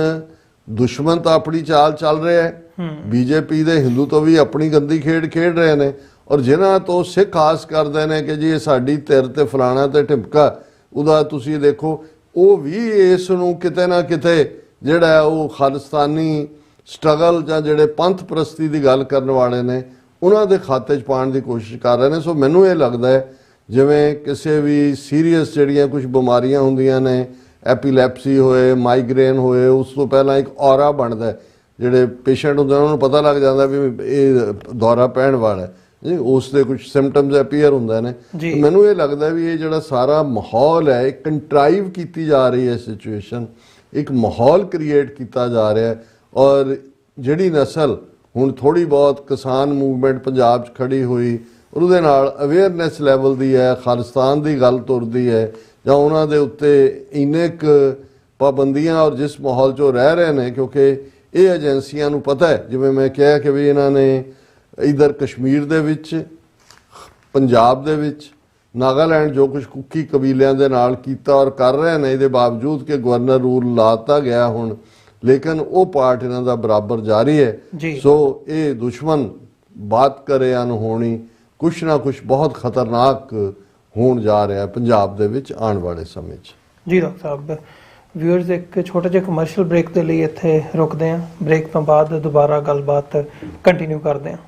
ਦੁਸ਼ਮਣ ਤਾਂ ਆਪਣੀ ਚਾਲ ਚੱਲ ਰਿਹਾ ਹੈ, ਬੀਜੇਪੀ ਦੇ ਹਿੰਦੂ ਤੋਂ ਵੀ ਆਪਣੀ ਗੰਦੀ ਖੇਡ ਖੇਡ ਰਹੇ ਨੇ, ਔਰ ਜਿਨ੍ਹਾਂ ਤੋਂ ਸਿੱਖ ਆਸ ਕਰਦੇ ਨੇ ਕਿ ਜੀ ਇਹ ਸਾਡੀ ਧਿਰ ਤੇ ਫਲਾਣਾ ਤੇ ਢਿਮਕਾ, ਉਹਦਾ ਤੁਸੀਂ ਦੇਖੋ ਉਹ ਵੀ ਇਸ ਨੂੰ ਕਿਤੇ ਨਾ ਕਿਤੇ ਜਿਹੜਾ ਉਹ ਖਾਲਿਸਤਾਨੀ ਸਟਰਗਲ ਜਾਂ ਜਿਹੜੇ ਪੰਥ ਪ੍ਰਸਤੀ ਦੀ ਗੱਲ ਕਰਨ ਵਾਲੇ ਨੇ ਉਹਨਾਂ ਦੇ ਖਾਤੇ 'ਚ ਪਾਉਣ ਦੀ ਕੋਸ਼ਿਸ਼ ਕਰ ਰਹੇ ਨੇ। ਸੋ ਮੈਨੂੰ ਇਹ ਲੱਗਦਾ ਹੈ ਜਿਵੇਂ ਕਿਸੇ ਵੀ ਸੀਰੀਅਸ ਜਿਹੜੀਆਂ ਕੁਝ ਬਿਮਾਰੀਆਂ ਹੁੰਦੀਆਂ ਨੇ, ਐਪੀਲੈਪਸੀ ਹੋਏ, ਮਾਈਗ੍ਰੇਨ ਹੋਏ, ਉਸ ਤੋਂ ਪਹਿਲਾਂ ਇੱਕ ਔਰਾ ਬਣਦਾ, ਜਿਹੜੇ ਪੇਸ਼ੈਂਟ ਹੁੰਦੇ ਉਹਨਾਂ ਨੂੰ ਪਤਾ ਲੱਗ ਜਾਂਦਾ ਵੀ ਇਹ ਦੌਰਾ ਪੈਣ ਵਾਲਾ ਹੈ ਜੀ, ਉਸ ਦੇ ਕੁਝ ਸਿੰਪਟਮਸ ਅਪੀਅਰ ਹੁੰਦੇ ਨੇ। ਮੈਨੂੰ ਇਹ ਲੱਗਦਾ ਵੀ ਇਹ ਜਿਹੜਾ ਸਾਰਾ ਮਾਹੌਲ ਹੈ, ਇੱਕ ਕੰਟਰਾਈਵ ਕੀਤੀ ਜਾ ਰਹੀ ਹੈ ਸਿਚੁਏਸ਼ਨ, ਇੱਕ ਮਾਹੌਲ ਕ੍ਰੀਏਟ ਕੀਤਾ ਜਾ ਰਿਹਾ ਹੈ। ਔਰ ਜਿਹੜੀ ਨਸਲ ਹੁਣ ਥੋੜ੍ਹੀ ਬਹੁਤ ਕਿਸਾਨ ਮੂਵਮੈਂਟ ਪੰਜਾਬ 'ਚ ਖੜੀ ਹੋਈ, ਉਹਦੇ ਨਾਲ ਅਵੇਅਰਨੈਸ ਲੈਵਲ ਦੀ ਹੈ, ਖਾਲਿਸਤਾਨ ਦੀ ਗੱਲ ਤੁਰਦੀ ਹੈ, ਜਾਂ ਉਹਨਾਂ ਦੇ ਉੱਤੇ ਇੰਨੇ ਕੁ ਪਾਬੰਦੀਆਂ ਔਰ ਜਿਸ ਮਾਹੌਲ 'ਚ ਉਹ ਰਹਿ ਰਹੇ ਨੇ, ਕਿਉਂਕਿ ਇਹ ਏਜੰਸੀਆਂ ਨੂੰ ਪਤਾ ਹੈ, ਜਿਵੇਂ ਮੈਂ ਕਿਹਾ ਕਿ ਵੀ ਇਹਨਾਂ ਨੇ ਇੱਧਰ ਕਸ਼ਮੀਰ ਦੇ ਵਿੱਚ, ਪੰਜਾਬ ਦੇ ਵਿੱਚ, ਨਾਗਾਲੈਂਡ ਜੋ ਕੁਝ ਕੁੱਕੀ ਕਬੀਲਿਆਂ ਦੇ ਨਾਲ ਕੀਤਾ ਔਰ ਕਰ ਰਹੇ ਨੇ, ਇਹਦੇ ਬਾਵਜੂਦ ਕਿ ਗਵਰਨਰ ਰੂਲ ਲਾਤਾ ਗਿਆ ਹੁਣ, ਲੇਕਿਨ ਉਹ ਪਾਰਟ ਇਹਨਾਂ ਦਾ ਬਰਾਬਰ ਜਾਰੀ ਹੈ। ਸੋ ਇਹ ਦੁਸ਼ਮਣ ਬਾਤ ਕਰੇ ਅਨਹੋਣੀ, ਕੁਛ ਨਾ ਕੁਛ ਬਹੁਤ ਖਤਰਨਾਕ ਹੋਣ ਜਾ ਰਿਹਾ ਪੰਜਾਬ ਦੇ ਵਿੱਚ ਆਉਣ ਵਾਲੇ ਸਮੇਂ 'ਚ। ਜੀ ਡਾਕਟਰ ਸਾਹਿਬ, ਵਿਊਅਰਸ ਇੱਕ ਛੋਟੇ ਜਿਹੇ ਕਮਰਸ਼ੀਅਲ ਬ੍ਰੇਕ ਦੇ ਲਈ ਇੱਥੇ ਰੁਕਦੇ ਹਾਂ। ਬ੍ਰੇਕ ਤੋਂ ਬਾਅਦ ਦੁਬਾਰਾ ਗੱਲਬਾਤ ਕੰਟੀਨਿਊ ਕਰਦੇ ਹਾਂ।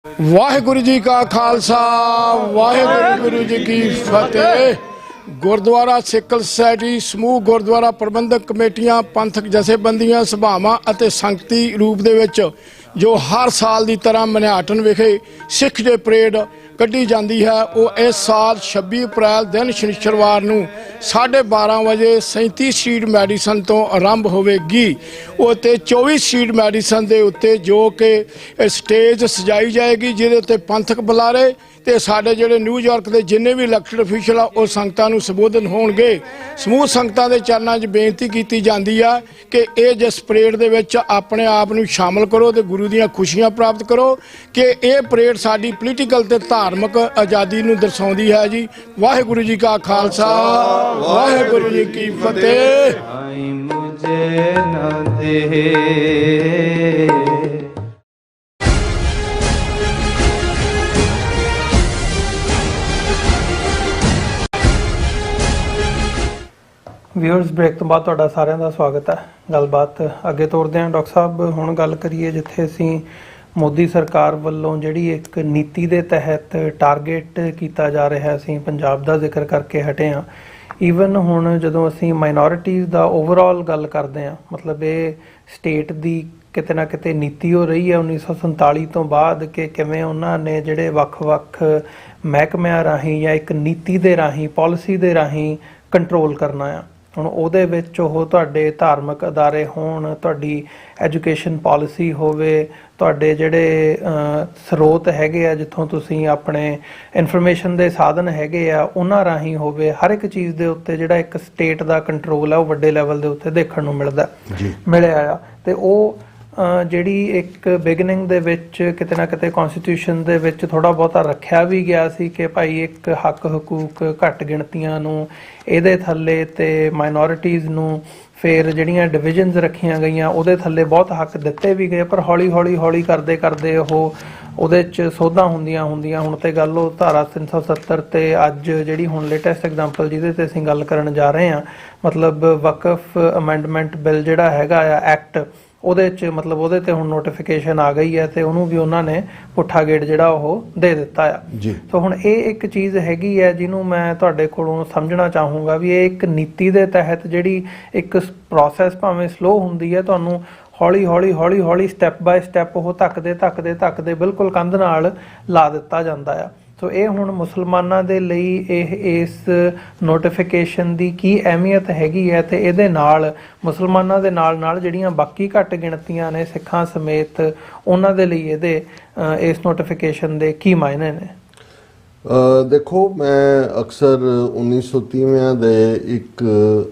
ਵਾਹਿਗੁਰੂ ਜੀ ਕਾ ਖਾਲਸਾ, ਵਾਹਿਗੁਰੂ ਜੀ ਕੀ ਫਤਿਹ। ਗੁਰਦੁਆਰਾ ਸਿੱਕਲ ਸੁਸਾਇਟੀ, ਸਮੂਹ ਗੁਰਦੁਆਰਾ ਪ੍ਰਬੰਧਕ ਕਮੇਟੀਆਂ, ਪੰਥਕ ਜਥੇਬੰਦੀਆਂ, ਸਭਾਵਾਂ ਅਤੇ ਸੰਗਤੀ ਰੂਪ ਦੇ ਵਿੱਚ ਜੋ ਹਰ ਸਾਲ ਦੀ ਤਰ੍ਹਾਂ ਮਨਿਆਟਨ ਵਿਖੇ ਸਿੱਖ ਡੇ ਪਰੇਡ ਕੱਢੀ ਜਾਂਦੀ ਹੈ, ਉਹ ਇਸ ਸਾਲ 26 ਅਪ੍ਰੈਲ ਦਿਨ ਸ਼ਨੀਚਰਵਾਰ ਨੂੰ 12:30 ਵਜੇ 37 ਸਟਰੀਟ ਮੈਡੀਸਨ ਤੋਂ ਆਰੰਭ ਹੋਵੇਗੀ। ਉਹ ਤੇ 24 ਸਟਰੀਟ ਮੈਡੀਸਨ ਦੇ ਉੱਤੇ ਜੋ ਕਿ ਸਟੇਜ ਸਜਾਈ ਜਾਏਗੀ, ਜਿਹਦੇ ਉੱਤੇ ਪੰਥਕ ਬੁਲਾਰੇ ਤੇ ਸਾਡੇ ਜਿਹੜੇ ਨਿਊਯਾਰਕ ਦੇ ਜਿੰਨੇ ਵੀ ਇਲੈਕਟਡ ਅਫੀਸ਼ਲ ਆ ਉਹ ਸੰਗਤਾਂ ਨੂੰ ਸੰਬੋਧਨ ਹੋਣਗੇ। ਸਮੂਹ ਸੰਗਤਾਂ ਦੇ ਚਰਨਾਂ 'ਚ ਬੇਨਤੀ ਕੀਤੀ ਜਾਂਦੀ ਆ ਕਿ ਇਹ ਜਿਸ ਪਰੇਡ ਦੇ ਵਿੱਚ ਆਪਣੇ ਆਪ ਨੂੰ ਸ਼ਾਮਲ ਕਰੋ ਤੇ ਗੁਰੂ ਦੀਆਂ ਖੁਸ਼ੀਆਂ ਪ੍ਰਾਪਤ ਕਰੋ, ਕਿ ਇਹ ਪਰੇਡ ਸਾਡੀ ਪੋਲੀਟੀਕਲ ਤੇ ਧਾਰਮਿਕ ਆਜ਼ਾਦੀ ਨੂੰ ਦਰਸਾਉਂਦੀ ਹੈ ਜੀ। ਵਾਹਿਗੁਰੂ ਜੀ ਕਾ ਖਾਲਸਾ, ਵਾਹਿਗੁਰੂ ਜੀ ਕੀ ਫਤਿਹ। ਮੁਝੇ ਨਾ ਦੇ ਵਿਊਅਰਸ, ਬ੍ਰੇਕ ਤੋਂ ਬਾਅਦ ਤੁਹਾਡਾ ਸਾਰਿਆਂ ਦਾ ਸਵਾਗਤ ਹੈ। ਗੱਲਬਾਤ ਅੱਗੇ ਤੋਰਦੇ ਹਾਂ। ਡਾਕਟਰ ਸਾਹਿਬ, ਹੁਣ ਗੱਲ ਕਰੀਏ ਜਿੱਥੇ ਅਸੀਂ ਮੋਦੀ ਸਰਕਾਰ ਵੱਲੋਂ ਜਿਹੜੀ ਇੱਕ ਨੀਤੀ ਦੇ ਤਹਿਤ ਟਾਰਗੇਟ ਕੀਤਾ ਜਾ ਰਿਹਾ, ਅਸੀਂ ਪੰਜਾਬ ਦਾ ਜ਼ਿਕਰ ਕਰਕੇ ਹਟੇ ਹਾਂ। ਈਵਨ ਹੁਣ ਜਦੋਂ ਅਸੀਂ ਮਾਈਨੋਰਿਟੀਜ਼ ਦਾ ਓਵਰਆਲ ਗੱਲ ਕਰਦੇ ਹਾਂ, ਮਤਲਬ ਇਹ ਸਟੇਟ ਦੀ ਕਿਤੇ ਨਾ ਕਿਤੇ ਨੀਤੀ ਹੋ ਰਹੀ ਹੈ 1947 ਤੋਂ ਬਾਅਦ, ਕਿ ਕਿਵੇਂ ਉਹਨਾਂ ਨੇ ਜਿਹੜੇ ਵੱਖ-ਵੱਖ ਮਹਿਕਮਿਆਂ ਰਾਹੀਂ ਜਾਂ ਇੱਕ ਨੀਤੀ ਦੇ ਰਾਹੀਂ, ਪਾਲਿਸੀ ਦੇ ਰਾਹੀਂ ਕੰਟਰੋਲ ਕਰਨਾ ਆ। ਹੁਣ ਉਹਦੇ ਵਿੱਚ ਉਹ ਤੁਹਾਡੇ ਧਾਰਮਿਕ ਅਦਾਰੇ ਹੋਣ, ਤੁਹਾਡੀ ਐਜੂਕੇਸ਼ਨ ਪਾਲਿਸੀ ਹੋਵੇ, ਤੁਹਾਡੇ ਜਿਹੜੇ ਸਰੋਤ ਹੈਗੇ ਆ ਜਿੱਥੋਂ ਤੁਸੀਂ ਆਪਣੇ ਇਨਫੋਰਮੇਸ਼ਨ ਦੇ ਸਾਧਨ ਹੈਗੇ ਆ ਉਹਨਾਂ ਰਾਹੀਂ ਹੋਵੇ, ਹਰ ਇੱਕ ਚੀਜ਼ ਦੇ ਉੱਤੇ ਜਿਹੜਾ ਇੱਕ ਸਟੇਟ ਦਾ ਕੰਟਰੋਲ ਹੈ ਉਹ ਵੱਡੇ ਲੈਵਲ ਦੇ ਉੱਤੇ ਦੇਖਣ ਨੂੰ ਮਿਲਿਆ ਆ। ਤੇ ਉਹ ਜਿਹੜੀ ਇੱਕ ਬਿਗਨਿੰਗ ਦੇ ਵਿੱਚ ਕਿਤੇ ਨਾ ਕਿਤੇ ਕਨਸਟੀਟਿਊਸ਼ਨ ਦੇ ਵਿੱਚ ਥੋੜ੍ਹਾ ਬਹੁਤਾ ਰੱਖਿਆ ਵੀ ਗਿਆ ਸੀ ਕਿ ਭਾਈ ਇੱਕ ਹੱਕ ਹਕੂਕ ਘੱਟ ਗਿਣਤੀਆਂ ਨੂੰ ਇਹਦੇ ਥੱਲੇ ਤੇ ਮਾਈਨੋਰਿਟੀਜ਼ ਨੂੰ ਫਿਰ ਜਿਹੜੀਆਂ ਡਿਵੀਜ਼ਨਸ ਰੱਖੀਆਂ ਗਈਆਂ ਉਹਦੇ ਥੱਲੇ ਬਹੁਤ ਹੱਕ ਦਿੱਤੇ ਵੀ ਗਏ, ਪਰ ਹੌਲੀ ਕਰਦੇ ਉਹ ਉਹਦੇ 'ਚ ਸੋਧਾਂ ਹੁੰਦੀਆਂ ਹੁਣ ਤੇ ਗੱਲ ਉਹ ਧਾਰਾ 370 ਤੇ ਅੱਜ ਜਿਹੜੀ ਹੁਣ ਲੇਟੈਸਟ ਐਗਜ਼ਾਮਪਲ ਜਿਹਦੇ ਤੇ ਅਸੀਂ ਗੱਲ ਕਰਨ ਜਾ ਰਹੇ ਹਾਂ, ਮਤਲਬ ਵਕਫ ਅਮੈਂਡਮੈਂਟ ਬਿੱਲ ਜਿਹੜਾ ਹੈਗਾ ਆ ਐਕਟ, ਉਹਦੇ 'ਚ ਮਤਲਬ ਉਹਦੇ ਤੇ ਹੁਣ ਨੋਟੀਫਿਕੇਸ਼ਨ ਆ ਗਈ ਹੈ ਤੇ ਉਹਨੂੰ ਵੀ ਉਹਨਾਂ ਨੇ ਪੁੱਠਾ ਗੇੜ ਜਿਹੜਾ ਉਹ ਦੇ ਦਿੱਤਾ ਆ। ਸੋ ਹੁਣ ਇਹ ਇੱਕ ਚੀਜ਼ ਹੈਗੀ ਹੈ ਜਿਹਨੂੰ ਮੈਂ ਤੁਹਾਡੇ ਕੋਲੋਂ ਸਮਝਣਾ ਚਾਹੂੰਗਾ ਵੀ ਇਹ ਇੱਕ ਨੀਤੀ ਦੇ ਤਹਿਤ ਜਿਹੜੀ ਇੱਕ ਪ੍ਰੋਸੈਸ ਭਾਵੇਂ ਸਲੋ ਹੁੰਦੀ ਹੈ, ਤੁਹਾਨੂੰ ਹੌਲੀ ਸਟੈਪ ਬਾਏ ਸਟੈਪ ਉਹ ਧੱਕਦੇ ਬਿਲਕੁਲ ਕੰਧ ਨਾਲ ਲਾ ਦਿੱਤਾ ਜਾਂਦਾ ਆ। ਸੋ ਇਹ ਹੁਣ ਮੁਸਲਮਾਨਾਂ ਦੇ ਲਈ ਇਸ ਨੋਟੀਫਿਕੇਸ਼ਨ ਦੀ ਕੀ ਅਹਿਮੀਅਤ ਹੈਗੀ ਹੈ ਤੇ ਇਹਦੇ ਨਾਲ ਮੁਸਲਮਾਨਾਂ ਦੇ ਨਾਲ ਜਿਹੜੀਆਂ ਬਾਕੀ ਘੱਟ ਗਿਣਤੀਆਂ ਨੇ ਸਿੱਖਾਂ ਸਮੇਤ ਉਹਨਾਂ ਦੇ ਲਈ ਇਹਦੇ ਇਸ ਨੋਟੀਫਿਕੇਸ਼ਨ ਦੇ ਕੀ ਮਾਇਨੇ ਨੇ? ਦੇਖੋ, ਮੈਂ ਅਕਸਰ 1930 ਦੇ ਇੱਕ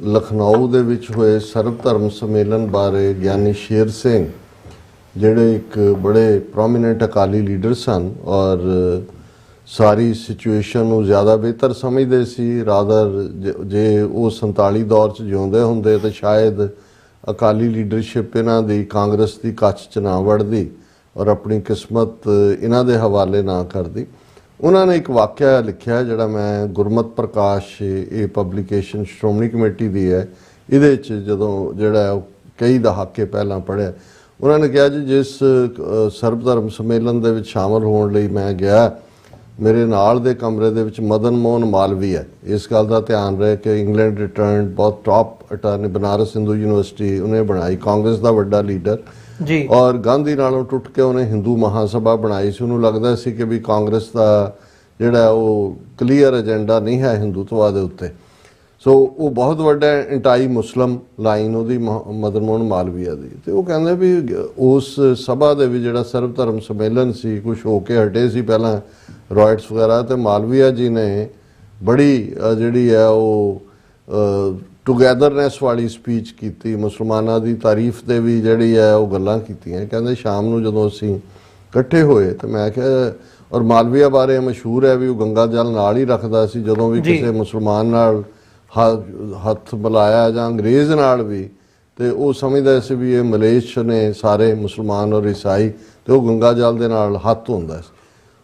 ਲਖਨਊ ਦੇ ਵਿੱਚ ਹੋਏ ਸਰਬ ਧਰਮ ਸੰਮੇਲਨ ਬਾਰੇ ਗਿਆਨੀ ਸ਼ੇਰ ਸਿੰਘ ਜਿਹੜੇ ਇੱਕ ਬੜੇ ਪ੍ਰੋਮੀਨੈਂਟ ਅਕਾਲੀ ਲੀਡਰ ਸਨ ਔਰ ਸਾਰੀ ਸਿਚੁਏਸ਼ਨ ਨੂੰ ਜ਼ਿਆਦਾ ਬਿਹਤਰ ਸਮਝਦੇ ਸੀ, ਰਾਦਰ ਜੇ ਉਹ 47 ਦੌਰ 'ਚ ਜਿਉਂਦੇ ਹੁੰਦੇ ਤਾਂ ਸ਼ਾਇਦ ਅਕਾਲੀ ਲੀਡਰਸ਼ਿਪ ਇਹਨਾਂ ਦੀ ਕਾਂਗਰਸ ਦੀ ਕੱਛ 'ਚ ਨਾ ਵੜਦੀ ਔਰ ਆਪਣੀ ਕਿਸਮਤ ਇਹਨਾਂ ਦੇ ਹਵਾਲੇ ਨਾ ਕਰਦੀ। ਉਹਨਾਂ ਨੇ ਇੱਕ ਵਾਕਿਆ ਲਿਖਿਆ ਜਿਹੜਾ ਮੈਂ ਗੁਰਮਤ ਪ੍ਰਕਾਸ਼, ਇਹ ਪਬਲੀਕੇਸ਼ਨ ਸ਼੍ਰੋਮਣੀ ਕਮੇਟੀ ਦੀ ਹੈ, ਇਹਦੇ 'ਚ ਜਦੋਂ ਜਿਹੜਾ ਕਈ ਦਹਾਕੇ ਪਹਿਲਾਂ ਪੜ੍ਹਿਆ, ਉਹਨਾਂ ਨੇ ਕਿਹਾ ਜੀ ਜਿਸ ਸਰਬ ਧਰਮ ਸੰਮੇਲਨ ਦੇ ਵਿੱਚ ਸ਼ਾਮਲ ਹੋਣ ਲਈ ਮੈਂ ਗਿਆ, ਮੇਰੇ ਨਾਲ ਦੇ ਕਮਰੇ ਦੇ ਵਿੱਚ ਮਦਨ ਮੋਹਨ ਮਾਲਵੀ ਹੈ। ਇਸ ਗੱਲ ਦਾ ਧਿਆਨ ਰਹੇ ਕਿ ਇੰਗਲੈਂਡ ਰਿਟਰਨਡ ਬਹੁਤ top attorney, Banaras Hindu university ਉਹਨੇ ਬਣਾਈ, ਕਾਂਗਰਸ ਦਾ ਵੱਡਾ ਲੀਡਰ ਜੀ, ਔਰ ਗਾਂਧੀ ਨਾਲੋਂ ਟੁੱਟ ਕੇ ਉਹਨੇ ਹਿੰਦੂ ਮਹਾਸਭਾ ਬਣਾਈ ਸੀ। ਉਹਨੂੰ ਲੱਗਦਾ ਸੀ ਕਿ ਵੀ ਕਾਂਗਰਸ ਦਾ ਜਿਹੜਾ ਉਹ ਕਲੀਅਰ ਏਜੰਡਾ ਨਹੀਂ ਹੈ ਹਿੰਦੂਤਵਾ ਦੇ ਉੱਤੇ। ਸੋ ਉਹ ਬਹੁਤ ਵੱਡਾ ਐਂਟਾਈ ਮੁਸਲਮ ਲਾਈਨ ਉਹਦੀ ਮਦਨ ਮੋਹਨ ਮਾਲਵੀਆ ਦੀ। ਤੇ ਉਹ ਕਹਿੰਦੇ ਵੀ ਉਸ ਸਭਾ ਦੇ ਵੀ ਜਿਹੜਾ ਸਰਬ ਧਰਮ ਸੰਮੇਲਨ ਸੀ, ਕੁਛ ਹੋ ਕੇ ਹਟੇ ਸੀ ਪਹਿਲਾਂ ਰॉयट्स ਵਗੈਰਾ, ਤੇ ਮਾਲਵੀਆ ਜੀ ਨੇ ਬੜੀ ਜਿਹੜੀ ਹੈ ਉਹ ਟੂਗੈਦਰਨੈਸ ਵਾਲੀ ਸਪੀਚ ਕੀਤੀ, ਮੁਸਲਮਾਨਾਂ ਦੀ ਤਾਰੀਫ ਦੇ ਵੀ ਜਿਹੜੀ ਹੈ ਉਹ ਗੱਲਾਂ ਕੀਤੀਆਂ। ਕਹਿੰਦੇ ਸ਼ਾਮ ਨੂੰ ਜਦੋਂ ਅਸੀਂ ਇਕੱਠੇ ਹੋਏ ਤੇ ਮੈਂ ਕਿਹਾ, ਔਰ ਮਾਲਵੀਆ ਬਾਰੇ ਮਸ਼ਹੂਰ ਹੈ ਵੀ ਉਹ ਗੰਗਾ ਜਲ ਨਾਲ ਹੀ ਰੱਖਦਾ ਸੀ, ਜਦੋਂ ਵੀ ਕਿਸੇ ਮੁਸਲਮਾਨ ਨਾਲ ਹੱਥ ਮਿਲਾਇਆ ਜਾਂ ਅੰਗਰੇਜ਼ ਨਾਲ ਵੀ, ਤੇ ਉਹ ਸਮਝਦਾ ਸੀ ਵੀ ਇਹ ਮਲੇਸ਼ ਨੇ ਸਾਰੇ ਮੁਸਲਮਾਨ ਔਰ ਈਸਾਈ, ਤੇ ਉਹ ਗੰਗਾ ਜਲ ਦੇ ਨਾਲ ਹੱਥ ਹੁੰਦਾ ਸੀ।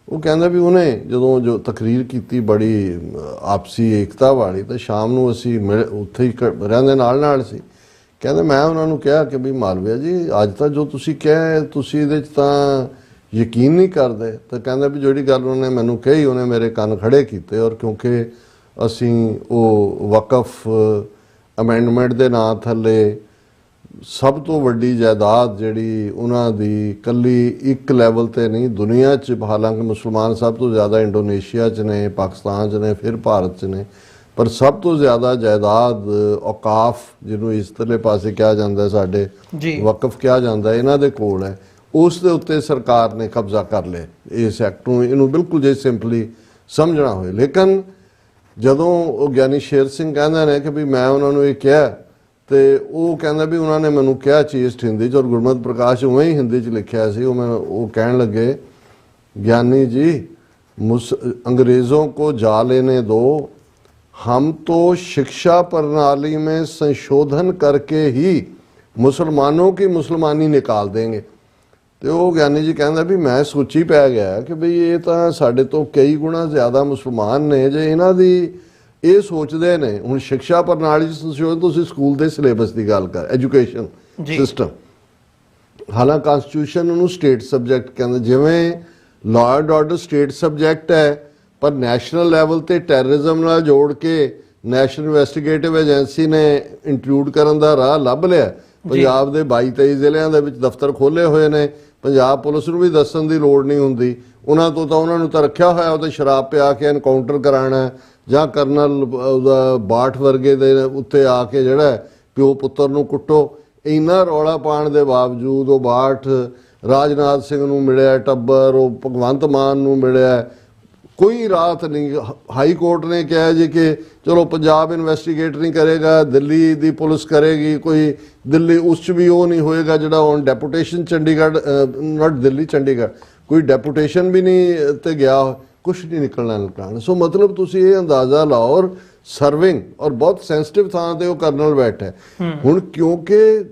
ਉਹ ਕਹਿੰਦਾ ਵੀ ਉਹਨੇ ਜਦੋਂ ਜੋ ਤਕਰੀਰ ਕੀਤੀ ਬੜੀ ਆਪਸੀ ਏਕਤਾ ਵਾਲੀ, ਤਾਂ ਸ਼ਾਮ ਨੂੰ ਅਸੀਂ ਉੱਥੇ ਹੀ ਰਹਿੰਦੇ ਨਾਲ ਸੀ। ਕਹਿੰਦੇ ਮੈਂ ਉਹਨਾਂ ਨੂੰ ਕਿਹਾ ਕਿ ਵੀ ਮਾਲਵੀਆ ਜੀ ਅੱਜ ਤਾਂ ਜੋ ਤੁਸੀਂ ਕਿਹਾ ਤੁਸੀਂ ਇਹਦੇ 'ਚ ਤਾਂ ਯਕੀਨ ਨਹੀਂ ਕਰਦੇ। ਤਾਂ ਕਹਿੰਦਾ ਵੀ ਜਿਹੜੀ ਗੱਲ ਉਹਨੇ ਮੈਨੂੰ ਕਹੀ ਉਹਨੇ ਮੇਰੇ ਕੰਨ ਖੜੇ ਕੀਤੇ, ਔਰ ਕਿਉਂਕਿ ਅਸੀਂ ਉਹ ਵਕਫ ਅਮੈਂਡਮੈਂਟ ਦੇ ਨਾਂ ਥੱਲੇ ਸਭ ਤੋਂ ਵੱਡੀ ਜਾਇਦਾਦ ਜਿਹੜੀ ਉਹਨਾਂ ਦੀ ਇਕੱਲੀ ਇੱਕ ਲੈਵਲ ਤੇ ਨਹੀਂ ਦੁਨੀਆ 'ਚ, ਹਾਲਾਂਕਿ ਮੁਸਲਮਾਨ ਸਭ ਤੋਂ ਜ਼ਿਆਦਾ ਇੰਡੋਨੇਸ਼ੀਆ 'ਚ ਨੇ, ਪਾਕਿਸਤਾਨ 'ਚ ਨੇ, ਫਿਰ ਭਾਰਤ 'ਚ ਨੇ, ਪਰ ਸਭ ਤੋਂ ਜ਼ਿਆਦਾ ਜਾਇਦਾਦ ਔਕਾਫ ਜਿਹਨੂੰ ਇਸਤਲੇ ਪਾਸੇ ਕਿਹਾ ਜਾਂਦਾ, ਸਾਡੇ ਵਕਫ ਕਿਹਾ ਜਾਂਦਾ, ਇਹਨਾਂ ਦੇ ਕੋਲ ਹੈ। ਉਸ ਦੇ ਉੱਤੇ ਸਰਕਾਰ ਨੇ ਕਬਜ਼ਾ ਕਰ ਲਿਆ ਇਸ ਐਕਟ ਨੂੰ। ਇਹਨੂੰ ਬਿਲਕੁਲ ਜੇ ਸਿੰਪਲੀ ਸਮਝਣਾ ਹੋਏ। ਲੇਕਿਨ ਜਦੋਂ ਉਹ ਗਿਆਨੀ ਸ਼ੇਰ ਸਿੰਘ ਕਹਿੰਦੇ ਨੇ ਕਿ ਵੀ ਮੈਂ ਉਹਨਾਂ ਨੂੰ ਇਹ ਕਿਹਾ, ਤੇ ਉਹ ਕਹਿੰਦਾ ਵੀ ਉਹਨਾਂ ਨੇ ਮੈਨੂੰ ਕਿਹਾ ਚੀਜ਼ ਹਿੰਦੀ 'ਚ, ਔਰ ਗੁਰਮਤ ਪ੍ਰਕਾਸ਼ ਉਵੇਂ ਹੀ ਹਿੰਦੀ 'ਚ ਲਿਖਿਆ ਸੀ। ਉਹ ਕਹਿਣ ਲੱਗੇ, ਗਿਆਨੀ ਜੀ अंग्रेजों को जा लेने दो, हम तो शिक्षा प्रणाली में संशोधन करके ही मुसलमानों की मुसलमानी निकाल देंगे। तो वो ज्ञानी जी कहता भी मैं सोची पै गया कि बई ये तो साढ़े तो कई गुणा ज़्यादा मुसलमान ने जे इन्हां दी ये सोचते ने। हुण शिक्षा प्रणाली संशोधन तुसीं स्कूल के सिलेबस की गल कर, एजुकेशन सिस्टम, हालांकि कॉन्स्टिट्यूशन उन्होंने स्टेट सबजैक्ट कहते, जिवें law and order state subject है पर नैशनल लैवल ते टैररिज्म नाल जोड़ के नैशनल इन्वेस्टिगेटिव एजेंसी ने इंक्लूड करन दा राह लभ लिया। पंजाब दे 22-23 ਜ਼ਿਲ੍ਹਿਆਂ ਦੇ ਵਿੱਚ ਦਫ਼ਤਰ ਖੋਲੇ ਹੋਏ ਨੇ, पंजाब पुलिस ਨੂੰ भी दस्सण ਦੀ ਲੋੜ नहीं हुंदी, उन्हां तो उन्होंने तो रखा होया, तो शराब पिया के एनकाउंटर कराना, ਜਾਂ ਕਰਨਲ ਉਹਦਾ ਬਾਠ ਵਰਗੇ ਦੇ ਉੱਤੇ ਆ ਕੇ ਜਿਹੜਾ ਪਿਓ ਪੁੱਤਰ ਨੂੰ ਕੁੱਟੋ। ਇੰਨਾ ਰੌਲਾ ਪਾਉਣ ਦੇ ਬਾਵਜੂਦ ਉਹ ਬਾਠ ਰਾਜਨਾਥ ਸਿੰਘ ਨੂੰ ਮਿਲਿਆ, ਟੱਬਰ ਉਹ ਭਗਵੰਤ ਮਾਨ ਨੂੰ ਮਿਲਿਆ, ਕੋਈ ਰਾਤ ਨਹੀਂ। ਹਾਈ ਕੋਰਟ ਨੇ ਕਿਹਾ ਜੀ ਕਿ ਚਲੋ ਪੰਜਾਬ ਇਨਵੈਸਟੀਗੇਟ ਨਹੀਂ ਕਰੇਗਾ, ਦਿੱਲੀ ਦੀ ਪੁਲਿਸ ਕਰੇਗੀ, ਕੋਈ ਦਿੱਲੀ ਉਸ 'ਚ ਵੀ ਉਹ ਨਹੀਂ ਹੋਏਗਾ ਜਿਹੜਾ ਔਨ ਡੈਪੂਟੇਸ਼ਨ ਚੰਡੀਗੜ੍ਹ, ਨਾਟ ਦਿੱਲੀ ਚੰਡੀਗੜ੍ਹ, ਕੋਈ ਡੈਪੂਟੇਸ਼ਨ ਵੀ ਨਹੀਂ ਤੇ ਗਿਆ, ਕੁਛ ਨਹੀਂ ਨਿਕਲਣਾ। ਸੋ ਮਤਲਬ ਤੁਸੀਂ ਇਹ ਅੰਦਾਜ਼ਾ ਲਾਓ। ਔਰ ਸਰਵਿੰਗ ਔਰ ਬਹੁਤ ਸੈਂਸਿਟਿਵ ਥਾਂ ਤੇ ਉਹ ਕਰਨਲ ਬੈਠਾ ਹੁਣ, ਕਿਉਂਕਿ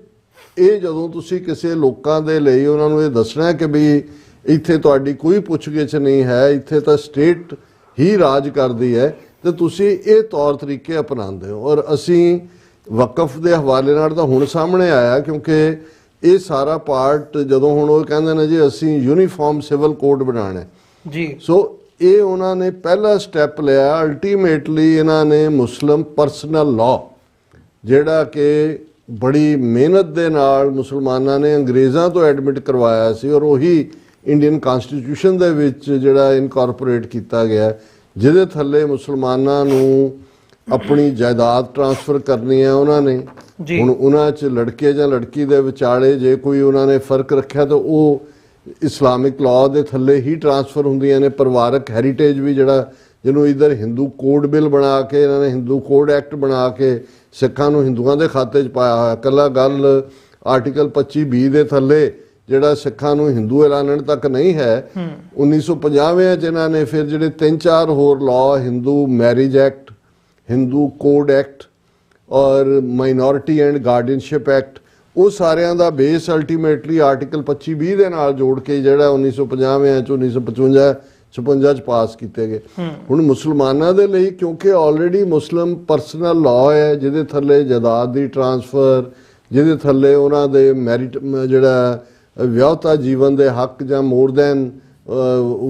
ਇਹ ਜਦੋਂ ਤੁਸੀਂ ਕਿਸੇ ਲੋਕਾਂ ਦੇ ਲਈ ਉਹਨਾਂ ਨੂੰ ਇਹ ਦੱਸਣਾ ਕਿ ਵੀ ਇੱਥੇ ਤੁਹਾਡੀ ਕੋਈ ਪੁੱਛਗਿੱਛ ਨਹੀਂ ਹੈ, ਇੱਥੇ ਤਾਂ ਸਟੇਟ ਹੀ ਰਾਜ ਕਰਦੀ ਹੈ, ਤੇ ਤੁਸੀਂ ਇਹ ਤੌਰ ਤਰੀਕੇ ਅਪਣਾਉਂਦੇ ਹੋ। ਔਰ ਅਸੀਂ ਵਕਫ ਦੇ ਹਵਾਲੇ ਨਾਲ ਤਾਂ ਹੁਣ ਸਾਹਮਣੇ ਆਇਆ, ਕਿਉਂਕਿ ਇਹ ਸਾਰਾ ਪਾਰਟ ਜਦੋਂ ਹੁਣ ਉਹ ਕਹਿੰਦੇ ਨੇ ਜੀ ਅਸੀਂ ਯੂਨੀਫਾਰਮ ਸਿਵਲ ਕੋਡ ਬਣਾਉਣਾ ਜੀ, ਸੋ ਇਹ ਉਹਨਾਂ ਨੇ ਪਹਿਲਾ ਸਟੈਪ ਲਿਆ। ਅਲਟੀਮੇਟਲੀ ਇਹਨਾਂ ਨੇ ਮੁਸਲਿਮ ਪਰਸਨਲ ਲਾਅ, ਜਿਹੜਾ ਕਿ ਬੜੀ ਮਿਹਨਤ ਦੇ ਨਾਲ ਮੁਸਲਮਾਨਾਂ ਨੇ ਅੰਗਰੇਜ਼ਾਂ ਤੋਂ ਐਡਮਿਟ ਕਰਵਾਇਆ ਸੀ, ਔਰ ਉਹੀ ਇੰਡੀਅਨ ਕਨਸਟੀਟਿਊਸ਼ਨ ਦੇ ਵਿੱਚ ਜਿਹੜਾ ਇਨਕੋਰਪੋਰੇਟ ਕੀਤਾ ਗਿਆ, ਜਿਹਦੇ ਥੱਲੇ ਮੁਸਲਮਾਨਾਂ ਨੂੰ ਆਪਣੀ ਜਾਇਦਾਦ ਟ੍ਰਾਂਸਫਰ ਕਰਨੀ ਹੈ ਉਹਨਾਂ ਨੇ। ਹੁਣ ਉਹਨਾਂ 'ਚ ਲੜਕੇ ਜਾਂ ਲੜਕੀ ਦੇ ਵਿਚਾਲੇ ਜੇ ਕੋਈ ਉਹਨਾਂ ਨੇ ਫਰਕ ਰੱਖਿਆ ਤਾਂ ਉਹ ਇਸਲਾਮਿਕ ਲਾਅ ਦੇ ਥੱਲੇ ਹੀ ਟ੍ਰਾਂਸਫਰ ਹੁੰਦੀਆਂ ਨੇ। ਪਰਿਵਾਰਕ ਹੈਰੀਟੇਜ ਵੀ ਜਿਹੜਾ ਜਿਹਨੂੰ ਇਧਰ ਹਿੰਦੂ ਕੋਡ ਬਿੱਲ ਬਣਾ ਕੇ ਇਹਨਾਂ ਨੇ ਹਿੰਦੂ ਕੋਡ ਐਕਟ ਬਣਾ ਕੇ ਸਿੱਖਾਂ ਨੂੰ ਹਿੰਦੂਆਂ ਦੇ ਖਾਤੇ 'ਚ ਪਾਇਆ ਹੋਇਆ। ਇਕੱਲਾ ਗੱਲ ਆਰਟੀਕਲ 25(b) ਦੇ ਥੱਲੇ ਜਿਹੜਾ ਸਿੱਖਾਂ ਨੂੰ ਹਿੰਦੂ ਐਲਾਨਣ ਤੱਕ ਨਹੀਂ ਹੈ। 1950 'ਚ ਇਹਨਾਂ ਨੇ ਫਿਰ ਜਿਹੜੇ 3-4 ਹੋਰ law, Hindu marriage act, Hindu code act ਔਰ ਮਾਈਨੋਰਿਟੀ ਐਂਡ ਗਾਰਡੀਅਨਸ਼ਿਪ ਐਕਟ, ਉਹ ਸਾਰਿਆਂ ਦਾ ਬੇਸ ਅਲਟੀਮੇਟਲੀ ਆਰਟੀਕਲ 25(b) ਦੇ ਨਾਲ ਜੋੜ ਕੇ ਜਿਹੜਾ 1950 'ਚ 1956 'ਚ ਪਾਸ ਕੀਤੇ ਗਏ। ਹੁਣ ਮੁਸਲਮਾਨਾਂ ਦੇ ਲਈ ਕਿਉਂਕਿ ਆਲਰੇਡੀ ਮੁਸਲਿਮ ਪਰਸਨਲ ਲਾਅ ਹੈ, ਜਿਹਦੇ ਥੱਲੇ ਜਾਇਦਾਦ ਦੀ ਟ੍ਰਾਂਸਫਰ, ਜਿਹਦੇ ਥੱਲੇ ਉਹਨਾਂ ਦੇ ਮੈਰਿਟ ਜਿਹੜਾ ਵਿਆਹਤਾ ਜੀਵਨ ਦੇ ਹੱਕ ਜਾਂ ਮੋਰ ਦੈਨ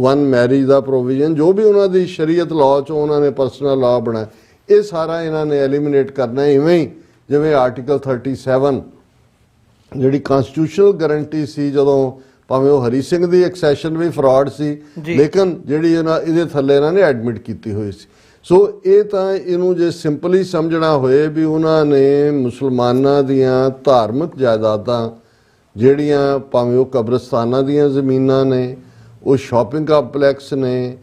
ਵਨ ਮੈਰਿਜ ਦਾ ਪ੍ਰੋਵੀਜ਼ਨ, ਜੋ ਵੀ ਉਹਨਾਂ ਦੀ ਸ਼ਰੀਅਤ ਲਾਅ 'ਚੋਂ ਉਹਨਾਂ ਨੇ ਪਰਸਨਲ ਲਾਅ ਬਣਾਇਆ, ਇਹ ਸਾਰਾ ਇਹਨਾਂ ਨੇ ਐਲੀਮੀਨੇਟ ਕਰਨਾ। ਇਵੇਂ ਹੀ ਜਿਵੇਂ ਆਰਟੀਕਲ 37 ਜਿਹੜੀ ਕਨਸਟੀਟਿਊਸ਼ਨਲ ਗਾਰੰਟੀ ਸੀ, ਜਦੋਂ ਭਾਵੇਂ ਉਹ ਹਰੀ ਸਿੰਘ ਦੀ ਐਕਸੈਸ਼ਨ ਵੀ ਫਰਾਡ ਸੀ, ਲੇਕਿਨ ਜਿਹੜੀ ਇਹਦੇ ਥੱਲੇ ਇਹਨਾਂ ਨੇ ਐਡਮਿਟ ਕੀਤੀ ਹੋਈ ਸੀ। ਸੋ ਇਹ ਤਾਂ ਇਹਨੂੰ ਜੇ ਸਿੰਪਲੀ ਸਮਝਣਾ ਹੋਏ ਵੀ ਉਹਨਾਂ ਨੇ ਮੁਸਲਮਾਨਾਂ ਦੀਆਂ ਧਾਰਮਿਕ ਜਾਇਦਾਦਾਂ ਜਿਹੜੀਆਂ ਭਾਵੇਂ ਉਹ ਕਬਰਸਤਾਨਾਂ ਦੀਆਂ ਜ਼ਮੀਨਾਂ ਨੇ, ਉਹ ਸ਼ਾਪਿੰਗ ਕੰਪਲੈਕਸ ਨੇ,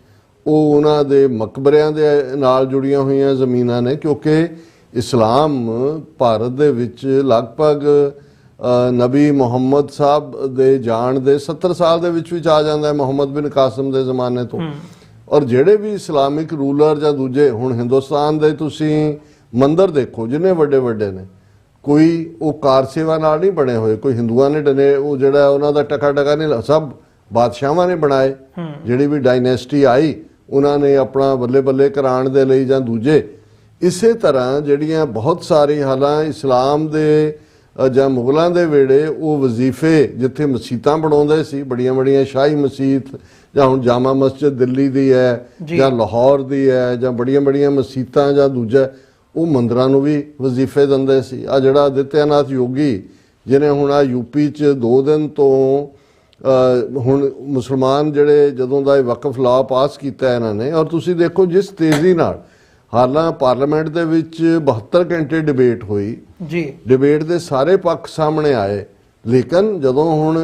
ਉਹ ਉਹਨਾਂ ਦੇ ਮਕਬਰਿਆਂ ਦੇ ਨਾਲ ਜੁੜੀਆਂ ਹੋਈਆਂ ਜ਼ਮੀਨਾਂ ਨੇ, ਕਿਉਂਕਿ ਇਸਲਾਮ ਭਾਰਤ ਦੇ ਵਿੱਚ ਲਗਭਗ ਨਬੀ ਮੁਹੰਮਦ ਸਾਹਿਬ ਦੇ ਜਾਣ ਦੇ 70 ਸਾਲ ਦੇ ਵਿੱਚ ਆ ਜਾਂਦਾ ਹੈ, ਮੁਹੰਮਦ ਬਿਨ ਕਾਸਿਮ ਦੇ ਜ਼ਮਾਨੇ ਤੋਂ। ਔਰ ਜਿਹੜੇ ਵੀ ਇਸਲਾਮਿਕ ਰੂਲਰ ਜਾਂ ਦੂਜੇ, ਹੁਣ ਹਿੰਦੁਸਤਾਨ ਦੇ ਤੁਸੀਂ ਮੰਦਿਰ ਦੇਖੋ ਜਿੰਨੇ ਵੱਡੇ ਵੱਡੇ ਨੇ, ਕੋਈ ਉਹ ਕਾਰ ਸੇਵਾ ਨਾਲ ਨਹੀਂ ਬਣੇ ਹੋਏ, ਕੋਈ ਹਿੰਦੂਆਂ ਨੇ ਡਨੇ, ਉਹ ਜਿਹੜਾ ਉਹਨਾਂ ਦਾ ਟਕਾ ਨਹੀਂ, ਸਭ ਬਾਦਸ਼ਾਹਾਂ ਨੇ ਬਣਾਏ। ਜਿਹੜੀ ਵੀ ਡਾਇਨੈਸਟੀ ਆਈ ਉਹਨਾਂ ਨੇ ਆਪਣਾ ਬੱਲੇ ਬੱਲੇ ਕਰਾਉਣ ਦੇ ਲਈ ਜਾਂ ਦੂਜੇ। ਇਸੇ ਤਰ੍ਹਾਂ ਜਿਹੜੀਆਂ ਬਹੁਤ ਸਾਰੀ ਹਾਲਾਂ ਇਸਲਾਮ ਦੇ ਜਾਂ ਮੁਗਲਾਂ ਦੇ ਵੇੜੇ ਉਹ ਵਜ਼ੀਫੇ ਜਿੱਥੇ ਮਸੀਤਾਂ ਬਣਾਉਂਦੇ ਸੀ, ਬੜੀਆਂ ਬੜੀਆਂ ਸ਼ਾਹੀ ਮਸੀਤ, ਜਾਂ ਹੁਣ ਜਾਮਾ ਮਸਜਿਦ ਦਿੱਲੀ ਦੀ ਹੈ ਜਾਂ ਲਾਹੌਰ ਦੀ ਹੈ, ਜਾਂ ਬੜੀਆਂ ਬੜੀਆਂ ਮਸੀਤਾਂ ਜਾਂ ਦੂਜਾ, ਉਹ ਮੰਦਰਾਂ ਨੂੰ ਵੀ ਵਜ਼ੀਫੇ ਦਿੰਦੇ ਸੀ। ਆ ਜਿਹੜਾ ਆਦਿੱਤਿਆਨਾਥ ਯੋਗੀ ਜਿਹਨੇ ਹੁਣ ਆ ਯੂਪੀ 'ਚ 2 ਦਿਨ ਤੋਂ ਹੁਣ ਮੁਸਲਮਾਨ ਜਿਹੜੇ ਜਦੋਂ ਦਾ ਇਹ ਵਕਫ ਲਾਅ ਪਾਸ ਕੀਤਾ ਇਹਨਾਂ ਨੇ, ਔਰ ਤੁਸੀਂ ਦੇਖੋ ਜਿਸ ਤੇਜ਼ੀ ਨਾਲ, ਹਾਲਾਂ ਪਾਰਲੀਮੈਂਟ ਦੇ ਵਿੱਚ 72 ਘੰਟੇ ਡਿਬੇਟ ਹੋਈ ਜੀ, ਡਿਬੇਟ ਦੇ ਸਾਰੇ ਪੱਖ ਸਾਹਮਣੇ ਆਏ, ਲੇਕਿਨ ਜਦੋਂ ਹੁਣ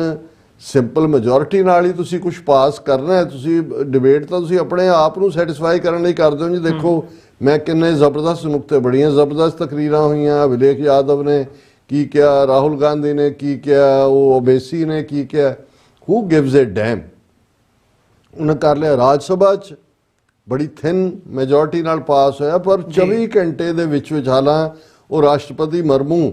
ਸਿੰਪਲ ਮੈਜੋਰਿਟੀ ਨਾਲ ਹੀ ਤੁਸੀਂ ਕੁਝ ਪਾਸ ਕਰਨਾ ਹੈ, ਤੁਸੀਂ ਡਿਬੇਟ ਤਾਂ ਤੁਸੀਂ ਆਪਣੇ ਆਪ ਨੂੰ ਸੈਟੀਸਫਾਈ ਕਰਨ ਲਈ ਕਰਦੇ ਹੋ ਜੀ। ਦੇਖੋ ਮੈਂ ਕਿੰਨੇ ਜ਼ਬਰਦਸਤ ਨੁਕਤੇ, ਬੜੀਆਂ ਜ਼ਬਰਦਸਤ ਤਕਰੀਰਾਂ ਹੋਈਆਂ, ਅਭਿਲੇਖ ਯਾਦਵ ਨੇ ਕੀ ਕਿਹਾ, ਰਾਹੁਲ ਗਾਂਧੀ ਨੇ ਕੀ ਕਿਹਾ, ਉਹ ਓਬੇਸੀ ਨੇ ਕੀ ਕਿਹਾ, ਹੂ ਗਿਵਸ ਏ ਡੈਮ। ਉਹਨੇ ਕਰ ਲਿਆ। ਰਾਜ ਸਭਾ 'ਚ ਬੜੀ ਥਿਨ ਮੈਜੋਰਿਟੀ ਨਾਲ ਪਾਸ ਹੋਇਆ, ਪਰ 24 ਘੰਟੇ ਦੇ ਵਿੱਚ ਹਾਲਾਂ ਉਹ ਰਾਸ਼ਟਰਪਤੀ ਮਰਮੂ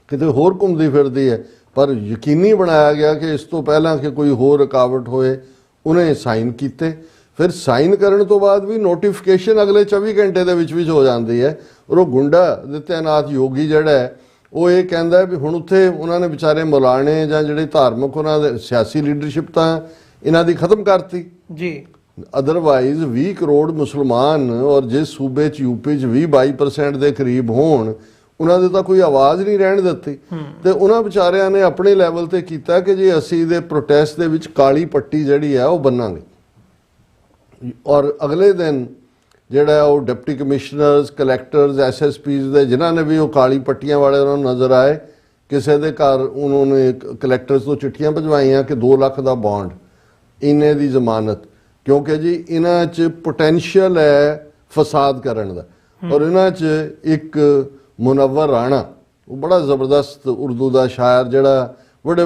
ਕਿਤੇ ਹੋਰ ਘੁੰਮਦੀ ਫਿਰਦੀ ਹੈ, ਪਰ ਯਕੀਨੀ ਬਣਾਇਆ ਗਿਆ ਕਿ ਇਸ ਤੋਂ ਪਹਿਲਾਂ ਕਿ ਕੋਈ ਹੋਰ ਰੁਕਾਵਟ ਹੋਏ ਉਹਨੇ ਸਾਈਨ ਕੀਤੇ। ਫਿਰ ਸਾਈਨ ਕਰਨ ਤੋਂ ਬਾਅਦ ਵੀ ਨੋਟੀਫਿਕੇਸ਼ਨ ਅਗਲੇ 24 ਘੰਟੇ ਦੇ ਵਿੱਚ ਹੋ ਜਾਂਦੀ ਹੈ। ਔਰ ਉਹ ਗੁੰਡਾ ਆਦਿੱਤਿਆਨਾਥ ਯੋਗੀ ਜਿਹੜਾ ਹੈ ਉਹ ਇਹ ਕਹਿੰਦਾ ਵੀ ਹੁਣ ਉੱਥੇ ਉਹਨਾਂ ਨੇ ਵਿਚਾਰੇ ਮੌਲਾਣੇ ਜਾਂ ਜਿਹੜੇ ਧਾਰਮਿਕ ਉਹਨਾਂ ਦੇ ਸਿਆਸੀ ਲੀਡਰਸ਼ਿਪ ਤਾਂ ਇਹਨਾਂ ਦੀ ਖਤਮ ਕਰਤੀ ਜੀ। ਅਦਰਵਾਈਜ਼ 20 ਕਰੋੜ ਮੁਸਲਮਾਨ ਔਰ ਜਿਸ ਸੂਬੇ 'ਚ ਯੂਪੀ 'ਚ 20-22% ਦੇ ਕਰੀਬ ਹੋਣ, ਉਹਨਾਂ ਦੇ ਤਾਂ ਕੋਈ ਆਵਾਜ਼ ਨਹੀਂ ਰਹਿਣ ਦਿੱਤੀ। ਤੇ ਉਹਨਾਂ ਵਿਚਾਰਿਆਂ ਨੇ ਆਪਣੇ ਲੈਵਲ ਤੇ ਕੀਤਾ ਕਿ ਜੇ ਅਸੀਂ ਇਹਦੇ ਪ੍ਰੋਟੈਸਟ ਦੇ ਵਿੱਚ ਕਾਲੀ ਪੱਟੀ ਜਿਹੜੀ ਹੈ ਉਹ ਬੰਨਾਂਗੇ। ਔਰ ਅਗਲੇ ਦਿਨ ਜਿਹੜਾ ਉਹ ਡਿਪਟੀ ਕਮਿਸ਼ਨਰਸ, ਕਲੈਕਟਰਸ, SSPs ਦੇ ਜਿਨ੍ਹਾਂ ਨੇ ਵੀ ਉਹ ਕਾਲੀ ਪੱਟੀਆਂ ਵਾਲੇ ਉਹਨਾਂ ਨੂੰ ਨਜ਼ਰ ਆਏ, ਕਿਸੇ ਦੇ ਘਰ ਉਹਨਾਂ ਨੇ ਕਲੈਕਟਰਸ ਤੋਂ ਚਿੱਠੀਆਂ ਭਜਵਾਈਆਂ ਕਿ 2 ਲੱਖ ਦਾ ਬੌਂਡ, ਇੰਨੇ ਦੀ ਜ਼ਮਾਨਤ, ਕਿਉਂਕਿ ਜੀ ਇਹਨਾਂ 'ਚ ਪੋਟੈਂਸ਼ੀਅਲ ਹੈ ਫਸਾਦ ਕਰਨ ਦਾ। ਔਰ ਇਹਨਾਂ 'ਚ ਇੱਕ ਮੁਨੱਵਰ ਰਾਣਾ, ਉਹ ਬੜਾ ਜ਼ਬਰਦਸਤ ਉਰਦੂ ਦਾ ਸ਼ਾਇਰ, ਜਿਹੜਾ ਬੜੇ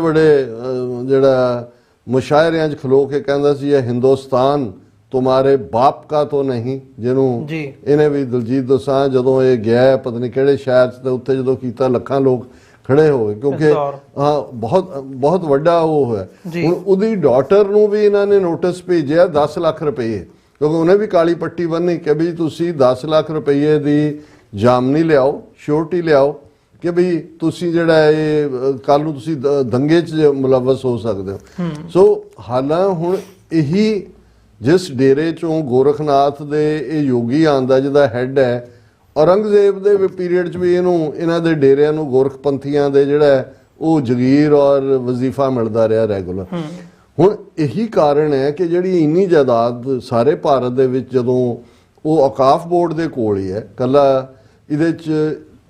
ਜਿਹੜਾ ਮੁਸ਼ਾਇਰਿਆਂ 'ਚ ਖਲੋ ਕੇ ਕਹਿੰਦਾ ਸੀ, ਇਹ ਹਿੰਦੁਸਤਾਨ ਤੁਮਾਰੇ ਬਾਪ ਕਾ ਤੋਂ ਨਹੀਂ, ਜਿਹਨੂੰ ਇਹਨੇ ਵੀ ਦਲਜੀਤ ਦੋਸਾਂਝ ਜਦੋਂ ਇਹ ਗਿਆ ਪਤਾ ਨਹੀਂ ਕਿਹੜੇ ਸ਼ਹਿਰ 'ਚ, ਤੇ ਉੱਥੇ ਜਦੋਂ ਕੀਤਾ ਲੱਖਾਂ ਲੋਕ ਖੜੇ ਹੋ ਗਏ, ਕਿਉਂਕਿ ਹਾਂ ਬਹੁਤ ਵੱਡਾ ਉਹ ਹੋਇਆ। ਹੁਣ ਉਹਦੀ ਡਾਟਰ ਨੂੰ ਵੀ ਇਹਨਾਂ ਨੇ ਨੋਟਿਸ ਭੇਜਿਆ 10 ਲੱਖ ਰੁਪਏ, ਕਿਉਂਕਿ ਉਹਨੇ ਵੀ ਕਾਲੀ ਪੱਟੀ ਬੰਨੀ ਕਿ ਵੀ ਤੁਸੀਂ 10 ਲੱਖ ਰੁਪਏ ਦੀ ਜਾਮਨੀ ਲਿਆਓ, ਸ਼ੋਰਟੀ ਲਿਆਓ, ਕਿ ਵੀ ਤੁਸੀਂ ਜਿਹੜਾ ਇਹ ਕੱਲ ਨੂੰ ਤੁਸੀਂ ਦੰਗੇ 'ਚ ਮੁਲਵਸ ਹੋ ਸਕਦੇ ਹੋ। ਸੋ ਹਾਲਾਂ ਹੁਣ ਇਹੀ ਜਿਸ ਡੇਰੇ 'ਚੋਂ ਗੋਰਖਨਾਥ ਦੇ ਇਹ ਯੋਗੀ ਆਉਂਦਾ ਜਿਹਦਾ ਹੈੱਡ ਹੈ, ਔਰੰਗਜ਼ੇਬ ਦੇ ਪੀਰੀਅਡ 'ਚ ਵੀ ਇਹਨਾਂ ਦੇ ਡੇਰਿਆਂ ਨੂੰ ਗੋਰਖਪੰਥੀਆਂ ਦੇ ਜਿਹੜਾ ਉਹ ਜਗੀਰ ਔਰ ਵਜ਼ੀਫਾ ਮਿਲਦਾ ਰਿਹਾ ਰੈਗੂਲਰ। ਹੁਣ ਇਹੀ ਕਾਰਨ ਹੈ ਕਿ ਜਿਹੜੀ ਇੰਨੀ ਜਾਇਦਾਦ ਸਾਰੇ ਭਾਰਤ ਦੇ ਵਿੱਚ, ਜਦੋਂ ਉਹ ਔਕਾਫ ਬੋਰਡ ਦੇ ਕੋਲ ਹੀ ਹੈ, ਕੱਲਾ ਇਹਦੇ 'ਚ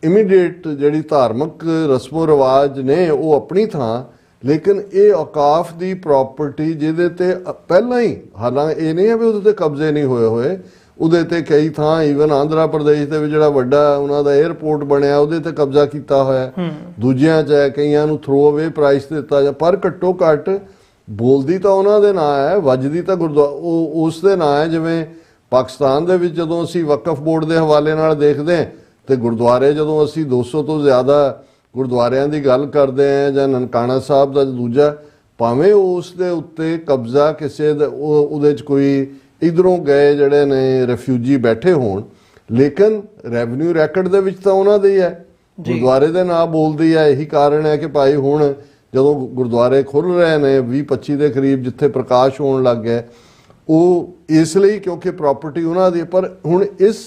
ਇਮੀਡੀਏਟ ਜਿਹੜੀ ਧਾਰਮਿਕ ਰਸਮੋ ਰਿਵਾਜ ਨੇ ਉਹ ਆਪਣੀ ਥਾਂ, ਲੇਕਿਨ ਇਹ ਔਕਾਫ ਦੀ ਪ੍ਰਾਪਰਟੀ ਜਿਹਦੇ ਤੇ ਪਹਿਲਾਂ ਹੀ, ਹਾਲਾਂਕਿ ਇਹ ਨਹੀਂ ਹੈ ਵੀ ਉਹਦੇ ਤੇ ਕਬਜ਼ੇ ਨਹੀਂ ਹੋਏ, ਉਹਦੇ ਤੇ ਕਈ ਥਾਂ ਈਵਨ ਆਂਧਰਾ ਪ੍ਰਦੇਸ਼ ਦੇ ਵਿੱਚ ਜਿਹੜਾ ਵੱਡਾ ਉਹਨਾਂ ਦਾ 에ਅਰਪੋਰਟ ਬਣਿਆ ਉਹਦੇ ਤੇ ਕਬਜ਼ਾ ਕੀਤਾ ਹੋਇਆ, ਦੂਜਿਆਂ 'ਚ ਹੈ, ਕਈਆਂ ਨੂੰ ਥਰੋ ਅਵੇ ਪ੍ਰਾਈਸ ਤੇ ਦਿੱਤਾ ਜਾ, ਪਰ ਘੱਟੋ ਘੱਟ ਬੋਲਦੀ ਤਾਂ ਉਹਨਾਂ ਦੇ ਨਾਂ ਹੈ, ਵੱਜਦੀ ਤਾਂ ਉਹ ਉਸ ਦੇ ਨਾਂ ਹੈ। ਜਿਵੇਂ ਪਾਕਿਸਤਾਨ ਦੇ ਵਿੱਚ ਜਦੋਂ ਅਸੀਂ ਵਕਫ ਬੋਰਡ ਦੇ ਹਵਾਲੇ ਨਾਲ ਦੇਖਦੇ ਹਾਂ, ਤੇ ਗੁਰਦੁਆਰੇ ਜਦੋਂ ਅਸੀਂ 200 ਤੋਂ ਜ਼ਿਆਦਾ ਗੁਰਦੁਆਰਿਆਂ ਦੀ ਗੱਲ ਕਰਦੇ ਹਾਂ, ਜਾਂ ਨਨਕਾਣਾ ਸਾਹਿਬ ਦਾ ਦੂਜਾ, ਭਾਵੇਂ ਉਸ ਦੇ ਉੱਤੇ ਕਬਜ਼ਾ ਕਿਸੇ ਦਾ ਉਹਦੇ 'ਚ ਕੋਈ ਇਧਰੋਂ ਗਏ ਜਿਹੜੇ ਨੇ ਰੈਫਿਊਜੀ ਬੈਠੇ ਹੋਣ, ਲੇਕਿਨ ਰੈਵਨਿਊ ਰੈਕਡ ਦੇ ਵਿੱਚ ਤਾਂ ਉਹਨਾਂ ਦੇ ਹੀ ਹੈ, ਗੁਰਦੁਆਰੇ ਦੇ ਨਾਂ ਬੋਲਦੀ ਹੈ। ਇਹੀ ਕਾਰਨ ਹੈ ਕਿ ਭਾਈ ਹੁਣ ਜਦੋਂ ਗੁਰਦੁਆਰੇ ਖੁੱਲ੍ਹ ਰਹੇ ਨੇ 20-25 ਦੇ ਕਰੀਬ, ਜਿੱਥੇ ਪ੍ਰਕਾਸ਼ ਹੋਣ ਲੱਗ ਗਿਆ, ਉਹ ਇਸ ਲਈ ਕਿਉਂਕਿ ਪ੍ਰਾਪਰਟੀ ਉਹਨਾਂ ਦੀ। ਪਰ ਹੁਣ ਇਸ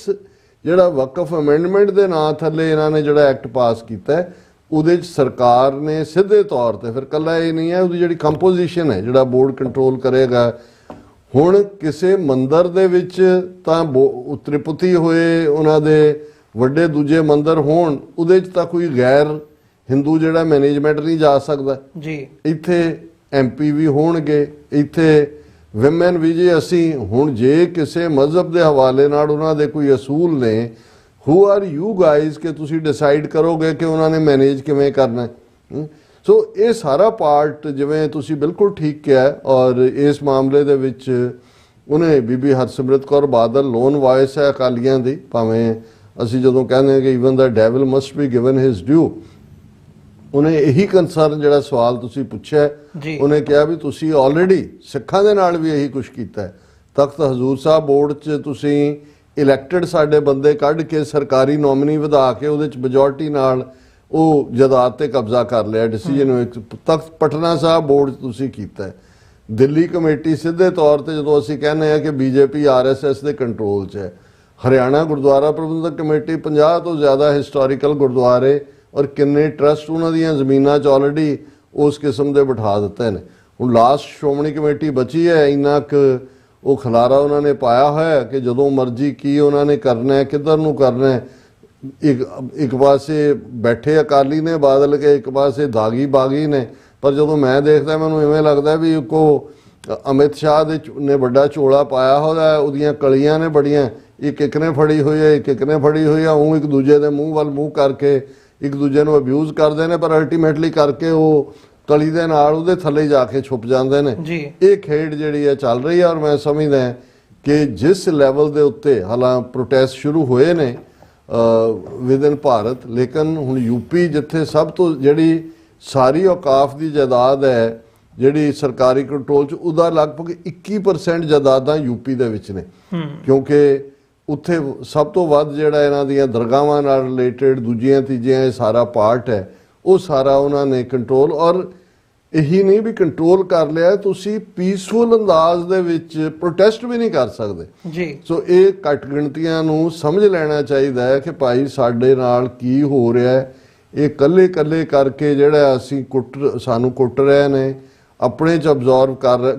ਜਿਹੜਾ ਵਕਫ ਅਮੈਂਡਮੈਂਟ ਦੇ ਨਾਂ ਥੱਲੇ ਇਹਨਾਂ ਨੇ ਜਿਹੜਾ ਐਕਟ ਪਾਸ ਕੀਤਾ, ਉਹਦੇ 'ਚ ਸਰਕਾਰ ਨੇ ਸਿੱਧੇ ਤੌਰ ਤੇ, ਫਿਰ ਕੱਲਾ ਇਹ ਨਹੀਂ ਹੈ, ਉਹਦੀ ਜਿਹੜੀ ਕੰਪੋਜੀਸ਼ਨ ਹੈ ਜਿਹੜਾ ਬੋਰਡ ਕੰਟਰੋਲ ਕਰੇਗਾ। ਹੁਣ ਕਿਸੇ ਮੰਦਰ ਦੇ ਵਿੱਚ ਤਾਂ ਤ੍ਰਿਪਤੀ ਹੋਏ ਉਹਨਾਂ ਦੇ ਵੱਡੇ ਦੂਜੇ ਮੰਦਰ ਹੋਣ, ਉਹਦੇ 'ਚ ਤਾਂ ਕੋਈ ਗੈਰ ਹਿੰਦੂ ਜਿਹੜਾ ਮੈਨੇਜਮੈਂਟ ਨਹੀਂ ਜਾ ਸਕਦਾ ਜੀ। ਇੱਥੇ MP ਵੀ ਹੋਣਗੇ, ਇੱਥੇ ਵਿਮਨ ਵੀ। ਜੇ ਅਸੀਂ ਹੁਣ ਜੇ ਕਿਸੇ ਮਜ਼ਹਬ ਦੇ ਹਵਾਲੇ ਨਾਲ ਉਹਨਾਂ ਦੇ ਕੋਈ ਅਸੂਲ ਨੇ, ਹੂ ਆਰ ਯੂ ਗਾਈਜ਼ ਕਿ ਤੁਸੀਂ ਡਿਸਾਈਡ ਕਰੋਗੇ ਕਿ ਉਹਨਾਂ ਨੇ ਮੈਨੇਜ ਕਿਵੇਂ ਕਰਨਾ ਹੈ। ਸੋ ਇਹ ਸਾਰਾ ਪਾਰਟ ਜਿਵੇਂ ਤੁਸੀਂ ਬਿਲਕੁਲ ਠੀਕ ਕਿਹਾ, ਔਰ ਇਸ ਮਾਮਲੇ ਦੇ ਵਿੱਚ ਉਹਨੇ ਬੀਬੀ ਹਰਸਿਮਰਤ ਕੌਰ ਬਾਦਲ ਲੋਨ ਵਾਇਸ ਹੈ ਅਕਾਲੀਆਂ ਦੀ, ਭਾਵੇਂ ਅਸੀਂ ਜਦੋਂ ਕਹਿੰਦੇ ਕਿ even the devil must be given his due, ਉਹਨੇ ਇਹੀ ਕੰਸਰਨ ਜਿਹੜਾ ਸਵਾਲ ਤੁਸੀਂ ਪੁੱਛਿਆ, ਉਹਨੇ ਕਿਹਾ ਵੀ ਤੁਸੀਂ ਆਲਰੇਡੀ ਸਿੱਖਾਂ ਦੇ ਨਾਲ ਵੀ ਇਹੀ ਕੁਝ ਕੀਤਾ ਹੈ। ਤਖਤ ਹਜ਼ੂਰ ਸਾਹਿਬ ਬੋਰਡ 'ਚ ਤੁਸੀਂ ਇਲੈਕਟਡ ਸਾਡੇ ਬੰਦੇ ਕੱਢ ਕੇ ਸਰਕਾਰੀ ਨੋਮਨੀ ਵਧਾ ਕੇ ਉਹਦੇ 'ਚ ਮੈਜੋਰਟੀ ਨਾਲ ਉਹ ਜਾਇਦਾਦ ਤੇ ਕਬਜ਼ਾ ਕਰ ਲਿਆ, ਡਿਸੀਜਨ। ਤਖਤ ਪਟਨਾ ਸਾਹਿਬ ਬੋਰਡ 'ਚ ਤੁਸੀਂ ਕੀਤਾ ਹੈ। ਦਿੱਲੀ ਕਮੇਟੀ ਸਿੱਧੇ ਤੌਰ ਤੇ ਜਦੋਂ ਅਸੀਂ ਕਹਿੰਦੇ ਹਾਂ ਕਿ BJP RSS ਦੇ ਕੰਟਰੋਲ 'ਚ ਹੈ। ਹਰਿਆਣਾ ਗੁਰਦੁਆਰਾ ਪ੍ਰਬੰਧਕ ਕਮੇਟੀ 50 ਤੋਂ ਜ਼ਿਆਦਾ ਹਿਸਟੋਰੀਕਲ ਗੁਰਦੁਆਰੇ ਔਰ ਕਿੰਨੇ ਟਰਸਟ ਉਹਨਾਂ ਦੀਆਂ ਜ਼ਮੀਨਾਂ 'ਚ ਆਲਰੇਡੀ ਉਸ ਕਿਸਮ ਦੇ ਬਿਠਾ ਦਿੱਤੇ ਨੇ। ਹੁਣ ਲਾਸਟ ਸ਼੍ਰੋਮਣੀ ਕਮੇਟੀ ਬਚੀ ਹੈ, ਇੰਨਾ ਕੁ ਉਹ ਖਲਾਰਾ ਉਹਨਾਂ ਨੇ ਪਾਇਆ ਹੋਇਆ ਕਿ ਜਦੋਂ ਮਰਜ਼ੀ ਕੀ ਉਹਨਾਂ ਨੇ ਕਰਨਾ ਹੈ, ਕਿੱਧਰ ਨੂੰ ਕਰਨਾ ਹੈ। ਇੱਕ ਪਾਸੇ ਬੈਠੇ ਅਕਾਲੀ ਨੇ ਬਾਦਲ ਕੇ, ਇੱਕ ਪਾਸੇ ਦਾਗੀ ਬਾਗੀ ਨੇ। ਪਰ ਜਦੋਂ ਮੈਂ ਦੇਖਦਾ ਮੈਨੂੰ ਇਵੇਂ ਲੱਗਦਾ ਵੀ ਕੋ ਅਮਿਤ ਸ਼ਾਹ ਨੇ ਵੱਡਾ ਝੋਲਾ ਪਾਇਆ ਹੋਇਆ, ਉਹਦੀਆਂ ਕਲੀਆਂ ਨੇ ਬੜੀਆਂ, ਇੱਕ ਨੇ ਫੜੀ ਹੋਈ ਹੈ, ਇੱਕ ਨੇ ਫੜੀ ਹੋਈ ਆ। ਉਹ ਇੱਕ ਦੂਜੇ ਦੇ ਮੂੰਹ ਵੱਲ ਮੂੰਹ ਕਰਕੇ ਇੱਕ ਦੂਜੇ ਨੂੰ ਅਬਿਊਜ਼ ਕਰਦੇ ਨੇ, ਪਰ ਅਲਟੀਮੇਟਲੀ ਕਰਕੇ ਉਹ ਕਲੀ ਦੇ ਨਾਲ ਉਹਦੇ ਥੱਲੇ ਜਾ ਕੇ ਛੁਪ ਜਾਂਦੇ ਨੇ। ਇਹ ਖੇਡ ਜਿਹੜੀ ਹੈ ਚੱਲ ਰਹੀ ਹੈ। ਔਰ ਮੈਂ ਸਮਝਦਾ ਕਿ ਜਿਸ ਲੈਵਲ ਦੇ ਉੱਤੇ ਹਾਲਾਂ ਪ੍ਰੋਟੈਸਟ ਸ਼ੁਰੂ ਹੋਏ ਨੇ ਵਿਦਨ ਭਾਰਤ, ਲੇਕਿਨ ਹੁਣ UP ਜਿੱਥੇ ਸਭ ਤੋਂ ਜਿਹੜੀ ਸਾਰੀ ਔਕਾਫ ਦੀ ਜਾਇਦਾਦ ਹੈ ਜਿਹੜੀ ਸਰਕਾਰੀ ਕੰਟਰੋਲ 'ਚ, ਉਹਦਾ ਲਗਭਗ 21% ਜਾਇਦਾਦਾਂ UP ਦੇ ਵਿੱਚ ਨੇ, ਕਿਉਂਕਿ ਉੱਥੇ ਸਭ ਤੋਂ ਵੱਧ ਜਿਹੜਾ ਇਹਨਾਂ ਦੀਆਂ ਦਰਗਾਹਾਂ ਨਾਲ ਰਿਲੇਟਡ ਦੂਜੀਆਂ ਤੀਜੀਆਂ ਇਹ ਸਾਰਾ ਪਾਰਟ ਹੈ, ਉਹ ਸਾਰਾ ਉਹਨਾਂ ਨੇ ਕੰਟਰੋਲ। ਔਰ ਇਹੀ ਨਹੀਂ ਵੀ ਕੰਟਰੋਲ ਕਰ ਲਿਆ, ਤੁਸੀਂ ਪੀਸਫੁਲ ਅੰਦਾਜ਼ ਦੇ ਵਿੱਚ ਪ੍ਰੋਟੈਸਟ ਵੀ ਨਹੀਂ ਕਰ ਸਕਦੇ ਜੀ। ਸੋ ਇਹ ਘੱਟ ਗਿਣਤੀਆਂ ਨੂੰ ਸਮਝ ਲੈਣਾ ਚਾਹੀਦਾ ਹੈ ਕਿ ਭਾਈ ਸਾਡੇ ਨਾਲ ਕੀ ਹੋ ਰਿਹਾ ਹੈ। ਇਹ ਕੱਲੇ ਕਰਕੇ ਜਿਹੜਾ ਅਸੀਂ ਸਾਨੂੰ ਕੁੱਟ ਰਹੇ ਨੇ, ਆਪਣੇ 'ਚ ਅਬਜ਼ੋਰਵ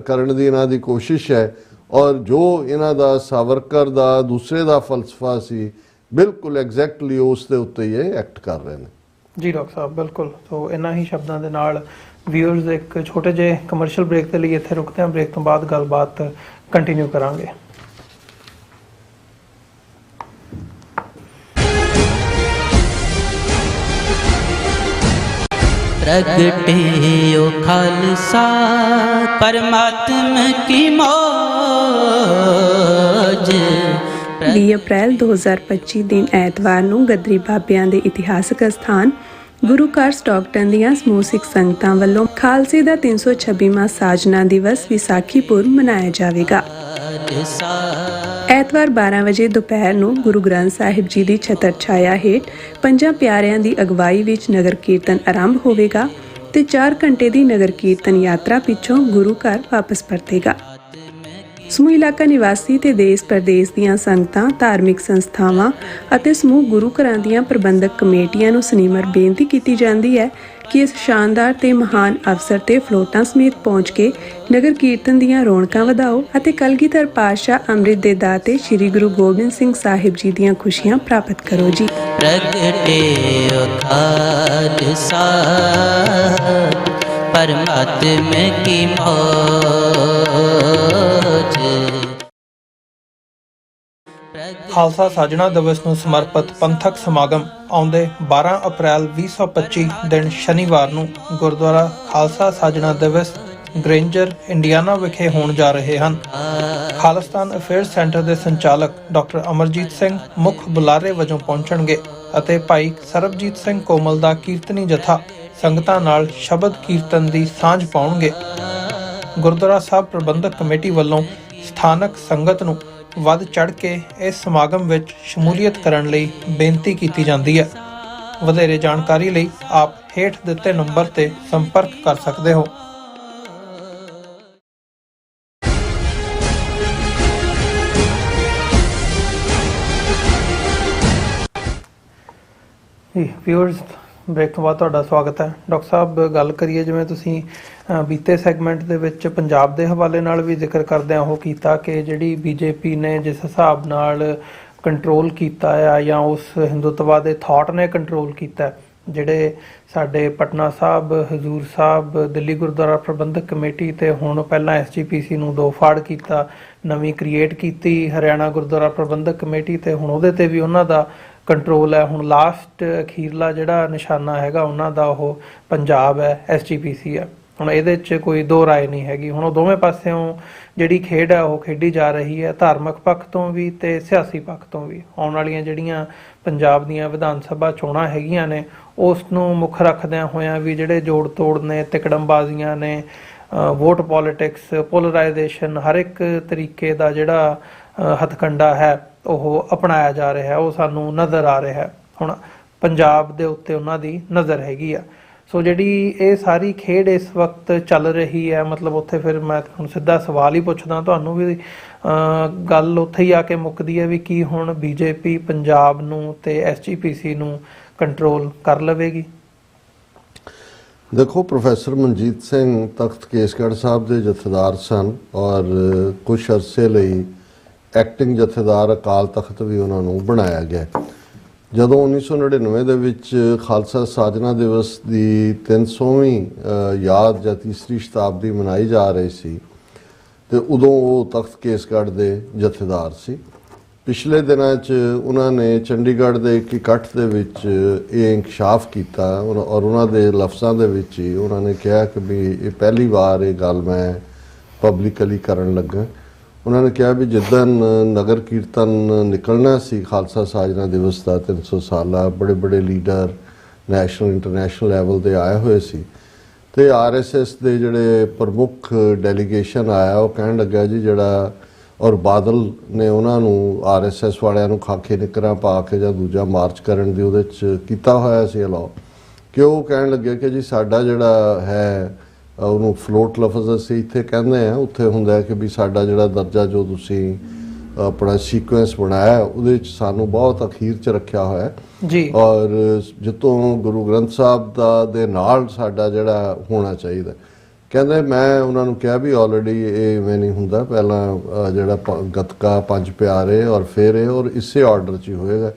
ਕਰਨ ਦੀ ਇਹਨਾਂ ਦੀ ਕੋਸ਼ਿਸ਼ ਹੈ। ਔਰ ਜੋ ਇਹਨਾਂ ਦਾ ਸਾਵਰਕਰ ਦਾ ਦੂਸਰੇ ਦਾ ਫਲਸਫਾ ਸੀ ਬਿਲਕੁਲ ਐਗਜ਼ੈਕਟਲੀ ਉਸ ਦੇ ਉੱਤੇ ਹੀ ਇਹ ਐਕਟ ਕਰ ਰਹੇ ਨੇ। ਜੀ ਡਾਕਟਰ ਸਾਹਿਬ, ਬਿਲਕੁਲ। ਸੋ ਇਹਨਾਂ ਹੀ ਸ਼ਬਦਾਂ ਦੇ ਨਾਲ ਵਿਊਅਰਸ ਇੱਕ ਛੋਟੇ ਜਿਹੇ ਕਮਰਸ਼ੀਅਲ ਬ੍ਰੇਕ ਦੇ ਲਈ ਇੱਥੇ ਰੁਕਦੇ ਹਾਂ। ਬ੍ਰੇਕ ਤੋਂ ਬਾਅਦ ਗੱਲਬਾਤ ਕੰਟੀਨਿਊ ਕਰਾਂਗੇ। प्रगटे ओ खालसा परमात्मा की मौज। 20 ਅਪ੍ਰੈਲ 2025 ਦਿਨ ਐਤਵਾਰ ਨੂੰ ਗੱਦਰੀ ਬਾਬਿਆਂ ਦੇ ਇਤਿਹਾਸਕ ਅਸਥਾਨ ਗੁਰੂ ਘਰ ਸਟਾਕਟਨ ਦੀਆਂ ਸਮੂਹ ਸਿੱਖ ਸੰਗਤਾਂ ਵੱਲੋਂ ਖਾਲਸੇ ਦਾ 326ਵਾਂ ਸਾਜਨਾ ਦਿਵਸ ਵਿਸਾਖੀ ਪੁਰਬ ਮਨਾਇਆ ਜਾਵੇਗਾ। ਐਤਵਾਰ 12 ਵਜੇ ਦੁਪਹਿਰ ਨੂੰ ਗੁਰੂ ਗ੍ਰੰਥ ਸਾਹਿਬ ਜੀ ਦੀ ਛਤਰ ਛਾਇਆ ਹੇਠ ਪੰਜਾਂ ਪਿਆਰਿਆਂ ਦੀ ਅਗਵਾਈ ਵਿੱਚ ਨਗਰ ਕੀਰਤਨ ਆਰੰਭ ਹੋਵੇਗਾ ਤੇ 4 ਘੰਟੇ ਦੀ ਨਗਰ ਕੀਰਤਨ ਯਾਤਰਾ ਪਿੱਛੋਂ ਗੁਰੂ ਘਰ ਵਾਪਸ ਪਰਤੇਗਾ। ਸਮੂਹ ਇਲਾਕਾ ਨਿਵਾਸੀ ਤੇ ਦੇਸ਼ ਪ੍ਰਦੇਸ਼ ਦੀਆਂ ਸੰਗਤਾਂ, ਧਾਰਮਿਕ ਸੰਸਥਾਵਾਂ ਅਤੇ ਸਮੂਹ ਗੁਰੂ ਘਰਾਂ ਦੀਆਂ ਪ੍ਰਬੰਧਕ ਕਮੇਟੀਆਂ ਨੂੰ ਸਨਿਮਰ ਬੇਨਤੀ ਕੀਤੀ ਜਾਂਦੀ ਹੈ ਕਿ ਇਸ ਸ਼ਾਨਦਾਰ ਤੇ ਮਹਾਨ ਅਵਸਰ ਤੇ ਫਲੋਟਾਂ ਸਮੇਤ ਪਹੁੰਚ ਕੇ ਨਗਰ ਕੀਰਤਨ ਦੀਆਂ ਰੌਣਕਾਂ ਵਧਾਓ ਅਤੇ ਕਲਗੀਧਰ ਪਾਤਸ਼ਾਹ ਅੰਮ੍ਰਿਤ ਦੇ ਦਾਤੇ ਸ੍ਰੀ ਗੁਰੂ ਗੋਬਿੰਦ ਸਿੰਘ ਸਾਹਿਬ ਜੀ ਦੀਆਂ ਖੁਸ਼ੀਆਂ ਪ੍ਰਾਪਤ ਕਰੋ ਜੀ। प्रगटे ओ खालसा परमात्मा की मौज। ਖਾਲਸਾ ਸਾਜਣਾ ਦਿਵਸ ਨੂੰ ਸਮਰਪਿਤ ਪੰਥਕ ਸਮਾਗਮ ਆਉਂਦੇ 12 ਅਪ੍ਰੈਲ 2025 ਦਿਨ ਸ਼ਨੀਵਾਰ ਨੂੰ ਗੁਰਦੁਆਰਾ ਖਾਲਸਾ ਸਾਜਣਾ ਦਿਵਸ ਗ੍ਰੇਂਜਰ ਇੰਡੀਆਨਾ ਵਿਖੇ ਹੋਣ ਜਾ ਰਹੇ ਹਨ। ਖਾਲਿਸਤਾਨ ਅਫੇਅਰਸ ਸੈਂਟਰ ਦੇ ਸੰਚਾਲਕ ਡਾਕਟਰ ਅਮਰਜੀਤ ਸਿੰਘ ਮੁੱਖ ਬੁਲਾਰੇ ਵਜੋਂ ਪਹੁੰਚਣਗੇ ਅਤੇ ਭਾਈ ਸਰਬਜੀਤ ਸਿੰਘ ਕੋਮਲ ਦਾ ਕੀਰਤਨੀ ਜਥਾ ਸੰਗਤਾਂ ਨਾਲ ਸ਼ਬਦ ਕੀਰਤਨ ਦੀ ਸਾਂਝ ਪਾਉਣਗੇ। ਗੁਰਦੁਆਰਾ ਸਾਹਿਬ ਪ੍ਰਬੰਧਕ ਕਮੇਟੀ ਵੱਲੋਂ ਸਥਾਨਕ ਸੰਗਤ ਨੂੰ ਵੱਧ ਚੜ੍ਹ ਕੇ ਇਸ ਸਮਾਗਮ ਵਿੱਚ ਸ਼ਮੂਲੀਅਤ ਕਰਨ ਲਈ ਬੇਨਤੀ ਕੀਤੀ ਜਾਂਦੀ ਹੈ। ਵਧੇਰੇ ਜਾਣਕਾਰੀ ਲਈ ਆਪ ਹੇਠ ਦਿੱਤੇ ਨੰਬਰ ਤੇ ਸੰਪਰਕ ਕਰ ਸਕਦੇ ਹੋ। ਵਿਊਅਰਸ, ਬ੍ਰੇਕ ਤੋਂ ਬਾਅਦ ਤੁਹਾਡਾ ਸਵਾਗਤ ਹੈ। ਡਾਕਟਰ ਸਾਹਿਬ, ਗੱਲ ਕਰੀਏ ਜਿਵੇਂ ਤੁਸੀਂ ਬੀਤੇ ਸੈਗਮੈਂਟ ਦੇ ਵਿੱਚ ਪੰਜਾਬ ਦੇ ਹਵਾਲੇ ਨਾਲ ਵੀ ਜ਼ਿਕਰ ਕਰਦਿਆਂ ਉਹ ਕੀਤਾ ਕਿ ਜਿਹੜੀ ਬੀਜੇਪੀ ਨੇ ਜਿਸ ਹਿਸਾਬ ਨਾਲ ਕੰਟਰੋਲ ਕੀਤਾ ਆ ਜਾਂ ਉਸ ਹਿੰਦੂਤਵਾ ਦੇ ਥਾਟ ਨੇ ਕੰਟਰੋਲ ਕੀਤਾ, ਜਿਹੜੇ ਸਾਡੇ ਪਟਨਾ ਸਾਹਿਬ, ਹਜ਼ੂਰ ਸਾਹਿਬ, ਦਿੱਲੀ ਗੁਰਦੁਆਰਾ ਪ੍ਰਬੰਧਕ ਕਮੇਟੀ ਤੇ ਹੁਣ ਪਹਿਲਾਂ SGPC ਨੂੰ ਦੋ ਫਾੜ ਕੀਤਾ, ਨਵੀਂ ਕ੍ਰੀਏਟ ਕੀਤੀ ਹਰਿਆਣਾ ਗੁਰਦੁਆਰਾ ਪ੍ਰਬੰਧਕ ਕਮੇਟੀ ਤੇ ਹੁਣ ਉਹਦੇ ਤੇ ਵੀ ਉਹਨਾਂ ਦਾ ਕੰਟਰੋਲ ਹੈ। ਹੁਣ ਲਾਸਟ ਅਖੀਰਲਾ ਜਿਹੜਾ ਨਿਸ਼ਾਨਾ ਹੈਗਾ ਉਹਨਾਂ ਦਾ ਉਹ ਪੰਜਾਬ ਹੈ, SGPC ਹੈ। ਹੁਣ ਇਹਦੇ 'ਚ ਕੋਈ ਦੋ ਰਾਏ ਨਹੀਂ ਹੈਗੀ। ਹੁਣ ਉਹ ਦੋਵੇਂ ਪਾਸਿਓਂ ਜਿਹੜੀ ਖੇਡ ਹੈ ਉਹ ਖੇਡੀ ਜਾ ਰਹੀ ਹੈ, ਧਾਰਮਿਕ ਪੱਖ ਤੋਂ ਵੀ ਤੇ ਸਿਆਸੀ ਪੱਖ ਤੋਂ ਵੀ। ਆਉਣ ਵਾਲੀਆਂ ਜਿਹੜੀਆਂ ਪੰਜਾਬ ਦੀਆਂ ਵਿਧਾਨ ਸਭਾ ਚੋਣਾਂ ਹੈਗੀਆਂ ਨੇ ਉਸ ਨੂੰ ਮੁੱਖ ਰੱਖਦਿਆਂ ਹੋਇਆਂ ਵੀ ਜਿਹੜੇ ਜੋੜ ਤੋੜ ਨੇ, ਤਿਕੜਮਬਾਜ਼ੀਆਂ ਨੇ, ਵੋਟ ਪੋਲੀਟਿਕਸ, ਪੋਲਰਾਈਜੇਸ਼ਨ, ਹਰ ਇੱਕ ਤਰੀਕੇ ਦਾ ਜਿਹੜਾ ਹਥਕੰਡਾ ਹੈ ਉਹ ਅਪਣਾਇਆ ਜਾ ਰਿਹਾ ਹੈ, ਉਹ ਸਾਨੂੰ ਨਜ਼ਰ ਆ ਰਿਹਾ ਹੈ। ਹੁਣ ਪੰਜਾਬ ਦੇ ਉੱਤੇ ਉਹਨਾਂ ਦੀ ਨਜ਼ਰ ਹੈਗੀ ਆ। ਸੋ ਜਿਹੜੀ ਇਹ ਸਾਰੀ ਖੇਡ ਇਸ ਵਕਤ ਚੱਲ ਰਹੀ ਹੈ, ਮਤਲਬ ਉੱਥੇ ਫਿਰ ਮੈਂ ਹੁਣ ਸਿੱਧਾ ਸਵਾਲ ਹੀ ਪੁੱਛਦਾ ਤੁਹਾਨੂੰ ਵੀ, ਗੱਲ ਉੱਥੇ ਹੀ ਆ ਕੇ ਮੁੱਕਦੀ ਹੈ ਵੀ ਕੀ ਹੁਣ BJP ਪੰਜਾਬ ਨੂੰ ਤੇ SGPC ਨੂੰ ਕੰਟਰੋਲ ਕਰ ਲਵੇਗੀ? ਦੇਖੋ, ਪ੍ਰੋਫੈਸਰ ਮਨਜੀਤ ਸਿੰਘ ਤਖਤ ਕੇਸਗੜ੍ਹ ਸਾਹਿਬ ਦੇ ਜਥੇਦਾਰ ਸਨ ਔਰ ਕੁਝ ਅਰਸੇ ਲਈ ਐਕਟਿੰਗ ਜਥੇਦਾਰ ਅਕਾਲ ਤਖਤ ਵੀ ਉਹਨਾਂ ਨੂੰ ਬਣਾਇਆ ਗਿਆ। ਜਦੋਂ 1999 ਦੇ ਵਿੱਚ ਖਾਲਸਾ ਸਾਜਨਾ ਦਿਵਸ ਦੀ 300ਵੀਂ ਯਾਦ ਜਾਂ ਤੀਸਰੀ ਸ਼ਤਾਬਦੀ ਮਨਾਈ ਜਾ ਰਹੀ ਸੀ ਤੇ ਉਦੋਂ ਉਹ ਤਖਤ ਕੇਸਗੜ੍ਹ ਦੇ ਜਥੇਦਾਰ ਸੀ। ਪਿਛਲੇ ਦਿਨਾਂ 'ਚ ਉਹਨਾਂ ਨੇ ਚੰਡੀਗੜ੍ਹ ਦੇ ਇੱਕ ਇਕੱਠ ਦੇ ਵਿੱਚ ਇਹ ਇੰਕਸ਼ਾਫ ਕੀਤਾ ਔਰ ਉਹਨਾਂ ਦੇ ਲਫ਼ਜ਼ਾਂ ਦੇ ਵਿੱਚ ਹੀ ਉਹਨਾਂ ਨੇ ਕਿਹਾ ਕਿ ਵੀ ਇਹ ਪਹਿਲੀ ਵਾਰ ਇਹ ਗੱਲ ਮੈਂ ਪਬਲਿਕਲੀ ਕਰਨ ਲੱਗਾ। ਉਹਨਾਂ ਨੇ ਕਿਹਾ ਵੀ ਜਿੱਦਣ ਨਗਰ ਕੀਰਤਨ ਨਿਕਲਣਾ ਸੀ ਖਾਲਸਾ ਸਾਜਨਾ ਦਿਵਸ ਦਾ 300 ਸਾਲਾ, ਬੜੇ ਬੜੇ ਲੀਡਰ ਨੈਸ਼ਨਲ ਇੰਟਰਨੈਸ਼ਨਲ ਲੈਵਲ ਦੇ ਆਏ ਹੋਏ ਸੀ ਤੇ RSS ਦੇ ਜਿਹੜੇ ਪ੍ਰਮੁੱਖ ਡੈਲੀਗੇਸ਼ਨ ਆਇਆ ਉਹ ਕਹਿਣ ਲੱਗਾ ਜੀ ਜਿਹੜਾ, ਔਰ ਬਾਦਲ ਨੇ ਉਹਨਾਂ ਨੂੰ RSS ਵਾਲਿਆਂ ਨੂੰ ਖਾਕੇ ਨਿੱਕਰਾਂ ਪਾ ਕੇ ਜਾਂ ਦੂਜਾ ਮਾਰਚ ਕਰਨ ਦੀ ਉਹਦੇ 'ਚ ਕੀਤਾ ਹੋਇਆ ਸੀ ਅਲਾਓ, ਕਿ ਉਹ ਕਹਿਣ ਲੱਗੇ ਕਿ ਜੀ ਸਾਡਾ ਜਿਹੜਾ ਹੈ ਉਹਨੂੰ ਫਲੋਟ ਲਫ਼ਜ਼ ਅਸੀਂ ਇੱਥੇ ਕਹਿੰਦੇ ਹਾਂ, ਉੱਥੇ ਹੁੰਦਾ ਕਿ ਵੀ ਸਾਡਾ ਜਿਹੜਾ ਦਰਜਾ ਜੋ ਤੁਸੀਂ ਆਪਣਾ ਸੀਕੁਐਂਸ ਬਣਾਇਆ ਉਹਦੇ ਵਿੱਚ ਸਾਨੂੰ ਬਹੁਤ ਅਖੀਰ 'ਚ ਰੱਖਿਆ ਹੋਇਆ ਜੀ, ਔਰ ਜਿੱਤੋਂ ਗੁਰੂ ਗ੍ਰੰਥ ਸਾਹਿਬ ਦਾ ਦੇ ਨਾਲ ਸਾਡਾ ਜਿਹੜਾ ਹੋਣਾ ਚਾਹੀਦਾ ਕਹਿੰਦੇ ਮੈਂ ਉਹਨਾਂ ਨੂੰ ਕਿਹਾ ਵੀ ਆਲਰੇਡੀ ਇਹ ਇਵੇਂ ਨਹੀਂ ਹੁੰਦਾ, ਪਹਿਲਾਂ ਜਿਹੜਾ ਗੱਤਕਾ, ਪੰਜ ਪਿਆਰੇ ਔਰ ਫਿਰ ਇਹ, ਔਰ ਇਸੇ ਆਰਡਰ 'ਚ ਹੀ ਹੋਏਗਾ।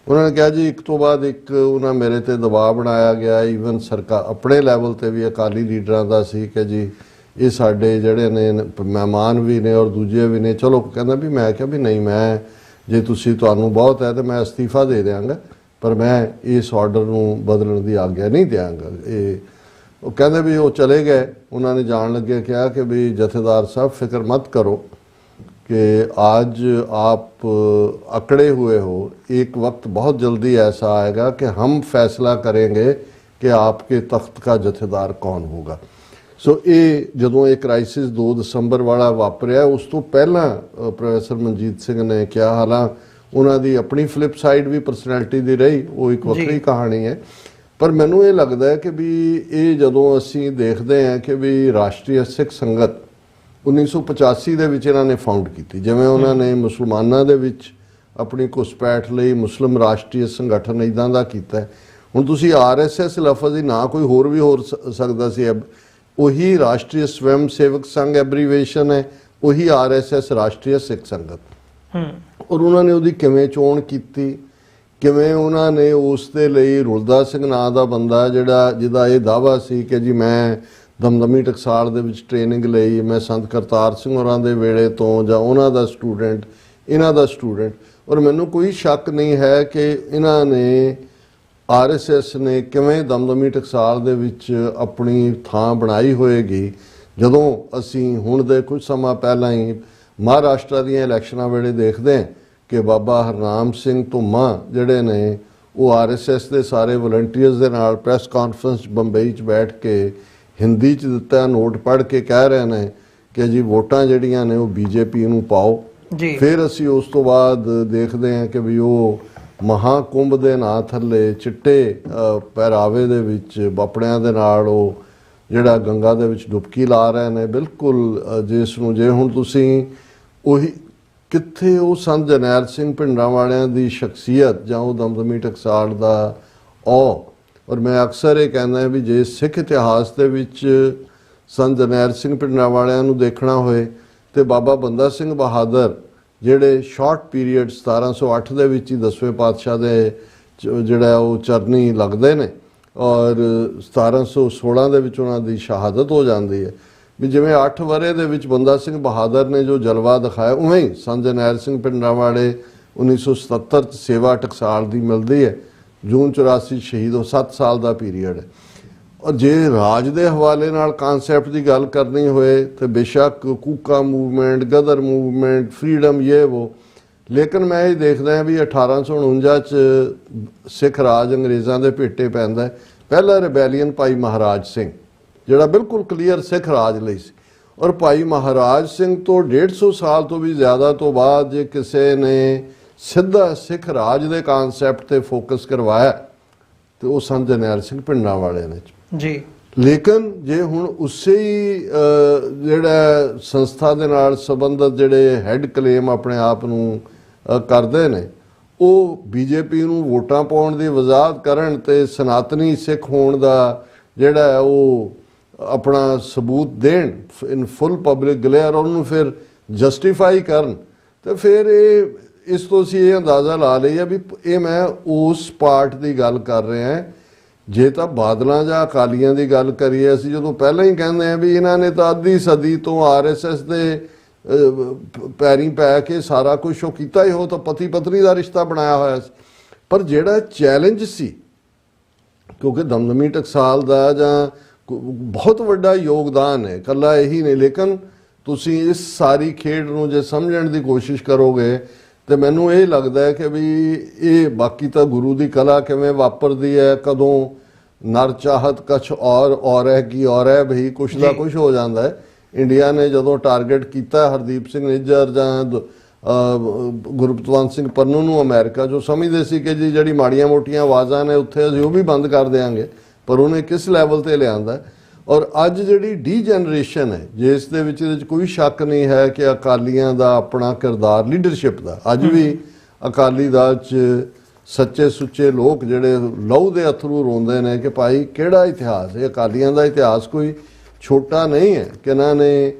ਉਹਨਾਂ ਨੇ ਕਿਹਾ ਜੀ ਇੱਕ ਤੋਂ ਬਾਅਦ ਇੱਕ ਉਹਨਾਂ ਮੇਰੇ ਤੇ ਦਬਾਅ ਬਣਾਇਆ ਗਿਆ, ਈਵਨ ਸਰਕਾਰ ਆਪਣੇ ਲੈਵਲ ਤੇ ਵੀ ਅਕਾਲੀ ਲੀਡਰਾਂ ਦਾ ਸੀ ਕਿ ਜੀ ਇਹ ਸਾਡੇ ਜਿਹੜੇ ਨੇ ਮਹਿਮਾਨ ਵੀ ਨੇ ਔਰ ਦੂਜੇ ਵੀ ਨੇ। ਚਲੋ ਕਹਿੰਦਾ ਵੀ ਮੈਂ ਕਿਹਾ ਵੀ ਨਹੀਂ, ਮੈਂ ਜੇ ਤੁਹਾਨੂੰ ਬਹੁਤ ਹੈ ਤਾਂ ਮੈਂ ਅਸਤੀਫਾ ਦੇ ਦਿਆਂਗਾ, ਪਰ ਮੈਂ ਇਸ ਆਰਡਰ ਨੂੰ ਬਦਲਣ ਦੀ ਆਗਿਆ ਨਹੀਂ ਦਿਆਂਗਾ। ਇਹ ਉਹ ਕਹਿੰਦੇ ਵੀ ਉਹ ਚਲੇ ਗਏ। ਉਹਨਾਂ ਨੇ ਜਾਣ ਲੱਗੇ ਕਿਹਾ ਕਿ ਵੀ ਜਥੇਦਾਰ ਸਾਹਿਬ ਫਿਕਰ मत करो कि आज आप अकड़े हुए हो, एक वक्त बहुत जल्दी ऐसा आएगा कि हम फैसला करेंगे कि आपके तख्त का जथेदार कौन होगा। सो ये ਜਦੋਂ ਇਹ ਕ੍ਰਾਈਸਿਸ 2 ਦਸੰਬਰ ਵਾਲਾ ਵਾਪਰਿਆ, ਉਸ ਤੋਂ ਪਹਿਲਾਂ ਪ੍ਰੋਫੈਸਰ ਮਨਜੀਤ ਸਿੰਘ ਨੇ ਕਿਹਾ, ਹਾਲਾਂਕਿ ਉਹਨਾਂ ਦੀ ਆਪਣੀ ਫਲਿਪ ਸਾਈਡ ਵੀ ਪਰਸਨੈਲਿਟੀ ਦੀ ਰਹੀ, ਉਹ ਇੱਕ ਵੱਖਰੀ ਕਹਾਣੀ ਹੈ, ਪਰ ਮੈਨੂੰ ਇਹ ਲੱਗਦਾ ਹੈ ਕਿ ਵੀ ਇਹ ਜਦੋਂ ਅਸੀਂ ਦੇਖਦੇ ਹਾਂ ਕਿ ਵੀ ਰਾਸ਼ਟਰੀ ਸਿੱਖ ਸੰਗਤ 1985 ਦੇ ਵਿੱਚ ਇਹਨਾਂ ਨੇ ਫਾਊਂਡ ਕੀਤੀ, ਜਿਵੇਂ ਉਹਨਾਂ ਨੇ ਮੁਸਲਮਾਨਾਂ ਦੇ ਵਿੱਚ ਆਪਣੀ ਘੁਸਪੈਠ ਲਈ ਮੁਸਲਿਮ ਰਾਸ਼ਟਰੀ ਸੰਗਠਨ ਇੱਦਾਂ ਦਾ ਕੀਤਾ। ਹੁਣ ਤੁਸੀਂ RSS ਲਫ਼ਜ਼ ਹੀ ਨਾ ਕੋਈ ਹੋਰ ਵੀ ਹੋ ਸਕਦਾ ਸੀ, ਉਹੀ ਰਾਸ਼ਟਰੀ ਸਵੈਮ ਸੇਵਕ ਸੰਘ ਐਬਰੀਵੇਸ਼ਨ ਹੈ, ਉਹੀ RSS ਰਾਸ਼ਟਰੀ ਸਿੱਖ ਸੰਗਤ। ਔਰ ਉਹਨਾਂ ਨੇ ਉਹਦੀ ਕਿਵੇਂ ਚੋਣ ਕੀਤੀ, ਕਿਵੇਂ ਉਹਨਾਂ ਨੇ ਉਸ ਦੇ ਲਈ ਰੁਲਦਾ ਸਿੰਘ ਨਾਂ ਦਾ ਬੰਦਾ ਜਿਹਦਾ ਇਹ ਦਾਅਵਾ ਸੀ ਕਿ ਜੀ ਮੈਂ ਦਮਦਮੀ ਟਕਸਾਲ ਦੇ ਵਿੱਚ ਟ੍ਰੇਨਿੰਗ ਲਈ, ਮੈਂ ਸੰਤ ਕਰਤਾਰ ਸਿੰਘ ਹੋਰਾਂ ਦੇ ਵੇਲੇ ਤੋਂ ਜਾਂ ਉਹਨਾਂ ਦਾ ਸਟੂਡੈਂਟ, ਇਹਨਾਂ ਦਾ ਸਟੂਡੈਂਟ। ਔਰ ਮੈਨੂੰ ਕੋਈ ਸ਼ੱਕ ਨਹੀਂ ਹੈ ਕਿ ਇਹਨਾਂ ਨੇ RSS ਨੇ ਕਿਵੇਂ ਦਮਦਮੀ ਟਕਸਾਲ ਦੇ ਵਿੱਚ ਆਪਣੀ ਥਾਂ ਬਣਾਈ ਹੋਏਗੀ। ਜਦੋਂ ਅਸੀਂ ਹੁਣ ਦੇ ਕੁਝ ਸਮਾਂ ਪਹਿਲਾਂ ਹੀ ਮਹਾਰਾਸ਼ਟਰ ਦੀਆਂ ਇਲੈਕਸ਼ਨਾਂ ਵੇਲੇ ਦੇਖਦੇ ਹਾਂ ਕਿ ਬਾਬਾ ਹਰਨਾਮ ਸਿੰਘ ਧੁੰਮਾ ਜਿਹੜੇ ਨੇ ਉਹ RSS ਦੇ ਸਾਰੇ ਵਲੰਟੀਅਰਸ ਦੇ ਨਾਲ ਪ੍ਰੈਸ ਕਾਨਫਰੰਸ ਬੰਬਈ 'ਚ ਬੈਠ ਕੇ ਹਿੰਦੀ 'ਚ ਦਿੱਤਾ ਨੋਟ ਪੜ੍ਹ ਕੇ ਕਹਿ ਰਹੇ ਨੇ ਕਿ ਜੀ ਵੋਟਾਂ ਜਿਹੜੀਆਂ ਨੇ ਉਹ BJP ਨੂੰ ਪਾਓ। ਫਿਰ ਅਸੀਂ ਉਸ ਤੋਂ ਬਾਅਦ ਦੇਖਦੇ ਹਾਂ ਕਿ ਵੀ ਉਹ ਮਹਾਕੁੰਭ ਦੇ ਨਾਂ ਥੱਲੇ ਚਿੱਟੇ ਪਹਿਰਾਵੇ ਦੇ ਵਿੱਚ ਬਾਪੜਿਆਂ ਦੇ ਨਾਲ ਉਹ ਜਿਹੜਾ ਗੰਗਾ ਦੇ ਵਿੱਚ ਡੁਬਕੀ ਲਾ ਰਹੇ ਨੇ, ਬਿਲਕੁਲ ਜਿਸ ਨੂੰ ਜੇ ਹੁਣ ਤੁਸੀਂ ਉਹੀ ਕਿੱਥੇ ਉਹ ਸੰਤ ਜਰਨੈਲ ਸਿੰਘ ਭਿੰਡਰਾਂ ਵਾਲਿਆਂ ਦੀ ਸ਼ਖਸੀਅਤ ਜਾਂ ਉਹ ਦਮਦਮੀ ਟਕਸਾਲ ਦਾ ਔਰ ਮੈਂ ਅਕਸਰ ਇਹ ਕਹਿੰਦਾ ਵੀ ਜੇ ਸਿੱਖ ਇਤਿਹਾਸ ਦੇ ਵਿੱਚ ਸੰਤ ਜਰਨੈਲ ਸਿੰਘ ਭਿੰਡਰਾਂ ਵਾਲਿਆਂ ਨੂੰ ਦੇਖਣਾ ਹੋਏ ਤੇ ਬਾਬਾ ਬੰਦਾ ਸਿੰਘ ਬਹਾਦਰ ਜਿਹੜੇ ਸ਼ਾਰਟ ਪੀਰੀਅਡ 1708 ਦੇ ਵਿੱਚ ਹੀ 10ਵੇਂ ਪਾਤਸ਼ਾਹ ਦੇ ਜਿਹੜਾ ਉਹ ਚਰਨੀ ਲੱਗਦੇ ਨੇ ਔਰ 1716 ਦੇ ਵਿੱਚ ਉਹਨਾਂ ਦੀ ਸ਼ਹਾਦਤ ਹੋ ਜਾਂਦੀ ਹੈ। ਵੀ ਜਿਵੇਂ 8 ਵਰ੍ਹੇ ਦੇ ਵਿੱਚ ਬੰਦਾ ਸਿੰਘ ਬਹਾਦਰ ਨੇ ਜੋ ਜਲਵਾ ਦਿਖਾਇਆ, ਉਵੇਂ ਹੀ ਸੰਤ ਜਰਨੈਲ ਸਿੰਘ ਭਿੰਡਰਾਂ ਵਾਲੇ 1977 'ਚ ਸੇਵਾ ਟਕਸਾਲ ਦੀ ਮਿਲਦੀ ਹੈ, ਜੂਨ 84 ਸ਼ਹੀਦ ਹੋ 7 ਸਾਲ ਦਾ ਪੀਰੀਅਡ ਹੈ। ਔਰ ਜੇ ਰਾਜ ਦੇ ਹਵਾਲੇ ਨਾਲ ਕਾਨਸੈਪਟ ਦੀ ਗੱਲ ਕਰਨੀ ਹੋਏ ਤੇ ਬੇਸ਼ੱਕ ਕੂਕਾ ਮੂਵਮੈਂਟ, ਗਦਰ ਮੂਵਮੈਂਟ, ਫਰੀडम ਇਹ वो, ਲੇਕਿਨ ਮੈਂ ਇਹ ਦੇਖਦਾ ਹਾਂ ਵੀ 1849 'ਚ ਸਿੱਖ ਰਾਜ ਅੰਗਰੇਜ਼ਾਂ ਦੇ ਭੇਟੇ ਪੈਂਦਾ। ਪਹਿਲਾ ਰਿਬੈਲੀਅਨ ਭਾਈ ਮਹਾਰਾਜ ਸਿੰਘ ਜਿਹੜਾ ਬਿਲਕੁਲ ਕਲੀਅਰ ਸਿੱਖ ਰਾਜ ਲਈ ਸੀ, ਔਰ ਭਾਈ ਮਹਾਰਾਜ ਸਿੰਘ ਤੋਂ 150 ਸਾਲ ਤੋਂ ਵੀ ਜ਼ਿਆਦਾ ਤੋਂ ਬਾਅਦ ਜੇ ਕਿਸੇ ਨੇ ਸਿੱਧਾ ਸਿੱਖ ਰਾਜ ਦੇ ਕਾਨਸੈਪਟ ਤੇ ਫੋਕਸ ਕਰਵਾਇਆ ਤੇ ਉਹ ਸੰਤ ਜਰਨੈਲ ਸਿੰਘ ਭਿੰਡਰਾਂ ਵਾਲੇ ਨੇ ਜੀ। ਲੇਕਿਨ ਜੇ ਹੁਣ ਉਸੇ ਹੀ ਜਿਹੜਾ ਸੰਸਥਾ ਦੇ ਨਾਲ ਸੰਬੰਧਿਤ ਜਿਹੜੇ ਹੈੱਡ ਕਲੇਮ ਆਪਣੇ ਆਪ ਨੂੰ ਕਰਦੇ ਨੇ, ਉਹ BJP ਨੂੰ ਵੋਟਾਂ ਪਾਉਣ ਦੀ ਵਜ਼ਾਹਤ ਕਰਨ ਤੇ ਸਨਾਤਨੀ ਸਿੱਖ ਹੋਣ ਦਾ ਜਿਹੜਾ ਉਹ ਆਪਣਾ ਸਬੂਤ ਦੇਣ ਇਨ ਫੁੱਲ ਪਬਲਿਕ ਗਲੇਅਰ, ਉਹਨੂੰ ਫਿਰ ਜਸਟੀਫਾਈ ਕਰਨ, ਤੇ ਫਿਰ ਇਸ ਤੋਂ ਅਸੀਂ ਇਹ ਅੰਦਾਜ਼ਾ ਲਾ ਲਈਏ ਵੀ ਇਹ ਮੈਂ ਉਸ ਪਾਰਟ ਦੀ ਗੱਲ ਕਰ ਰਿਹਾ। ਜੇ ਤਾਂ ਬਾਦਲਾਂ ਜਾਂ ਅਕਾਲੀਆਂ ਦੀ ਗੱਲ ਕਰੀਏ, ਅਸੀਂ ਜਦੋਂ ਪਹਿਲਾਂ ਹੀ ਕਹਿੰਦੇ ਹਾਂ ਵੀ ਇਹਨਾਂ ਨੇ ਤਾਂ ਅੱਧੀ ਸਦੀ ਤੋਂ RSS ਦੇ ਪੈਰੀਂ ਪੈ ਕੇ ਸਾਰਾ ਕੁਝ ਉਹ ਕੀਤਾ ਹੀ, ਉਹ ਤਾਂ ਪਤੀ ਪਤਨੀ ਦਾ ਰਿਸ਼ਤਾ ਬਣਾਇਆ ਹੋਇਆ ਸੀ। ਪਰ ਜਿਹੜਾ ਚੈਲੰਜ ਸੀ, ਕਿਉਂਕਿ ਦਮਦਮੀ ਟਕਸਾਲ ਦਾ ਜਾਂ ਬਹੁਤ ਵੱਡਾ ਯੋਗਦਾਨ ਹੈ, ਇਕੱਲਾ ਇਹੀ ਨਹੀਂ, ਲੇਕਿਨ ਤੁਸੀਂ ਇਸ ਸਾਰੀ ਖੇਡ ਨੂੰ ਜੇ ਸਮਝਣ ਦੀ ਕੋਸ਼ਿਸ਼ ਕਰੋਗੇ ਤੇ ਮੈਨੂੰ ਇਹ ਲੱਗਦਾ ਹੈ ਕਿ ਵੀ ਇਹ ਬਾਕੀ ਤਾਂ ਗੁਰੂ ਦੀ ਕਲਾ ਕਿਵੇਂ ਵਾਪਰਦੀ ਹੈ, ਕਦੋਂ ਨਰ ਚਾਹਤ ਕਛ ਔਰ ਹੈ ਕੀ ਔਰ ਹੈ, ਭਈ ਕੁਛ ਦਾ ਕੁਛ ਹੋ ਜਾਂਦਾ ਹੈ। ਇੰਡੀਆ ਨੇ ਜਦੋਂ ਟਾਰਗੇਟ ਕੀਤਾ ਹਰਦੀਪ ਸਿੰਘ ਨਿੱਜਰ ਜਾਂ ਗੁਰਪਤਵੰਤ ਸਿੰਘ ਪੰਨੂ ਨੂੰ ਅਮਰੀਕਾ, ਜੋ ਸਮਝਦੇ ਸੀ ਕਿ ਜੀ ਜਿਹੜੀ ਮਾੜੀਆਂ ਮੋਟੀਆਂ ਆਵਾਜ਼ਾਂ ਨੇ ਉੱਥੇ ਅਸੀਂ ਉਹ ਵੀ ਬੰਦ ਕਰ ਦਿਆਂਗੇ, ਪਰ ਉਹਨੇ ਕਿਸ ਲੈਵਲ ਤੇ ਲਿਆਂਦਾ। ਔਰ ਅੱਜ ਜਿਹੜੀ ਡੀਜਨਰੇਸ਼ਨ ਹੈ, ਜਿਸ ਦੇ ਵਿੱਚ ਇਹਦੇ 'ਚ ਕੋਈ ਸ਼ੱਕ ਨਹੀਂ ਹੈ ਕਿ ਅਕਾਲੀਆਂ ਦਾ ਆਪਣਾ ਕਿਰਦਾਰ ਲੀਡਰਸ਼ਿਪ ਦਾ, ਅੱਜ ਵੀ ਅਕਾਲੀ ਦਲ 'ਚ ਸੱਚੇ ਸੁੱਚੇ ਲੋਕ ਜਿਹੜੇ ਲਹੂ ਦੇ ਅਥਰੂ ਰੋਂਦੇ ਨੇ ਕਿ ਭਾਈ ਕਿਹੜਾ ਇਤਿਹਾਸ ਹੈ, ਅਕਾਲੀਆਂ ਦਾ ਇਤਿਹਾਸ ਕੋਈ ਛੋਟਾ ਨਹੀਂ ਹੈ ਕਿ ਇਹਨਾਂ ਨੇ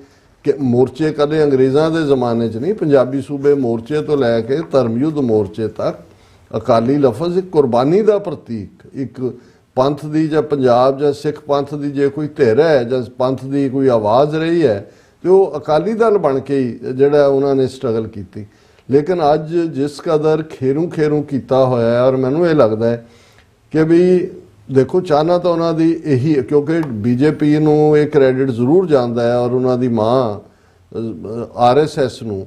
ਕਿ ਮੋਰਚੇ ਕਦੇ ਅੰਗਰੇਜ਼ਾਂ ਦੇ ਜ਼ਮਾਨੇ 'ਚ ਨਹੀਂ, ਪੰਜਾਬੀ ਸੂਬੇ ਮੋਰਚੇ ਤੋਂ ਲੈ ਕੇ ਧਰਮ ਯੁੱਧ ਮੋਰਚੇ ਤੱਕ ਅਕਾਲੀ ਲਫ਼ਜ਼ ਇੱਕ ਕੁਰਬਾਨੀ ਦਾ ਪ੍ਰਤੀਕ, ਇੱਕ ਪੰਥ ਦੀ ਜਾਂ ਪੰਜਾਬ ਜਾਂ ਸਿੱਖ ਪੰਥ ਦੀ ਜੇ ਕੋਈ ਧਿਰ ਹੈ ਜਾਂ ਪੰਥ ਦੀ ਕੋਈ ਆਵਾਜ਼ ਰਹੀ ਹੈ ਤੇ ਉਹ ਅਕਾਲੀ ਦਲ ਬਣ ਕੇ ਹੀ ਜਿਹੜਾ ਉਹਨਾਂ ਨੇ ਸਟਰਗਲ ਕੀਤੀ। ਲੇਕਿਨ ਅੱਜ ਜਿਸ ਕਦਰ ਖੇਰੂ ਕੀਤਾ ਹੋਇਆ ਹੈ, ਔਰ ਮੈਨੂੰ ਇਹ ਲੱਗਦਾ ਹੈ ਕਿ ਵੀ ਦੇਖੋ ਚਾਹਨਾ ਤਾਂ ਉਹਨਾਂ ਦੀ ਇਹੀ, ਕਿਉਂਕਿ ਬੀਜੇਪੀ ਨੂੰ ਇਹ ਕ੍ਰੈਡਿਟ ਜ਼ਰੂਰ ਜਾਂਦਾ ਹੈ ਔਰ ਉਹਨਾਂ ਦੀ ਮਾਂ RSS ਨੂੰ,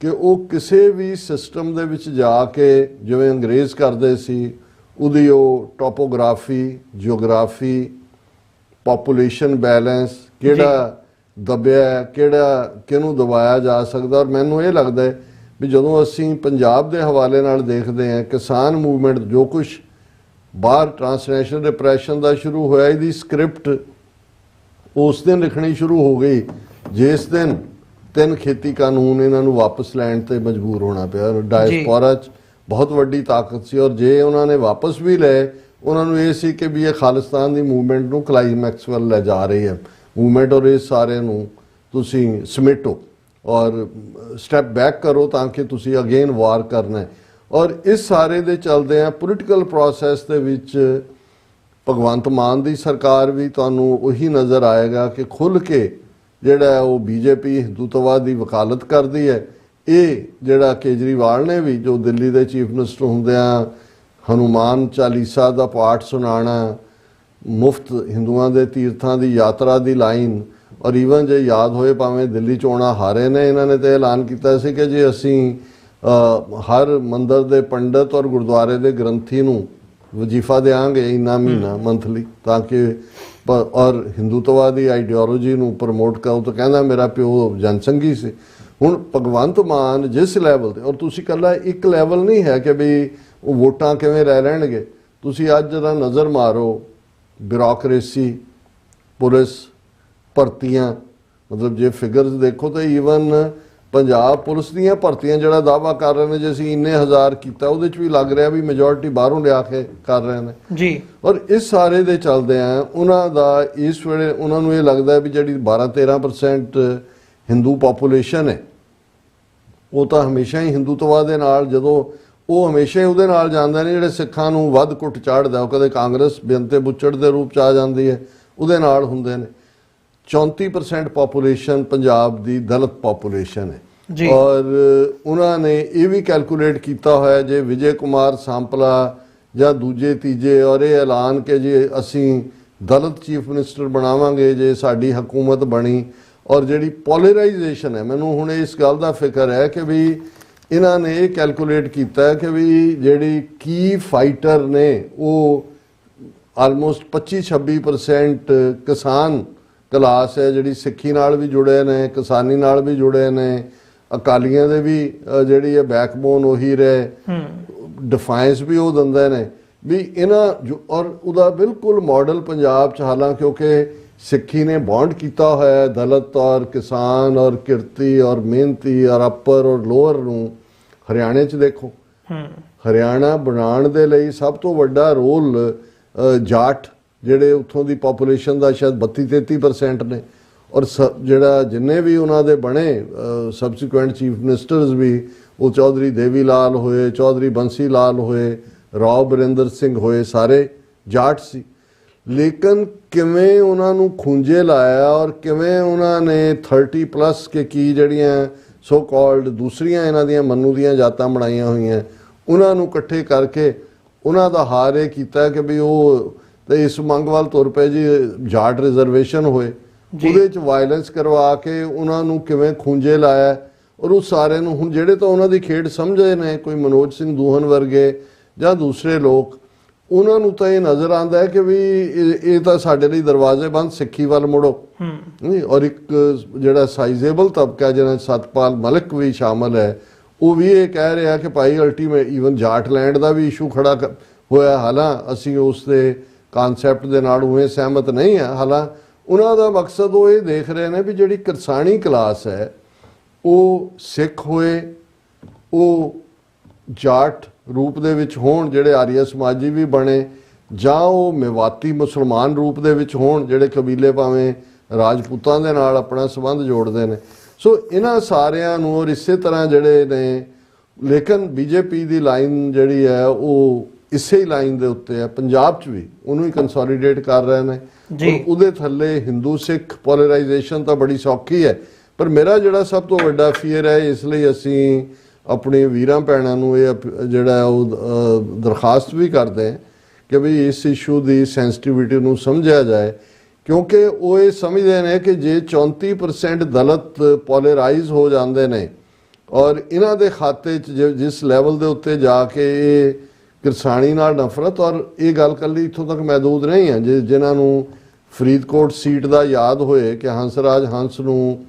ਕਿ ਉਹ ਕਿਸੇ ਵੀ ਸਿਸਟਮ ਦੇ ਵਿੱਚ ਜਾ ਕੇ ਜਿਵੇਂ ਅੰਗਰੇਜ਼ ਕਰਦੇ ਸੀ ਉਹਦੀ ਉਹ ਟੋਪੋਗ੍ਰਾਫੀ, ਜਿਓਗ੍ਰਾਫੀ, ਪੋਪੂਲੇਸ਼ਨ ਬੈਲੈਂਸ, ਕਿਹੜਾ ਦਬਿਆ ਕਿਹੜਾ ਕਿਹਨੂੰ ਦਬਾਇਆ ਜਾ ਸਕਦਾ। ਔਰ ਮੈਨੂੰ ਇਹ ਲੱਗਦਾ ਹੈ ਵੀ ਜਦੋਂ ਅਸੀਂ ਪੰਜਾਬ ਦੇ ਹਵਾਲੇ ਨਾਲ ਦੇਖਦੇ ਹਾਂ, ਕਿਸਾਨ ਮੂਵਮੈਂਟ ਜੋ ਕੁਛ ਬਾਹਰ ਟ੍ਰਾਂਸਨੈਸ਼ਨਲ ਰਿਪਰੈਸ਼ਨ ਦਾ ਸ਼ੁਰੂ ਹੋਇਆ, ਇਹਦੀ ਸਕ੍ਰਿਪਟ ਉਸ ਦਿਨ ਲਿਖਣੀ ਸ਼ੁਰੂ ਹੋ ਗਈ ਜਿਸ ਦਿਨ 3 ਖੇਤੀ ਕਾਨੂੰਨ ਇਹਨਾਂ ਨੂੰ ਵਾਪਸ ਲੈਣ ਤੇ ਮਜਬੂਰ ਹੋਣਾ ਪਿਆ। ਡਾਇਸਪੋਰਾ 'ਚ ਬਹੁਤ ਵੱਡੀ ਤਾਕਤ ਸੀ ਔਰ ਜੇ ਉਹਨਾਂ ਨੇ ਵਾਪਸ ਵੀ ਲਏ, ਉਹਨਾਂ ਨੂੰ ਇਹ ਸੀ ਕਿ ਵੀ ਇਹ ਖਾਲਿਸਤਾਨ ਦੀ ਮੂਵਮੈਂਟ ਨੂੰ ਕਲਾਈਮੈਕਸ ਵੱਲ ਲੈ ਜਾ ਰਹੀ ਹੈ ਮੂਵਮੈਂਟ, ਔਰ ਇਹ ਸਾਰੇ ਨੂੰ ਤੁਸੀਂ ਸਮੇਟੋ ਔਰ ਸਟੈਪ ਬੈਕ ਕਰੋ ਤਾਂ ਕਿ ਤੁਸੀਂ ਅਗੇਨ ਵਾਰ ਕਰਨਾ ਹੈ। ਔਰ ਇਸ ਸਾਰੇ ਦੇ ਚੱਲਦੇ ਆ ਪੋਲੀਟੀਕਲ ਪ੍ਰੋਸੈਸ ਦੇ ਵਿੱਚ ਭਗਵੰਤ ਮਾਨ ਦੀ ਸਰਕਾਰ ਵੀ ਤੁਹਾਨੂੰ ਉਹੀ ਨਜ਼ਰ ਆਏਗਾ ਕਿ ਖੁੱਲ੍ਹ ਕੇ ਜਿਹੜਾ ਉਹ ਬੀਜੇਪੀ ਹਿੰਦੂਤਵਾਦ ਦੀ ਵਕਾਲਤ ਕਰਦੀ ਹੈ। ਇਹ ਜਿਹੜਾ ਕੇਜਰੀਵਾਲ ਨੇ ਵੀ ਜੋ ਦਿੱਲੀ ਦੇ ਚੀਫ ਮਿਨਿਸਟਰ ਹੁੰਦਿਆਂ ਹਨੂਮਾਨ ਚਾਲੀਸਾ ਦਾ ਪਾਠ ਸੁਣਾਉਣਾ, ਮੁਫਤ ਹਿੰਦੂਆਂ ਦੇ ਤੀਰਥਾਂ ਦੀ ਯਾਤਰਾ ਦੀ ਲਾਈਨ, ਔਰ ਈਵਨ ਜੇ ਯਾਦ ਹੋਏ ਭਾਵੇਂ ਦਿੱਲੀ ਚੋਣਾਂ ਹਾਰੇ ਨੇ, ਇਹਨਾਂ ਨੇ ਤਾਂ ਐਲਾਨ ਕੀਤਾ ਸੀ ਕਿ ਜੇ ਅਸੀਂ ਹਰ ਮੰਦਰ ਦੇ ਪੰਡਤ ਔਰ ਗੁਰਦੁਆਰੇ ਦੇ ਗ੍ਰੰਥੀ ਨੂੰ ਵਜ਼ੀਫਾ ਦੇਵਾਂਗੇ ਇੰਨਾ ਮਹੀਨਾ ਮੰਥਲੀ, ਤਾਂ ਕਿ ਔਰ ਹਿੰਦੂਤਵਾਦ ਦੀ ਆਈਡੀਓਲੋਜੀ ਨੂੰ ਪ੍ਰਮੋਟ ਕਰੋ। ਤਾਂ ਕਹਿੰਦਾ ਮੇਰਾ ਪਿਓ ਜਨਸੰਘੀ ਸੀ। ਹੁਣ ਭਗਵੰਤ ਮਾਨ ਜਿਸ ਲੈਵਲ ਤੇ, ਔਰ ਤੁਸੀਂ ਇਕੱਲਾ ਇੱਕ ਲੈਵਲ ਨਹੀਂ ਹੈ ਕਿ ਵੀ ਉਹ ਵੋਟਾਂ ਕਿਵੇਂ ਲੈ ਲੈਣਗੇ, ਤੁਸੀਂ ਅੱਜ ਜਰਾ ਨਜ਼ਰ ਮਾਰੋ ਬਿਊਰੋਕਰੇਸੀ, ਪੁਲਿਸ, ਭਰਤੀਆਂ, ਮਤਲਬ ਜੇ ਫਿਗਰਸ ਦੇਖੋ ਤਾਂ ਈਵਨ ਪੰਜਾਬ ਪੁਲਿਸ ਦੀਆਂ ਭਰਤੀਆਂ ਜਿਹੜਾ ਦਾਅਵਾ ਕਰ ਰਹੇ ਨੇ ਜੇ ਅਸੀਂ ਇੰਨੇ ਹਜ਼ਾਰ ਕੀਤਾ, ਉਹਦੇ 'ਚ ਵੀ ਲੱਗ ਰਿਹਾ ਵੀ ਮੈਜੋਰਿਟੀ ਬਾਹਰੋਂ ਲਿਆ ਕੇ ਕਰ ਰਹੇ ਨੇ ਜੀ। ਔਰ ਇਸ ਸਾਰੇ ਦੇ ਚੱਲਦੇ ਆ ਉਹਨਾਂ ਦਾ ਇਸ ਵੇਲੇ ਉਹਨਾਂ ਨੂੰ ਇਹ ਲੱਗਦਾ ਵੀ ਜਿਹੜੀ 12-13% ਹਿੰਦੂ ਪਾਪੂਲੇਸ਼ਨ ਹੈ ਉਹ ਤਾਂ ਹਮੇਸ਼ਾ ਹੀ ਹਿੰਦੂਤਵਾਦ ਦੇ ਨਾਲ, ਜਦੋਂ ਉਹ ਹਮੇਸ਼ਾ ਹੀ ਉਹਦੇ ਨਾਲ ਜਾਂਦੇ ਨੇ ਜਿਹੜੇ ਸਿੱਖਾਂ ਨੂੰ ਵੱਧ ਕੁੱਟ ਚਾੜਦਾ, ਉਹ ਕਦੇ ਕਾਂਗਰਸ ਬੇਨਤੇ ਬੁੱਚੜ ਦੇ ਰੂਪ 'ਚ ਆ ਜਾਂਦੀ ਹੈ, ਉਹਦੇ ਨਾਲ ਹੁੰਦੇ ਨੇ। 34% ਪਾਪੂਲੇਸ਼ਨ ਪੰਜਾਬ ਦੀ ਦਲਿਤ ਪਾਪੂਲੇਸ਼ਨ ਹੈ ਔਰ ਉਹਨਾਂ ਨੇ ਇਹ ਵੀ ਕੈਲਕੂਲੇਟ ਕੀਤਾ ਹੋਇਆ ਜੇ ਵਿਜੇ ਕੁਮਾਰ ਸਾਂਪਲਾ ਜਾਂ ਦੂਜੇ ਤੀਜੇ ਔਰ ਇਹ ਐਲਾਨ ਕਿ ਜੇ ਅਸੀਂ ਦਲਿਤ ਚੀਫ ਮਿਨਿਸਟਰ ਬਣਾਵਾਂਗੇ ਜੇ ਸਾਡੀ ਹਕੂਮਤ ਬਣੀ, ਔਰ ਜਿਹੜੀ ਪੋਲਰਾਈਜੇਸ਼ਨ ਹੈ, ਮੈਨੂੰ ਹੁਣ ਇਸ ਗੱਲ ਦਾ ਫਿਕਰ ਹੈ ਕਿ ਵੀ ਇਹਨਾਂ ਨੇ ਇਹ ਕੈਲਕੂਲੇਟ ਕੀਤਾ ਕਿ ਵੀ ਜਿਹੜੀ ਕੀ ਫਾਈਟਰ ਨੇ ਉਹ ਆਲਮੋਸਟ 25-26% ਕਿਸਾਨ ਕਲਾਸ ਹੈ ਜਿਹੜੀ ਸਿੱਖੀ ਨਾਲ ਵੀ ਜੁੜੇ ਨੇ, ਕਿਸਾਨੀ ਨਾਲ ਵੀ ਜੁੜੇ ਨੇ, ਅਕਾਲੀਆਂ ਦੇ ਵੀ ਜਿਹੜੀ ਹੈ ਬੈਕਬੋਨ ਉਹੀ ਰਹੇ, ਡਿਫਾਈਂਸ ਵੀ ਉਹ ਦਿੰਦੇ ਨੇ ਵੀ ਇਹਨਾਂ ਔਰ ਉਹਦਾ ਬਿਲਕੁਲ ਮਾਡਲ ਪੰਜਾਬ 'ਚ, ਹਾਲਾਂਕਿ ਕਿਉਂਕਿ ਸਿੱਖੀ ਨੇ ਬੌਂਡ ਕੀਤਾ ਹੋਇਆ ਦਲਿਤ ਔਰ ਕਿਸਾਨ ਔਰ ਕਿਰਤੀ ਔਰ ਮਿਹਨਤੀ ਔਰ ਅੱਪਰ ਔਰ ਲੋਅਰ ਨੂੰ। ਹਰਿਆਣੇ 'ਚ ਦੇਖੋ, ਹਰਿਆਣਾ ਬਣਾਉਣ ਦੇ ਲਈ ਸਭ ਤੋਂ ਵੱਡਾ ਰੋਲ ਜਾਟ ਜਿਹੜੇ ਉੱਥੋਂ ਦੀ ਪਾਪੂਲੇਸ਼ਨ ਦਾ ਸ਼ਾਇਦ 32-33% ਨੇ, ਔਰ ਜਿਹੜਾ ਜਿੰਨੇ ਵੀ ਉਹਨਾਂ ਦੇ ਬਣੇ ਸਬਸੀਕੁਐਂਟ ਚੀਫ ਮਿਨਿਸਟਰਸ ਵੀ, ਉਹ ਚੌਧਰੀ ਦੇਵੀ ਲਾਲ ਹੋਏ, ਚੌਧਰੀ ਬੰਸੀ ਲਾਲ ਹੋਏ, ਰਾਓ ਬਰਿੰਦਰ ਸਿੰਘ ਹੋਏ, ਸਾਰੇ ਜਾਟ ਸੀ। ਲੇਕਿਨ ਕਿਵੇਂ ਉਹਨਾਂ ਨੂੰ ਖੂੰਜੇ ਲਾਇਆ ਔਰ ਕਿਵੇਂ ਉਹਨਾਂ ਨੇ 30+ ਕੇ ਕੀ ਜਿਹੜੀਆਂ ਸੋ ਕਾਲਡ ਦੂਸਰੀਆਂ ਇਹਨਾਂ ਦੀਆਂ ਮੰਨੂ ਦੀਆਂ ਜਾਤਾਂ ਬਣਾਈਆਂ ਹੋਈਆਂ, ਉਹਨਾਂ ਨੂੰ ਇਕੱਠੇ ਕਰਕੇ ਉਹਨਾਂ ਦਾ ਹਾਰ ਇਹ ਕੀਤਾ ਕਿ ਵੀ ਉਹ ਤੇ ਇਸ ਮੰਗ ਵੱਲ ਤੁਰ ਪਏ ਜੀ ਜਾਟ ਰਿਜ਼ਰਵੇਸ਼ਨ ਹੋਏ, ਉਹਦੇ 'ਚ ਵਾਇਲੈਂਸ ਕਰਵਾ ਕੇ ਉਹਨਾਂ ਨੂੰ ਕਿਵੇਂ ਖੂੰਜੇ ਲਾਇਆ। ਔਰ ਉਹ ਸਾਰੇ ਨੂੰ ਹੁਣ ਜਿਹੜੇ ਤਾਂ ਉਹਨਾਂ ਦੀ ਖੇਡ ਸਮਝੇ ਨੇ, ਕੋਈ ਮਨੋਜ ਸਿੰਘ ਦੂਹਨ ਵਰਗੇ ਜਾਂ ਦੂਸਰੇ ਲੋਕ, ਉਹਨਾਂ ਨੂੰ ਤਾਂ ਇਹ ਨਜ਼ਰ ਆਉਂਦਾ ਹੈ ਕਿ ਵੀ ਇਹ ਤਾਂ ਸਾਡੇ ਲਈ ਦਰਵਾਜ਼ੇ ਬੰਦ, ਸਿੱਖੀ ਵੱਲ ਮੁੜੋ। ਔਰ ਇੱਕ ਜਿਹੜਾ ਸਾਈਜ਼ੇਬਲ ਤਬਕਾ ਜਿਹਨਾਂ ਸਤਪਾਲ ਮਲਿਕ ਵੀ ਸ਼ਾਮਲ ਹੈ, ਉਹ ਵੀ ਇਹ ਕਹਿ ਰਿਹਾ ਕਿ ਭਾਈ ਅਲਟੀਮੇਟ ਈਵਨ ਜਾਟਲੈਂਡ ਦਾ ਵੀ ਇਸ਼ੂ ਖੜਾ ਹੋਇਆ, ਹਾਲਾਂ ਅਸੀਂ ਉਸ ਦੇ ਕਾਨਸੈਪਟ ਦੇ ਨਾਲ ਉਵੇਂ ਸਹਿਮਤ ਨਹੀਂ ਹੈ। ਹਾਲਾਂ ਉਹਨਾਂ ਦਾ ਮਕਸਦ ਉਹ ਇਹ ਦੇਖ ਰਹੇ ਨੇ ਵੀ ਜਿਹੜੀ ਕਿਰਸਾਨੀ ਕਲਾਸ ਹੈ ਉਹ ਸਿੱਖ ਹੋਏ, ਉਹ ਜਾਟ ਰੂਪ ਦੇ ਵਿੱਚ ਹੋਣ ਜਿਹੜੇ ਆਰੀਆ ਸਮਾਜੀ ਵੀ ਬਣੇ, ਜਾਂ ਉਹ ਮੇਵਾਤੀ ਮੁਸਲਮਾਨ ਰੂਪ ਦੇ ਵਿੱਚ ਹੋਣ ਜਿਹੜੇ ਕਬੀਲੇ ਭਾਵੇਂ ਰਾਜਪੂਤਾਂ ਦੇ ਨਾਲ ਆਪਣਾ ਸੰਬੰਧ ਜੋੜਦੇ ਨੇ। ਸੋ ਇਹਨਾਂ ਸਾਰਿਆਂ ਨੂੰ ਔਰ ਇਸੇ ਤਰ੍ਹਾਂ ਜਿਹੜੇ ਨੇ, ਲੇਕਿਨ ਬੀਜੇਪੀ ਦੀ ਲਾਈਨ ਜਿਹੜੀ ਹੈ ਉਹ ਇਸੇ ਹੀ ਲਾਈਨ ਦੇ ਉੱਤੇ ਹੈ। ਪੰਜਾਬ 'ਚ ਵੀ ਉਹਨੂੰ ਹੀ ਕੰਸੋਲੀਡੇਟ ਕਰ ਰਹੇ ਨੇ ਜੀ। ਉਹਦੇ ਥੱਲੇ ਹਿੰਦੂ ਸਿੱਖ ਪੋਲਰਾਈਜੇਸ਼ਨ ਤਾਂ ਬੜੀ ਸੌਖੀ ਹੈ, ਪਰ ਮੇਰਾ ਜਿਹੜਾ ਸਭ ਤੋਂ ਵੱਡਾ ਫੀਅਰ ਹੈ, ਇਸ ਲਈ ਅਸੀਂ ਆਪਣੇ ਵੀਰਾਂ ਭੈਣਾਂ ਨੂੰ ਇਹ ਜਿਹੜਾ ਉਹ ਦਰਖਾਸਤ ਵੀ ਕਰਦੇ ਹਾਂ ਕਿ ਵੀ ਇਸ ਇਸ਼ੂ ਦੀ ਸੈਂਸਿਟੀਵਿਟੀ ਨੂੰ ਸਮਝਿਆ ਜਾਏ, ਕਿਉਂਕਿ ਉਹ ਇਹ ਸਮਝਦੇ ਨੇ ਕਿ ਜੇ 34% ਦਲਿਤ ਪੋਲਰਾਈਜ਼ ਹੋ ਜਾਂਦੇ ਨੇ ਔਰ ਇਹਨਾਂ ਦੇ ਖਾਤੇ 'ਚ ਜਿਸ ਲੈਵਲ ਦੇ ਉੱਤੇ ਜਾ ਕੇ ਇਹ ਕਿਰਸਾਨੀ ਨਾਲ ਨਫ਼ਰਤ, ਔਰ ਇਹ ਗੱਲ ਕੱਲੀ ਇੱਥੋਂ ਤੱਕ ਮਹਿਦੂਦ ਨਹੀਂ ਹੈ, ਜਿਨ੍ਹਾਂ ਨੂੰ ਫਰੀਦਕੋਟ ਸੀਟ ਦਾ ਯਾਦ ਹੋਏ ਕਿ ਹੰਸਰਾਜ ਹੰਸ ਨੂੰ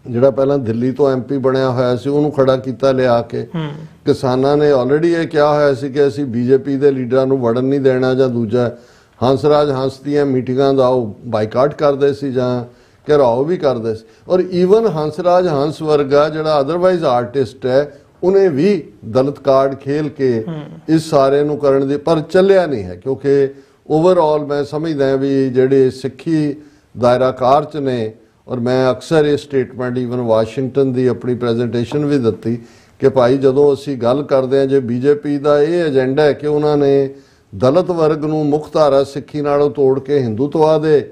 ਜਿਹੜਾ ਪਹਿਲਾਂ ਦਿੱਲੀ ਤੋਂ MP ਬਣਿਆ ਹੋਇਆ ਸੀ ਉਹਨੂੰ ਖੜਾ ਕੀਤਾ ਲਿਆ ਕੇ। ਕਿਸਾਨਾਂ ਨੇ ਆਲਰੇਡੀ ਇਹ ਕਿਹਾ ਹੋਇਆ ਸੀ ਕਿ ਅਸੀਂ BJP ਦੇ ਲੀਡਰਾਂ ਨੂੰ ਵੜਨ ਨਹੀਂ ਦੇਣਾ, ਜਾਂ ਦੂਜਾ ਹੰਸਰਾਜ ਹੰਸ ਦੀਆਂ ਮੀਟਿੰਗਾਂ ਦਾ ਉਹ ਬਾਈਕਾਟ ਕਰਦੇ ਸੀ ਜਾਂ ਘਿਰਾਓ ਵੀ ਕਰਦੇ ਸੀ। ਔਰ ਈਵਨ ਹੰਸਰਾਜ ਹੰਸ ਵਰਗਾ ਜਿਹੜਾ ਅਦਰਵਾਈਜ਼ ਆਰਟਿਸਟ ਹੈ ਉਹਨੇ ਵੀ ਦਲਿਤ ਕਾਰਡ ਖੇਲ ਕੇ ਇਸ ਸਾਰੇ ਨੂੰ ਕਰਨ ਦੀ, ਪਰ ਚੱਲਿਆ ਨਹੀਂ ਹੈ, ਕਿਉਂਕਿ ਓਵਰਆਲ ਮੈਂ ਸਮਝਦਾ ਵੀ ਜਿਹੜੇ ਸਿੱਖੀ ਦਾਇਰਾਕਾਰ 'ਚ ਨੇ, ਔਰ ਮੈਂ ਅਕਸਰ ਇਹ ਸਟੇਟਮੈਂਟ ਈਵਨ ਵਾਸ਼ਿੰਗਟਨ ਦੀ ਆਪਣੀ ਪ੍ਰੈਜੈਂਟੇਸ਼ਨ ਵੀ ਦਿੱਤੀ ਕਿ ਭਾਈ ਜਦੋਂ ਅਸੀਂ ਗੱਲ ਕਰਦੇ ਹਾਂ, ਜੇ BJP ਦਾ ਇਹ ਏਜੰਡਾ ਹੈ ਕਿ ਉਹਨਾਂ ਨੇ ਦਲਿਤ ਵਰਗ ਨੂੰ ਮੁੱਖ ਧਾਰਾ ਸਿੱਖੀ ਨਾਲੋਂ ਤੋੜ ਕੇ ਹਿੰਦੂਤਵਾ ਦੇ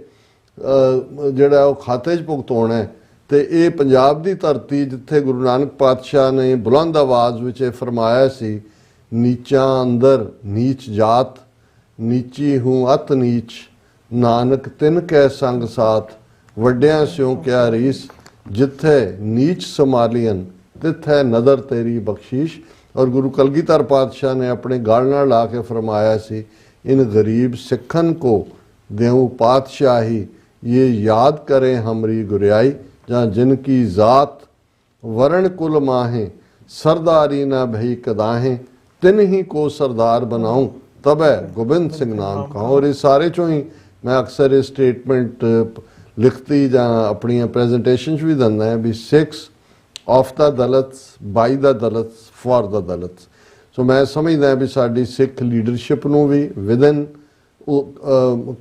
ਜਿਹੜਾ ਉਹ ਖਾਤੇ 'ਚ ਭੁਗਤਾਉਣਾ ਹੈ, ਤੇ ਇਹ ਪੰਜਾਬ ਦੀ ਧਰਤੀ ਜਿੱਥੇ ਗੁਰੂ ਨਾਨਕ ਪਾਤਸ਼ਾਹ ਨੇ ਬੁਲੰਦ ਆਵਾਜ਼ ਵਿੱਚ ਇਹ ਫਰਮਾਇਆ ਸੀ, ਨੀਚਾਂ ਅੰਦਰ ਨੀਚ ਜਾਤ, ਨੀਚੀ ਹੂੰ ਅਤ ਨੀਚ, ਨਾਨਕ ਤਿਨ ਕੈ ਸੰਗ ਸਾਥ, ਵੱਡਿਆਂ ਸਿਉ ਕਿਆ ਰੀਸ, ਜਿੱਥੇ ਨੀਚ ਸੰਭਾਲੀਅਨ ਤਿੱਥੈ ਨਦਰ ਤੇਰੀ ਬਖਸ਼ੀਸ਼। ਔਰ ਗੁਰੂ ਕਲਗੀਧਰ ਪਾਤਸ਼ਾਹ ਨੇ ਆਪਣੇ ਗਲ ਨਾਲ ਲਾ ਕੇ ਫਰਮਾਇਆ ਸੀ, ਇਨ ਗਰੀਬ ਸਿੱਖਨ ਕੋ ਦੇਉ ਪਾਤਸ਼ਾਹੀ, ये याद करें हमरी गुरियाई, जहाँ जिनकी ज़ात वर्ण कुल माहें, सरदारी न भई कदाहें, तिन ही को सरदार बनाऊं, तब है गोबिंद सिंह नाम कहूँ। और इस सारे चों ही मैं अक्सर ये स्टेटमेंट लिखती जहाँ अपनी प्रेजेंटेशन भी दिंदा है भी 6 of the Dalits, by the Dalits, for the Dalits. So मैं समझदा भी साडी सिख लीडरशिप नूं भी विदिन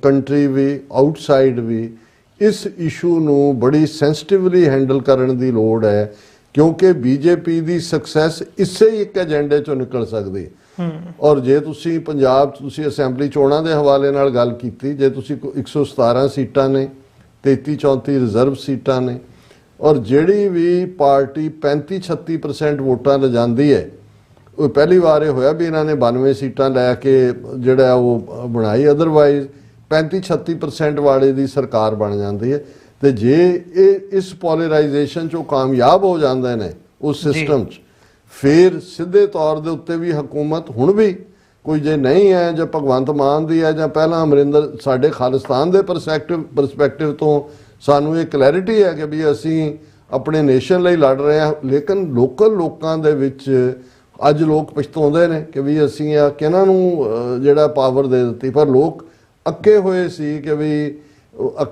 ਕੰਟਰੀ ਵੀ ਆਊਟਸਾਈਡ ਵੀ ਇਸ ਇਸ਼ੂ ਨੂੰ ਬੜੀ ਸੈਂਸਿਟਿਵਲੀ ਹੈਂਡਲ ਕਰਨ ਦੀ ਲੋੜ ਹੈ, ਕਿਉਂਕਿ BJP ਦੀ ਸਕਸੈਸ ਇਸੇ ਹੀ ਇੱਕ ਏਜੰਡੇ ਚੋਂ ਨਿਕਲ ਸਕਦੀ ਹੈ। ਔਰ ਜੇ ਤੁਸੀਂ ਪੰਜਾਬ ਤੁਸੀਂ ਅਸੈਂਬਲੀ ਚੋਣਾਂ ਦੇ ਹਵਾਲੇ ਨਾਲ ਗੱਲ ਕੀਤੀ, ਜੇ ਤੁਸੀਂ 117 ਸੀਟਾਂ ਨੇ, 33-34 ਰਿਜ਼ਰਵ ਸੀਟਾਂ ਨੇ, ਔਰ ਜਿਹੜੀ ਵੀ ਪਾਰਟੀ 35-36% ਵੋਟਾਂ ਲਿਜਾਂਦੀ ਹੈ, ਉਹ ਪਹਿਲੀ ਵਾਰ ਇਹ ਹੋਇਆ ਵੀ ਇਹਨਾਂ ਨੇ 92 ਸੀਟਾਂ ਲੈ ਕੇ ਜਿਹੜਾ ਉਹ ਬਣਾਈ, ਅਦਰਵਾਈਜ਼ 35-36% ਵਾਲੇ ਦੀ ਸਰਕਾਰ ਬਣ ਜਾਂਦੀ ਹੈ। ਤੇ ਜੇ ਇਹ ਇਸ ਪੋਲਰਾਈਜੇਸ਼ਨ 'ਚੋਂ ਕਾਮਯਾਬ ਹੋ ਜਾਂਦੇ ਨੇ ਉਸ ਸਿਸਟਮ 'ਚ, ਫਿਰ ਸਿੱਧੇ ਤੌਰ ਦੇ ਉੱਤੇ ਵੀ ਹਕੂਮਤ ਹੁਣ ਵੀ ਕੋਈ ਜੇ ਨਹੀਂ ਹੈ, ਜਾਂ ਭਗਵੰਤ ਮਾਨ ਦੀ ਹੈ, ਜਾਂ ਪਹਿਲਾਂ ਅਮਰਿੰਦਰ, ਸਾਡੇ ਖਾਲਿਸਤਾਨ ਦੇ ਪਰਸਪੈਕਟਿਵ ਤੋਂ ਸਾਨੂੰ ਇਹ ਕਲੈਰਿਟੀ ਹੈ ਕਿ ਵੀ ਅਸੀਂ ਆਪਣੇ ਨੇਸ਼ਨ ਲਈ ਲੜ ਰਹੇ ਹਾਂ, ਲੇਕਿਨ ਲੋਕਲ ਲੋਕਾਂ ਦੇ ਵਿੱਚ ਅੱਜ ਲੋਕ ਪਛਤਾਉਂਦੇ ਨੇ ਕਿ ਵੀ ਅਸੀਂ ਆ ਕਿਹਨਾਂ ਨੂੰ ਜਿਹੜਾ ਪਾਵਰ ਦੇ ਦਿੱਤੀ। ਪਰ ਲੋਕ ਅੱਕੇ ਹੋਏ ਸੀ ਕਿ ਵੀ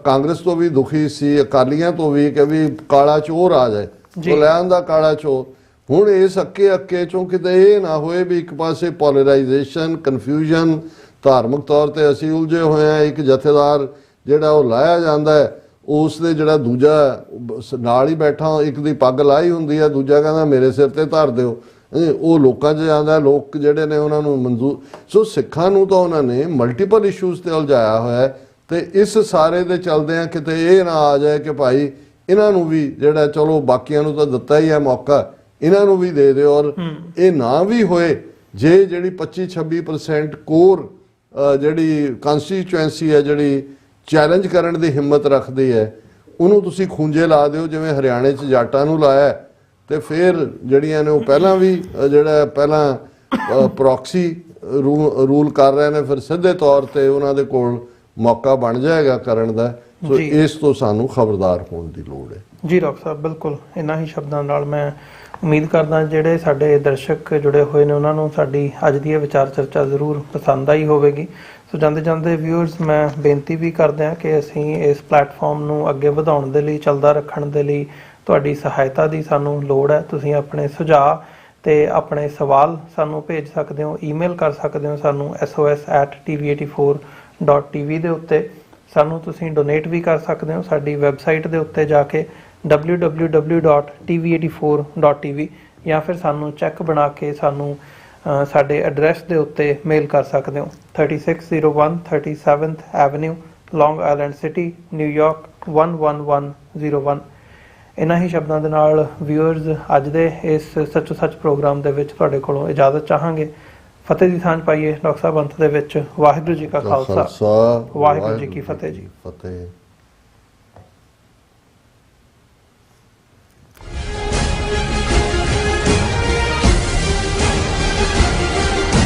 ਕਾਂਗਰਸ ਤੋਂ ਵੀ ਦੁਖੀ ਸੀ, ਅਕਾਲੀਆਂ ਤੋਂ ਵੀ, ਕਿ ਵੀ ਕਾਲਾ ਚੋਰ ਆ ਜਾਏ, ਉਹ ਲੈ ਆਂਦਾ ਕਾਲਾ ਚੋਰ। ਹੁਣ ਇਸ ਅੱਕੇ ਚੋਂ ਕਿਤੇ ਇਹ ਨਾ ਹੋਏ ਵੀ ਇੱਕ ਪਾਸੇ ਪੋਲਰਾਈਜੇਸ਼ਨ, ਕਨਫਿਊਜ਼ਨ, ਧਾਰਮਿਕ ਤੌਰ ਤੇ ਅਸੀਂ ਉਲਝੇ ਹੋਏ ਹਾਂ, ਇੱਕ ਜਥੇਦਾਰ ਜਿਹੜਾ ਉਹ ਲਾਇਆ ਜਾਂਦਾ ਹੈ, ਉਸ ਦੇ ਜਿਹੜਾ ਦੂਜਾ ਨਾਲ ਹੀ ਬੈਠਾ, ਇੱਕ ਦੀ ਪੱਗ ਲਾਈ ਹੁੰਦੀ ਹੈ, ਦੂਜਾ ਕਹਿੰਦਾ ਮੇਰੇ ਸਿਰ ਤੇ ਧਰ ਦਿਓ, ਉਹ ਲੋਕਾਂ 'ਚ ਜਾਂਦਾ, ਲੋਕ ਜਿਹੜੇ ਨੇ ਉਹਨਾਂ ਨੂੰ ਮਨਜ਼ੂਰ। ਸੋ ਸਿੱਖਾਂ ਨੂੰ ਤਾਂ ਉਹਨਾਂ ਨੇ ਮਲਟੀਪਲ ਇਸ਼ੂਜ਼ ਤੇ ਉਲਝਾਇਆ ਹੋਇਆ, ਤੇ ਇਸ ਸਾਰੇ ਦੇ ਚੱਲਦਿਆਂ ਕਿਤੇ ਇਹ ਨਾ ਆ ਜਾਏ ਕਿ ਭਾਈ ਇਹਨਾਂ ਨੂੰ ਵੀ ਜਿਹੜਾ, ਚਲੋ ਬਾਕੀਆਂ ਨੂੰ ਤਾਂ ਦਿੱਤਾ ਹੀ ਹੈ ਮੌਕਾ, ਇਹਨਾਂ ਨੂੰ ਵੀ ਦੇ ਦਿਓ। ਔਰ ਇਹ ਨਾ ਵੀ ਹੋਏ, ਜੇ ਜਿਹੜੀ 25-26% ਕੋਰ ਜਿਹੜੀ ਕੰਸਟੀਚੁਐਂਸੀ ਹੈ ਜਿਹੜੀ ਚੈਲੰਜ ਕਰਨ ਦੀ ਹਿੰਮਤ ਰੱਖਦੀ ਹੈ, ਉਹਨੂੰ ਤੁਸੀਂ ਖੂੰਜੇ ਲਾ ਦਿਓ ਜਿਵੇਂ ਹਰਿਆਣੇ 'ਚ ਜਾਟਾਂ ਨੂੰ ਲਾਇਆ, ਤੇ ਫਿਰ ਜਿਹੜੀਆਂ ਨੇ ਉਹ ਪਹਿਲਾਂ ਵੀ ਜਿਹੜਾ ਪਹਿਲਾਂ ਪ੍ਰੋਕਸੀ ਰੂਲ ਕਰ ਰਹੇ ਨੇ, ਫਿਰ ਸਿੱਧੇ ਤੌਰ ਤੇ ਉਹਨਾਂ ਦੇ ਕੋਲ ਮੌਕਾ ਬਣ ਜਾਏਗਾ ਕਰਨ ਦਾ। ਸੋ ਇਸ ਤੋਂ ਸਾਨੂੰ ਖਬਰਦਾਰ ਹੋਣ ਦੀ ਲੋੜ ਹੈ। ਜੀ ਡਾਕਟਰ ਸਾਹਿਬ, ਬਿਲਕੁਲ ਇਹਨਾਂ ਹੀ ਸ਼ਬਦਾਂ ਨਾਲ ਮੈਂ ਉਮੀਦ ਕਰਦਾ ਜਿਹੜੇ ਸਾਡੇ ਦਰਸ਼ਕ ਜੁੜੇ ਹੋਏ ਨੇ ਉਹਨਾਂ ਨੂੰ ਸਾਡੀ ਅੱਜ ਦੀ ਇਹ ਵਿਚਾਰ ਚਰਚਾ ਜ਼ਰੂਰ ਪਸੰਦ ਆਈ ਹੋਵੇਗੀ। ਸੋ ਜਾਂਦੇ ਜਾਂਦੇ ਵਿਊਅਰਸ, ਮੈਂ ਬੇਨਤੀ ਵੀ ਕਰਦੇ ਹਾਂ ਕਿ ਅਸੀਂ ਇਸ ਪਲੇਟਫਾਰਮ ਨੂੰ ਅੱਗੇ ਵਧਾਉਣ ਦੇ ਲਈ, ਚੱਲਦਾ ਰੱਖਣ ਦੇ ਲਈ ਤੁਹਾਡੀ ਸਹਾਇਤਾ ਦੀ ਸਾਨੂੰ ਲੋੜ ਹੈ। ਤੁਸੀਂ ਆਪਣੇ ਸੁਝਾਅ ਤੇ ਆਪਣੇ ਸਵਾਲ ਸਾਨੂੰ ਭੇਜ ਸਕਦੇ ਹੋ, ਈਮੇਲ ਕਰ ਸਕਦੇ ਹੋ ਸਾਨੂੰ sos@tv84.tv ਦੇ ਉੱਤੇ। ਸਾਨੂੰ ਤੁਸੀਂ ਡੋਨੇਟ ਵੀ ਕਰ ਸਕਦੇ ਹੋ ਸਾਡੀ ਵੈਬਸਾਈਟ ਦੇ ਉੱਤੇ ਜਾ ਕੇ www.tv84.tv ਜਾਂ ਫਿਰ ਸਾਨੂੰ ਚੈੱਕ ਬਣਾ ਕੇ ਸਾਨੂੰ ਸਾਡੇ ਐਡਰੈਸ ਦੇ ਉੱਤੇ ਮੇਲ ਕਰ ਸਕਦੇ ਹੋ 3601 37th ਐਵਨਿਊ ਲੌਂਗ ਆਈਲੈਂਡ ਸਿਟੀ ਨਿਊਯਾਰਕ 11101। ਇਹਨਾਂ ਹੀ ਸ਼ਬਦਾਂ ਦੇ ਨਾਲ ਵਿਊਅਰਸ ਅੱਜ ਦੇ ਇਸ ਸੱਚੋ ਸੱਚ ਪ੍ਰੋਗਰਾਮ ਦੇ ਵਿੱਚ ਤੁਹਾਡੇ ਕੋਲੋਂ ਇਜਾਜ਼ਤ ਚਾਹਾਂਗੇ। ਫਤਿਹ ਦੀ ਸਾਂਝ ਪਾਈਏ ਡਾਕਟਰ ਸਾਹਿਬ ਅੰਤ ਦੇ ਵਿੱਚ। ਵਾਹਿਗੁਰੂ ਜੀ ਕਾ ਖਾਲਸਾ ਵਾਹਿਗੁਰੂ ਜੀ ਕੀ ਫਤਿਹ ਜੀ। ਫਤਿਹ।